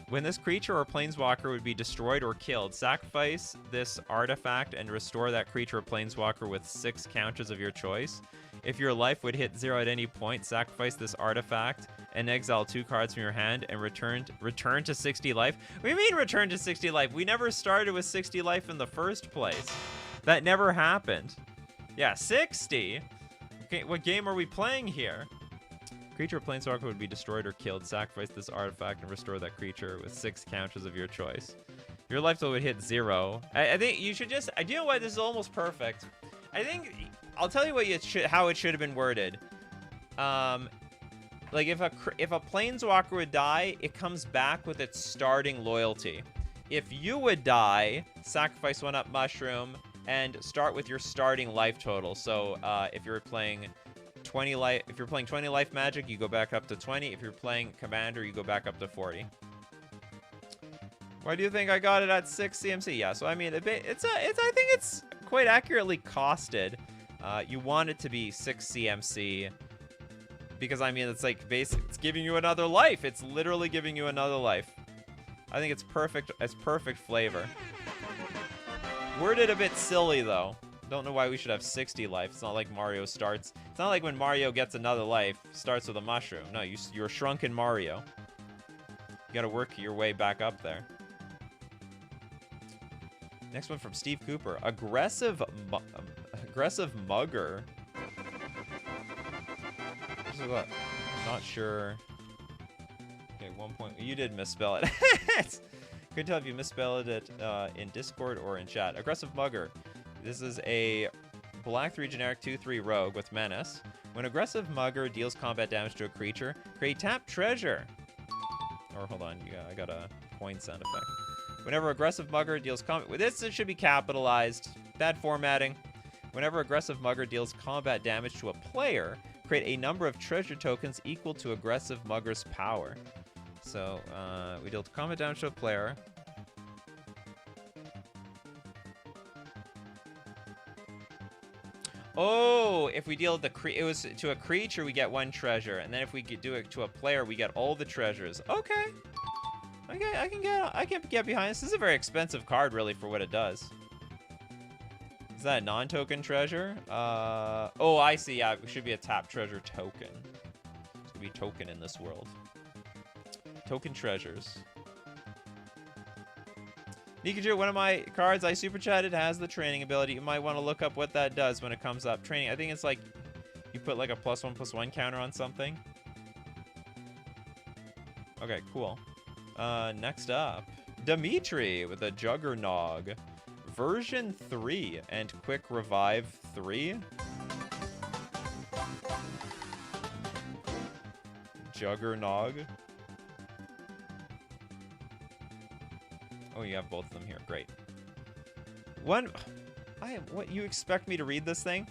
When this creature or planeswalker would be destroyed or killed, sacrifice this artifact and restore that creature or planeswalker with 6 counters of your choice. If your life would hit 0 at any point, sacrifice this artifact and exile 2 cards from your hand and return to 60 life. What do you mean return to 60 life? We never started with 60 life in the first place. That never happened. Yeah, 60? Okay, what game are we playing here? Creature or planeswalker would be destroyed or killed. Sacrifice this artifact and restore that creature with 6 counters of your choice. Your life total would hit 0. I think you should just... Do you know what? This is almost perfect. I think... I'll tell you what how it should have been worded. Like if a planeswalker would die, it comes back with its starting loyalty. If you would die, sacrifice 1-up mushroom and start with your starting life total. So if you're playing 20 life, if you're playing 20 life magic, you go back up to 20. If you're playing commander, you go back up to 40. Why do you think I got it at 6 CMC? Yeah, so I mean, I think it's quite accurately costed. You want it to be 6 CMC because I mean, it's like it's giving you another life. It's literally giving you another life. I think it's perfect. It's perfect flavor. Worded a bit silly though. Don't know why we should have 60 life. It's not like Mario starts. It's not like when Mario gets another life, starts with a mushroom. No, you're shrunken Mario. You gotta work your way back up there. Next one from Steve Cooper. Aggressive mugger. Not sure. Okay, 1 point. You did misspell it. Couldn't tell if you misspelled it in Discord or in chat. Aggressive mugger. This is a black 3 generic 2/3 rogue with menace. When aggressive mugger deals combat damage to a creature, create tap treasure. Or hold on, I got a coin sound effect. Whenever aggressive mugger deals combat, this should be capitalized. Bad formatting. Whenever aggressive mugger deals combat damage to a player, create a number of treasure tokens equal to aggressive mugger's power. So we deal combat damage to a player. Oh, if we deal to a creature, we get 1 treasure, and then if we do it to a player, we get all the treasures. Okay. Okay, I can get behind this. This is a very expensive card, really, for what it does. Is that a non-token treasure? Oh, I see. Yeah, it should be a tap treasure token. It's gonna be token in this world. Token treasures. Nikachu, one of my cards I super chatted has the training ability. You might want to look up what that does when it comes up. Training, I think it's like you put like a +1/+1 counter on something. Okay, cool. Next up, Dimitri with a Juggernog. Version 3 and Quick Revive 3. Juggernog. Oh, you have both of them here. Great. What, you expect me to read this thing?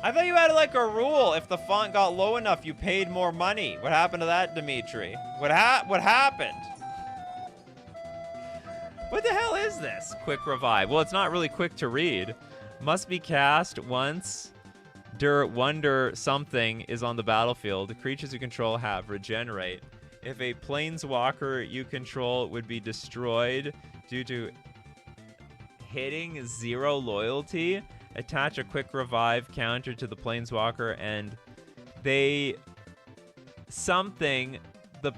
I thought you had like a rule. If the font got low enough, you paid more money. What happened to that, Dimitri? What happened? What the hell is this? Quick Revive. Well, it's not really quick to read. Must be cast once wonder something is on the battlefield. The creatures you control have regenerate. If a planeswalker you control would be destroyed due to hitting 0 loyalty, attach a Quick Revive counter to the planeswalker and the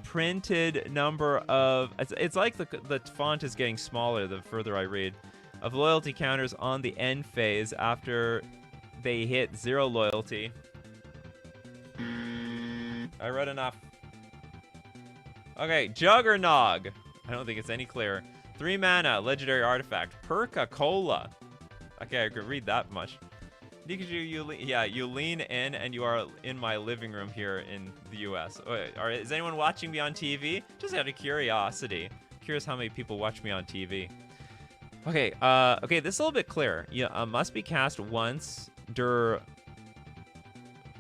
printed number of... It's like the font is getting smaller the further I read. Of loyalty counters on the end phase after they hit 0 loyalty. I read enough. Okay, Juggernog. I don't think it's any clearer. 3 mana, legendary artifact. Perca-Cola. Okay, I could read that much. Nikachu, you lean in, and you are in my living room here in the U.S. Is anyone watching me on TV? Just out of curiosity. Curious how many people watch me on TV. Okay, okay, this is a little bit clearer. Yeah, must be cast once der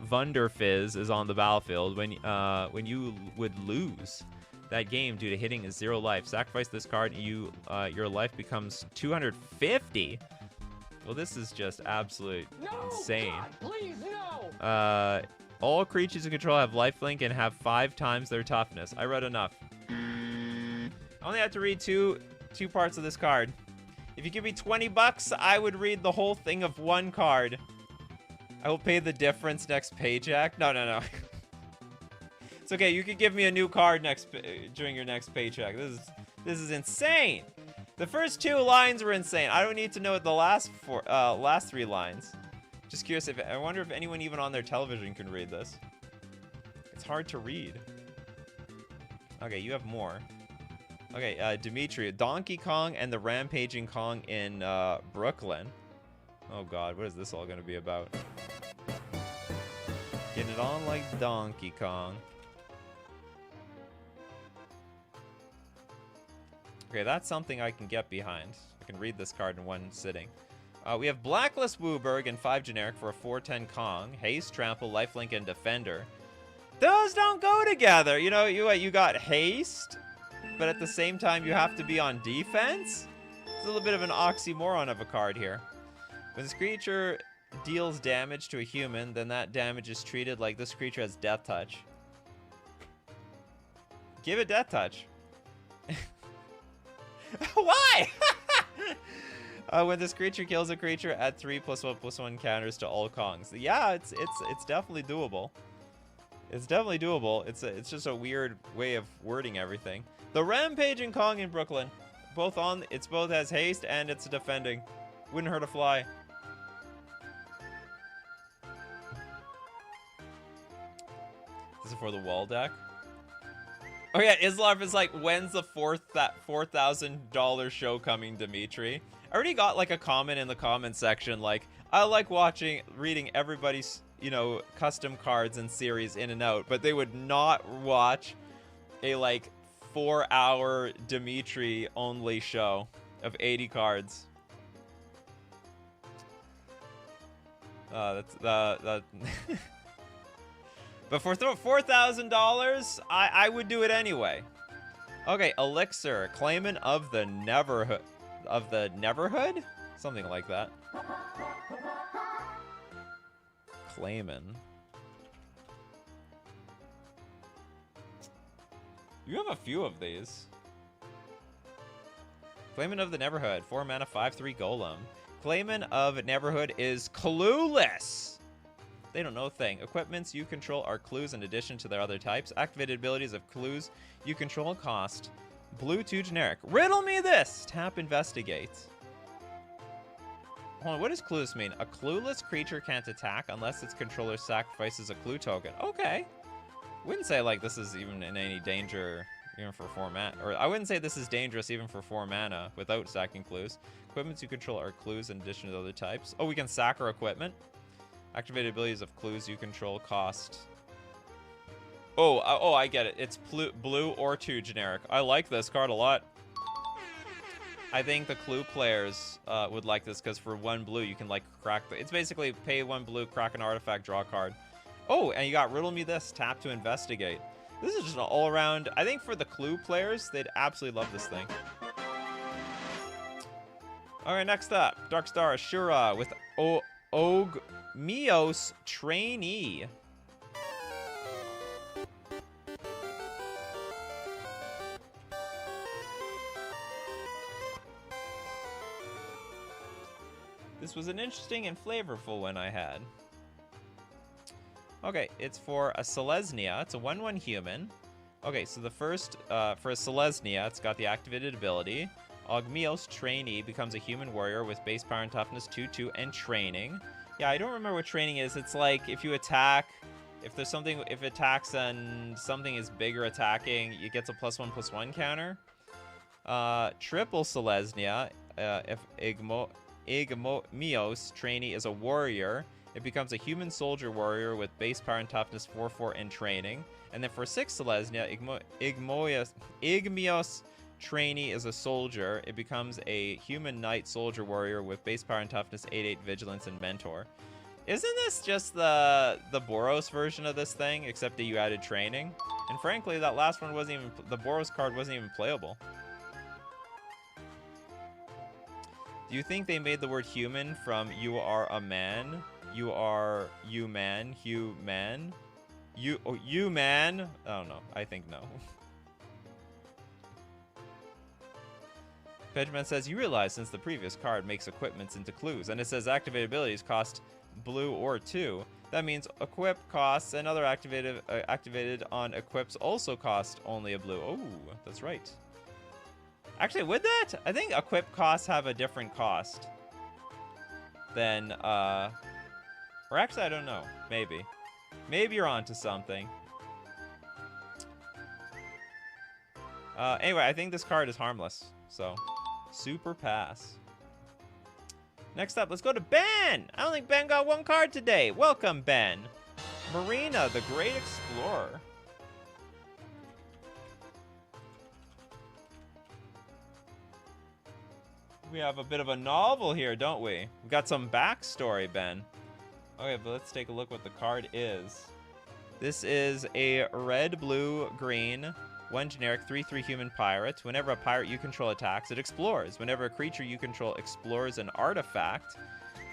Wunderfizz is on the battlefield when you would lose that game due to hitting 0 life. Sacrifice this card, and your life becomes 250. Well, this is just absolute insane. God, please, no! All creatures in control have lifelink and have 5 times their toughness. I read enough. I only have to read two parts of this card. If you give me 20 bucks, I would read the whole thing of 1 card. I will pay the difference next paycheck. No. It's okay. You could give me a new card during your next paycheck. This is insane. The first 2 lines were insane. I don't need to know the last 3 lines. Just curious I wonder if anyone even on their television can read this. It's hard to read. Okay, you have more. Okay, Dimitri, Donkey Kong and the Rampaging Kong in Brooklyn. Oh God, what is this all gonna be about? Get it on like Donkey Kong. Okay, that's something I can get behind. I can read this card in 1 sitting. We have Blacklist Wooburg and 5 generic for a 4/10 Kong. Haste, Trample, Lifelink, and Defender. Those don't go together. You know, you got Haste, but at the same time you have to be on defense? It's a little bit of an oxymoron of a card here. When this creature deals damage to a human, then that damage is treated like this creature has Death Touch. Give it Death Touch. Why? When this creature kills a creature, add 3+1/+1 counters to all Kongs. Yeah, it's definitely doable. It's definitely doable. It's just a weird way of wording everything. The Rampaging Kong in Brooklyn, both has haste and it's defending. Wouldn't hurt a fly. This is for the wall deck. Oh yeah, Islarf is like, when's the $4,000 show coming, Dimitri? I already got like a comment in the comment section like, I like reading everybody's, custom cards and series in and out, but they would not watch a like 4-hour Dimitri only show of 80 cards. But for $4,000, I would do it anyway. Okay, Elixir, Claimant of the Neverhood. Something like that. Claimant. You have a few of these. Claimant of the Neverhood, 4 mana, 5/3 Golem. Claimant of Neverhood is clueless. They don't know a thing. Equipments you control are clues in addition to their other types. Activated abilities of clues you control cost blue 2 generic. Riddle me this! Tap Investigate. Hold on, what does clueless mean? A clueless creature can't attack unless its controller sacrifices a clue token. Okay. Wouldn't say like this is even in any danger even for 4 mana. Or I wouldn't say this is dangerous even for 4 mana without sacking clues. Equipments you control are clues in addition to other types. Oh, we can sack our equipment. Activated abilities of clues you control cost. Oh, I get it. It's blue or 2 generic. I like this card a lot. I think the clue players would like this because for 1 blue you can like crack it's basically pay 1 blue, crack an artifact, draw a card. Oh, and you got riddle me this, tap to investigate. This is just an all around. I think for the clue players, they'd absolutely love this thing. All right, next up, Darkstar Ashura with Ogmios Trainee. This was an interesting and flavorful one I had. Okay, it's for a Selesnya. It's a 1/1 human. Okay, so the first, for a Selesnya, it's got the activated ability. Ogmios Trainee becomes a human warrior with base power and toughness 2/2 and training. Yeah, I don't remember what training is. It's like if you attack, if it attacks and something is bigger attacking, it gets a +1/+1 counter. Triple Selesnya, if Igmios trainee is a warrior. It becomes a human soldier warrior with base power and toughness 4/4 and training. And then for 6 Selesnya, Igmios trainee is a soldier. It becomes a human knight soldier warrior with base power and toughness 8/8 vigilance and mentor. Isn't this just the Boros version of this thing, except that you added training? And frankly, that last one wasn't even, the Boros card wasn't even playable. Do you think they made the word human from you are a man? You are you man, human? You man? I don't know. I think no. Benjamin says, you realize since the previous card makes equipments into clues, and it says activated abilities cost blue or 2, that means equip costs and other activated on equips also cost only a blue. Oh, that's right. Actually, would that? I think equip costs have a different cost than, or actually, I don't know. Maybe. Maybe you're onto something. Anyway, I think this card is harmless, so super pass. Next up, let's go to Ben. I don't think Ben got one card today. Welcome, Ben. Marina, the Great Explorer. We have a bit of a novel here, don't we? We've got some backstory, Ben. Okay, but let's take a look what the card is. This is a red, blue, green, 1 generic, 3/3 human pirate. Whenever a pirate you control attacks, it explores. Whenever a creature you control explores an artifact,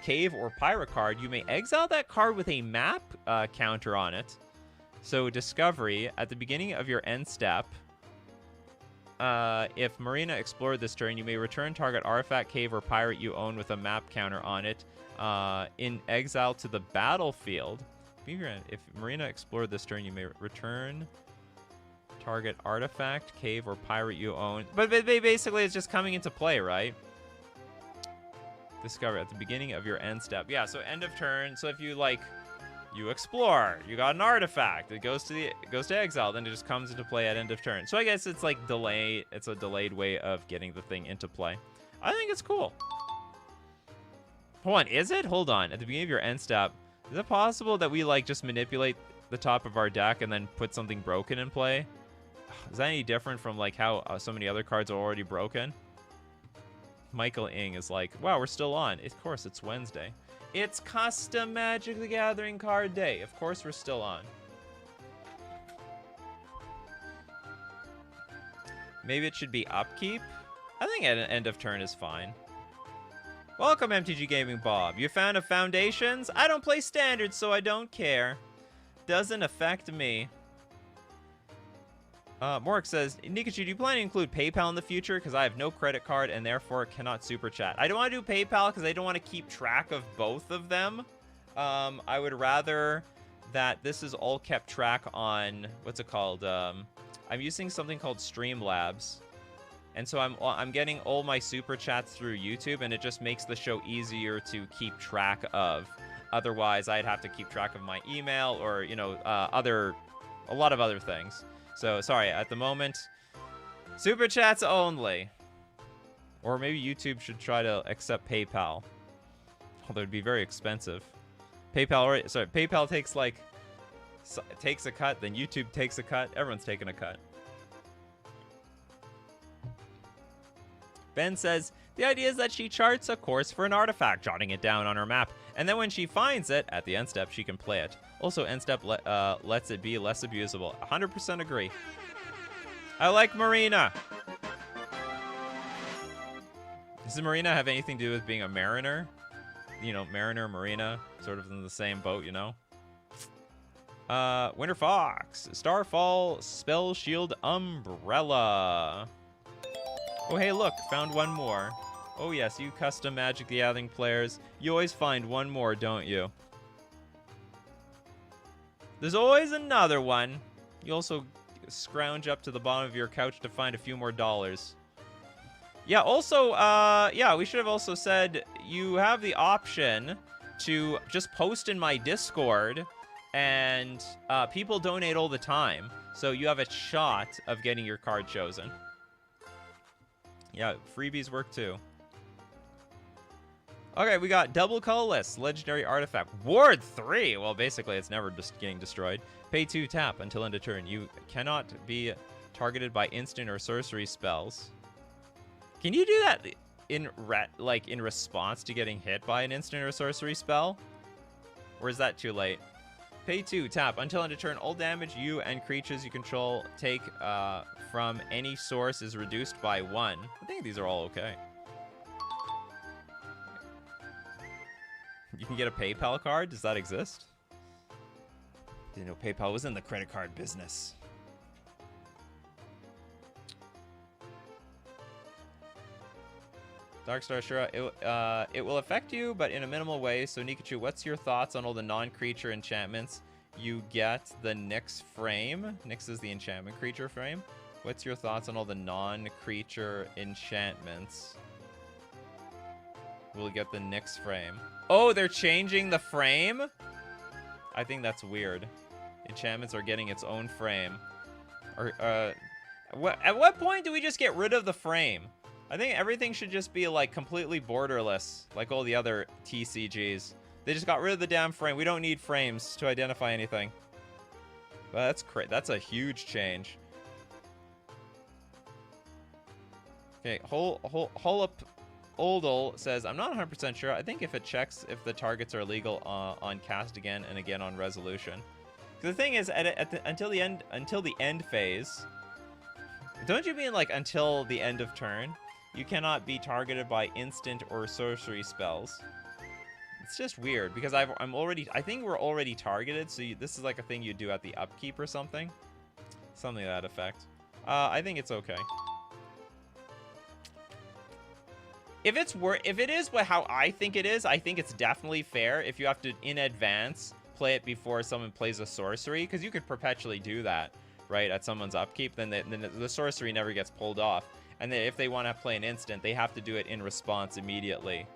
cave, or pirate card, you may exile that card with a map counter on it. So discovery, at the beginning of your end step, if Marina explored this turn, you may return target artifact, cave, or pirate you own with a map counter on it in exile to the battlefield. If Marina explored this turn, you may return target artifact, cave, or pirate you own. But basically, it's just coming into play, right? Discover at the beginning of your end step. Yeah, so end of turn. So if you you explore, you got an artifact, it goes to exile, then it just comes into play at end of turn. So I guess it's like delay. It's a delayed way of getting the thing into play. I think it's cool. Hold on, is it? Hold on. At the beginning of your end step, is it possible that we just manipulate the top of our deck and then put something broken in play? Is that any different from how so many other cards are already broken? Michael Ing is like, wow, we're still on. Of course, it's Wednesday. It's custom Magic the Gathering card day. Of course, we're still on. Maybe it should be upkeep? I think at an end of turn is fine. Welcome, MTG Gaming Bob. You found a Foundations? I don't play Standards, so I don't care. Doesn't affect me. Mork says, Nikachu, do you plan to include PayPal in the future? Because I have no credit card and therefore cannot super chat. I don't want to do PayPal because I don't want to keep track of both of them. I would rather that this is all kept track on, what's it called? I'm using something called Streamlabs. And so I'm getting all my super chats through YouTube, and it just makes the show easier to keep track of. Otherwise, I'd have to keep track of my email or, a lot of other things. So, sorry, at the moment, super chats only. Or maybe YouTube should try to accept PayPal. Although it'd be very expensive. PayPal takes a cut, then YouTube takes a cut. Everyone's taking a cut. Ben says, the idea is that she charts a course for an artifact, jotting it down on her map. And then when she finds it, at the end step, she can play it. Also, end step lets it be less abusable. 100% agree. I like Marina. Does Marina have anything to do with being a mariner? Mariner, Marina, sort of in the same boat, Winter Fox, Starfall, Spell Shield, Umbrella. Oh, hey, look, found one more. Oh, yes, you custom Magic the Gathering players. You always find one more, don't you? There's always another one. You also scrounge up to the bottom of your couch to find a few more dollars. Yeah, also, we should have also said you have the option to just post in my Discord, and people donate all the time. So you have a shot of getting your card chosen. Yeah, freebies work too. Okay, we got double colorless, legendary artifact. Ward 3! Well, basically, it's never just getting destroyed. Pay 2 tap until end of turn. You cannot be targeted by instant or sorcery spells. Can you do that in response to getting hit by an instant or sorcery spell? Or is that too late? Pay 2 tap until end of turn. All damage you and creatures you control take from any source is reduced by 1. I think these are all okay. You can get a PayPal card? Does that exist? Didn't know PayPal was in the credit card business. Darkstar Shura, it will affect you, but in a minimal way. So Nikachu, what's your thoughts on all the non-creature enchantments? You get the Nyx frame. Nyx is the enchantment creature frame. What's your thoughts on all the non-creature enchantments? We'll get the Nyx frame. Oh, they're changing the frame? I think that's weird. Enchantments are getting its own frame. Or, at what point do we just get rid of the frame? I think everything should just be, like, completely borderless, like all the other TCGs. They just got rid of the damn frame. We don't need frames to identify anything. But that's a huge change. Okay, Oldle says, I'm not 100% sure. I think if it checks if the targets are legal on cast again and again on resolution. The thing is, until the end phase, don't you mean like until the end of turn? You cannot be targeted by instant or sorcery spells. It's just weird because I think we're already targeted. So this is like a thing you do at the upkeep or something, something to that effect. I think it's okay. If it is how I think it is, I think it's definitely fair if you have to in advance play it before someone plays a sorcery, because you could perpetually do that, right? At someone's upkeep, then the sorcery never gets pulled off. And then if they want to play an instant, they have to do it in response immediately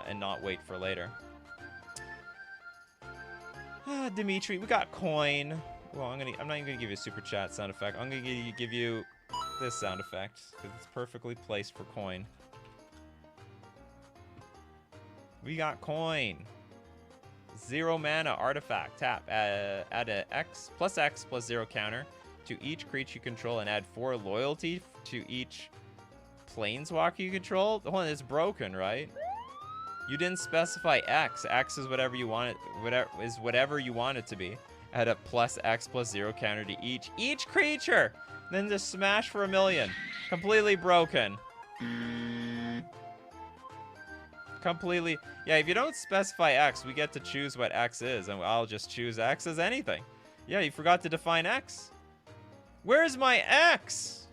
and not wait for later. Dimitri, we got coin. Well, I'm not even gonna give you a super chat sound effect. I'm gonna give you this sound effect because it's perfectly placed for coin. We got coin. 0 mana artifact. Tap. Add a X plus 0 counter to each creature you control and add 4 loyalty to each planeswalker you control. The one is broken, right? You didn't specify X. X is whatever you want it. Whatever you want it to be. Add a plus X plus 0 counter to each creature. Then just smash for 1,000,000. Completely broken. Completely. Yeah, if you don't specify X, we get to choose what X is, and I'll just choose X as anything. Yeah, you forgot to define X. Where's my X?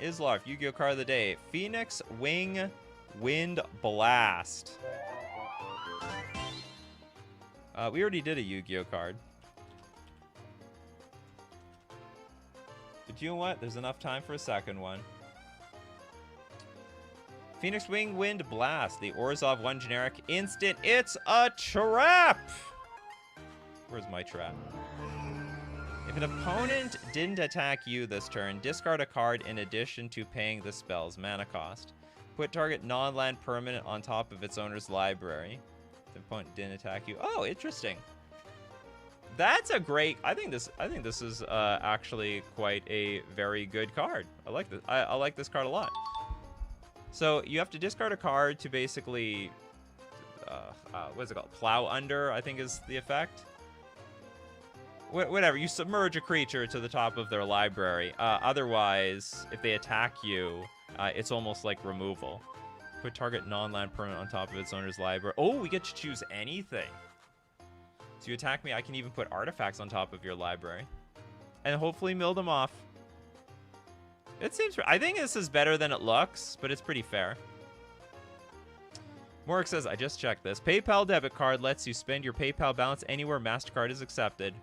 Islarf, Yu-Gi-Oh! Card of the Day. Phoenix Wing Wind Blast. We already did a Yu-Gi-Oh! Card. But you know what? There's enough time for a second one. Phoenix Wing Wind Blast, the Orzhov 1 generic instant. It's a trap! Where's my trap? If an opponent didn't attack you this turn, discard a card in addition to paying the spell's mana cost. Put target non-land permanent on top of its owner's library. If the opponent didn't attack you. Oh, interesting. That's a great. I think this is actually quite a very good card. I like this. I like this card a lot. So you have to discard a card to basically, what is it called? Plow under, I think is the effect. Whatever, you submerge a creature to the top of their library. Otherwise, if they attack you, it's almost like removal. Put target non-land permanent on top of its owner's library. Oh, we get to choose anything. So you attack me, I can even put artifacts on top of your library. And hopefully mill them off. It seems... I think this is better than it looks, but it's pretty fair. Morik says, I just checked this. PayPal debit card lets you spend your PayPal balance anywhere MasterCard is accepted.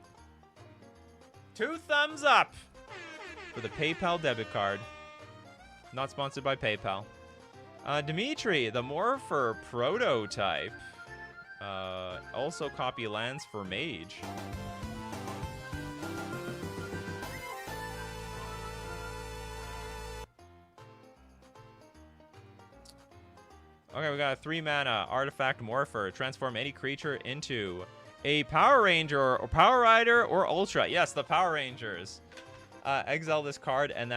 2 thumbs up for the PayPal debit card. Not sponsored by PayPal. Dimitri, the Morpher prototype. Also copy lands for Mage. Okay, we got a 3-mana artifact morpher. Transform any creature into a Power Ranger or Power Rider or Ultra. Yes, the Power Rangers. Exile this card and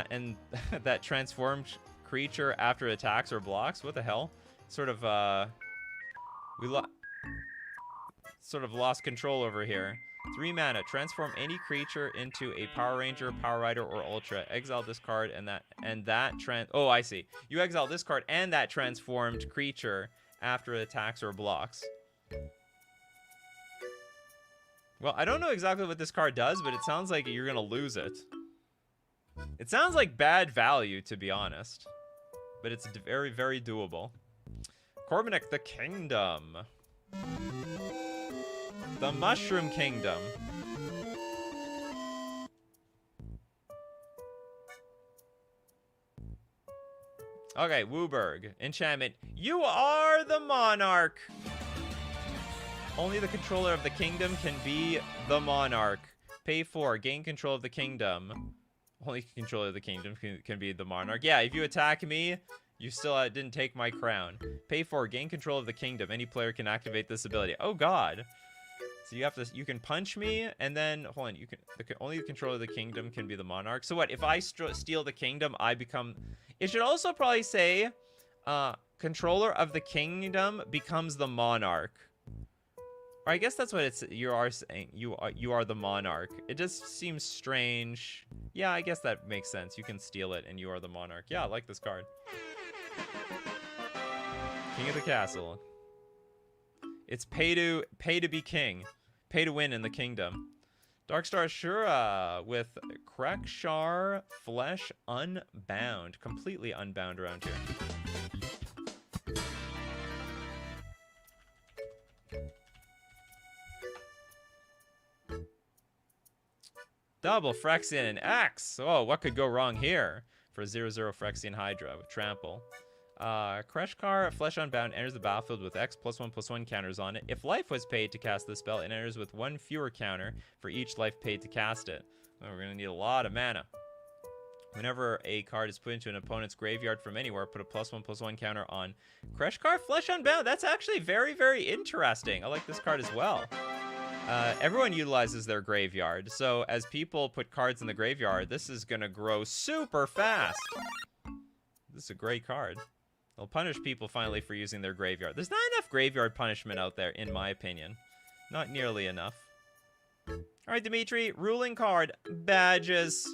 that transformed creature after it attacks or blocks. What the hell? Sort of sort of lost control over here. 3 mana. Transform any creature into a Power Ranger, Power Rider, or Ultra. Exile this card and that oh, I see. You exile this card and that transformed creature after it attacks or blocks. Well, I don't know exactly what this card does, but it sounds like you're gonna lose it. It sounds like bad value, to be honest. But it's very, very doable. Corbinek the Kingdom. The Mushroom Kingdom. Okay, Wooburg. Enchantment. You are the monarch. Only the controller of the kingdom can be the monarch. Pay 4. Gain control of the kingdom. Only controller of the kingdom can be the monarch. Yeah, if you attack me, you still didn't take my crown. Pay 4. Gain control of the kingdom. Any player can activate this ability. Oh god. So you can punch me, and then hold on. Only the controller of the kingdom can be the monarch. So what? If I steal the kingdom, I become. It should also probably say, controller of the kingdom becomes the monarch. Or I guess that's what it's. You are saying. You are the monarch. It just seems strange. Yeah, I guess that makes sense. You can steal it, and you are the monarch. Yeah, I like this card. King of the castle. It's pay to be king. Pay to win in the kingdom. Darkstar Ashura with Krekshar Flesh Unbound. Completely unbound around here. Double Phyrexian and X. Oh, what could go wrong here? For 0/0 Phyrexian Hydra with Trample. Kreshkar, Flesh Unbound, enters the battlefield with X+1/+1 counters on it. If life was paid to cast this spell, it enters with 1 fewer counter for each life paid to cast it. Oh, we're going to need a lot of mana. Whenever a card is put into an opponent's graveyard from anywhere, put a +1/+1 counter on Kreshkar, Flesh Unbound. That's actually very, very interesting. I like this card as well. Everyone utilizes their graveyard, so as people put cards in the graveyard, this is going to grow super fast. This is a great card. They'll punish people finally for using their graveyard. There's not enough graveyard punishment out there, in my opinion. Not nearly enough. Alright, Dimitri, ruling card, badges.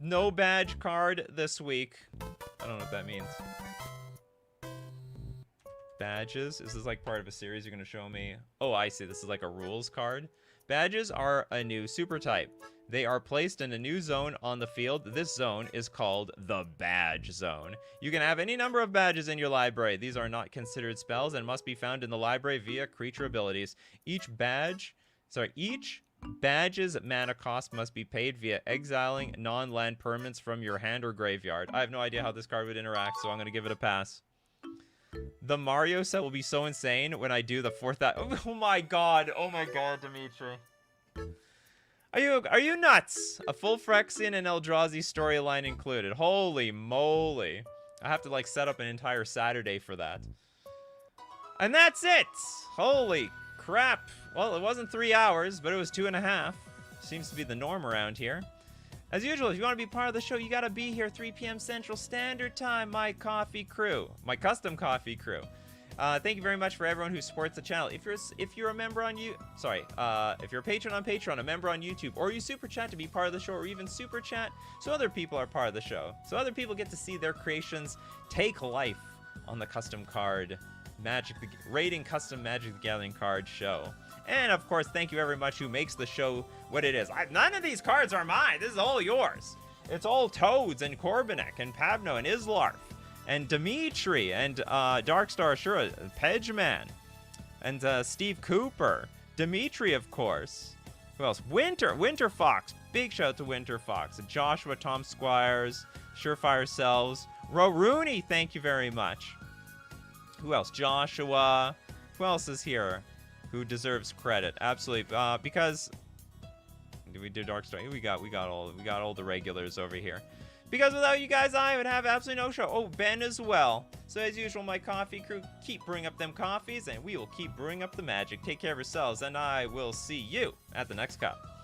No badge card this week. I don't know what that means. Badges? Is this like part of a series you're going to show me? Oh, I see. This is like a rules card. Badges are a new super type. They are placed in a new zone on the field. This zone is called the Badge Zone. You can have any number of badges in your library. These are not considered spells and must be found in the library via creature abilities. Each badge's mana cost must be paid via exiling non-land permanents from your hand or graveyard. I have no idea how this card would interact, so I'm going to give it a pass. The Mario set will be so insane when I do the 4th. Oh my god, Dimitri. Are you nuts? A full Phyrexian and Eldrazi storyline included. Holy moly. I have to like set up an entire Saturday for that. And that's it. Holy crap. Well, it wasn't 3 hours, but it was 2.5. Seems to be the norm around here. As usual, if you want to be part of the show, you gotta be here 3 p.m. Central Standard Time, my coffee crew. My custom coffee crew. Thank you very much for everyone who supports the channel. If you're a member on if you're a patron on Patreon, a member on YouTube, or you super chat to be part of the show, or even super chat so other people are part of the show, so other people get to see their creations take life on the custom card rating custom Magic the Gathering card show. And of course, thank you very much who makes the show what it is. None of these cards are mine. This is all yours. It's all Toads and Corbinek and Pabno and Islarf and Dimitri and Darkstar Ashura, Pedgeman, and Steve Cooper, Dimitri, of course. Who else? Winter Fox. Big shout out to Winter Fox. Joshua, Tom Squires, Surefire Selves, Rooney. Thank you very much. Who else? Joshua. Who else is here? Who deserves credit? Absolutely. Because we did Darkstar. We got all the regulars over here. Because without you guys, I would have absolutely no show. Oh, Ben as well. So as usual, my coffee crew, keep brewing up them coffees, and we will keep brewing up the magic. Take care of yourselves, and I will see you at the next cup.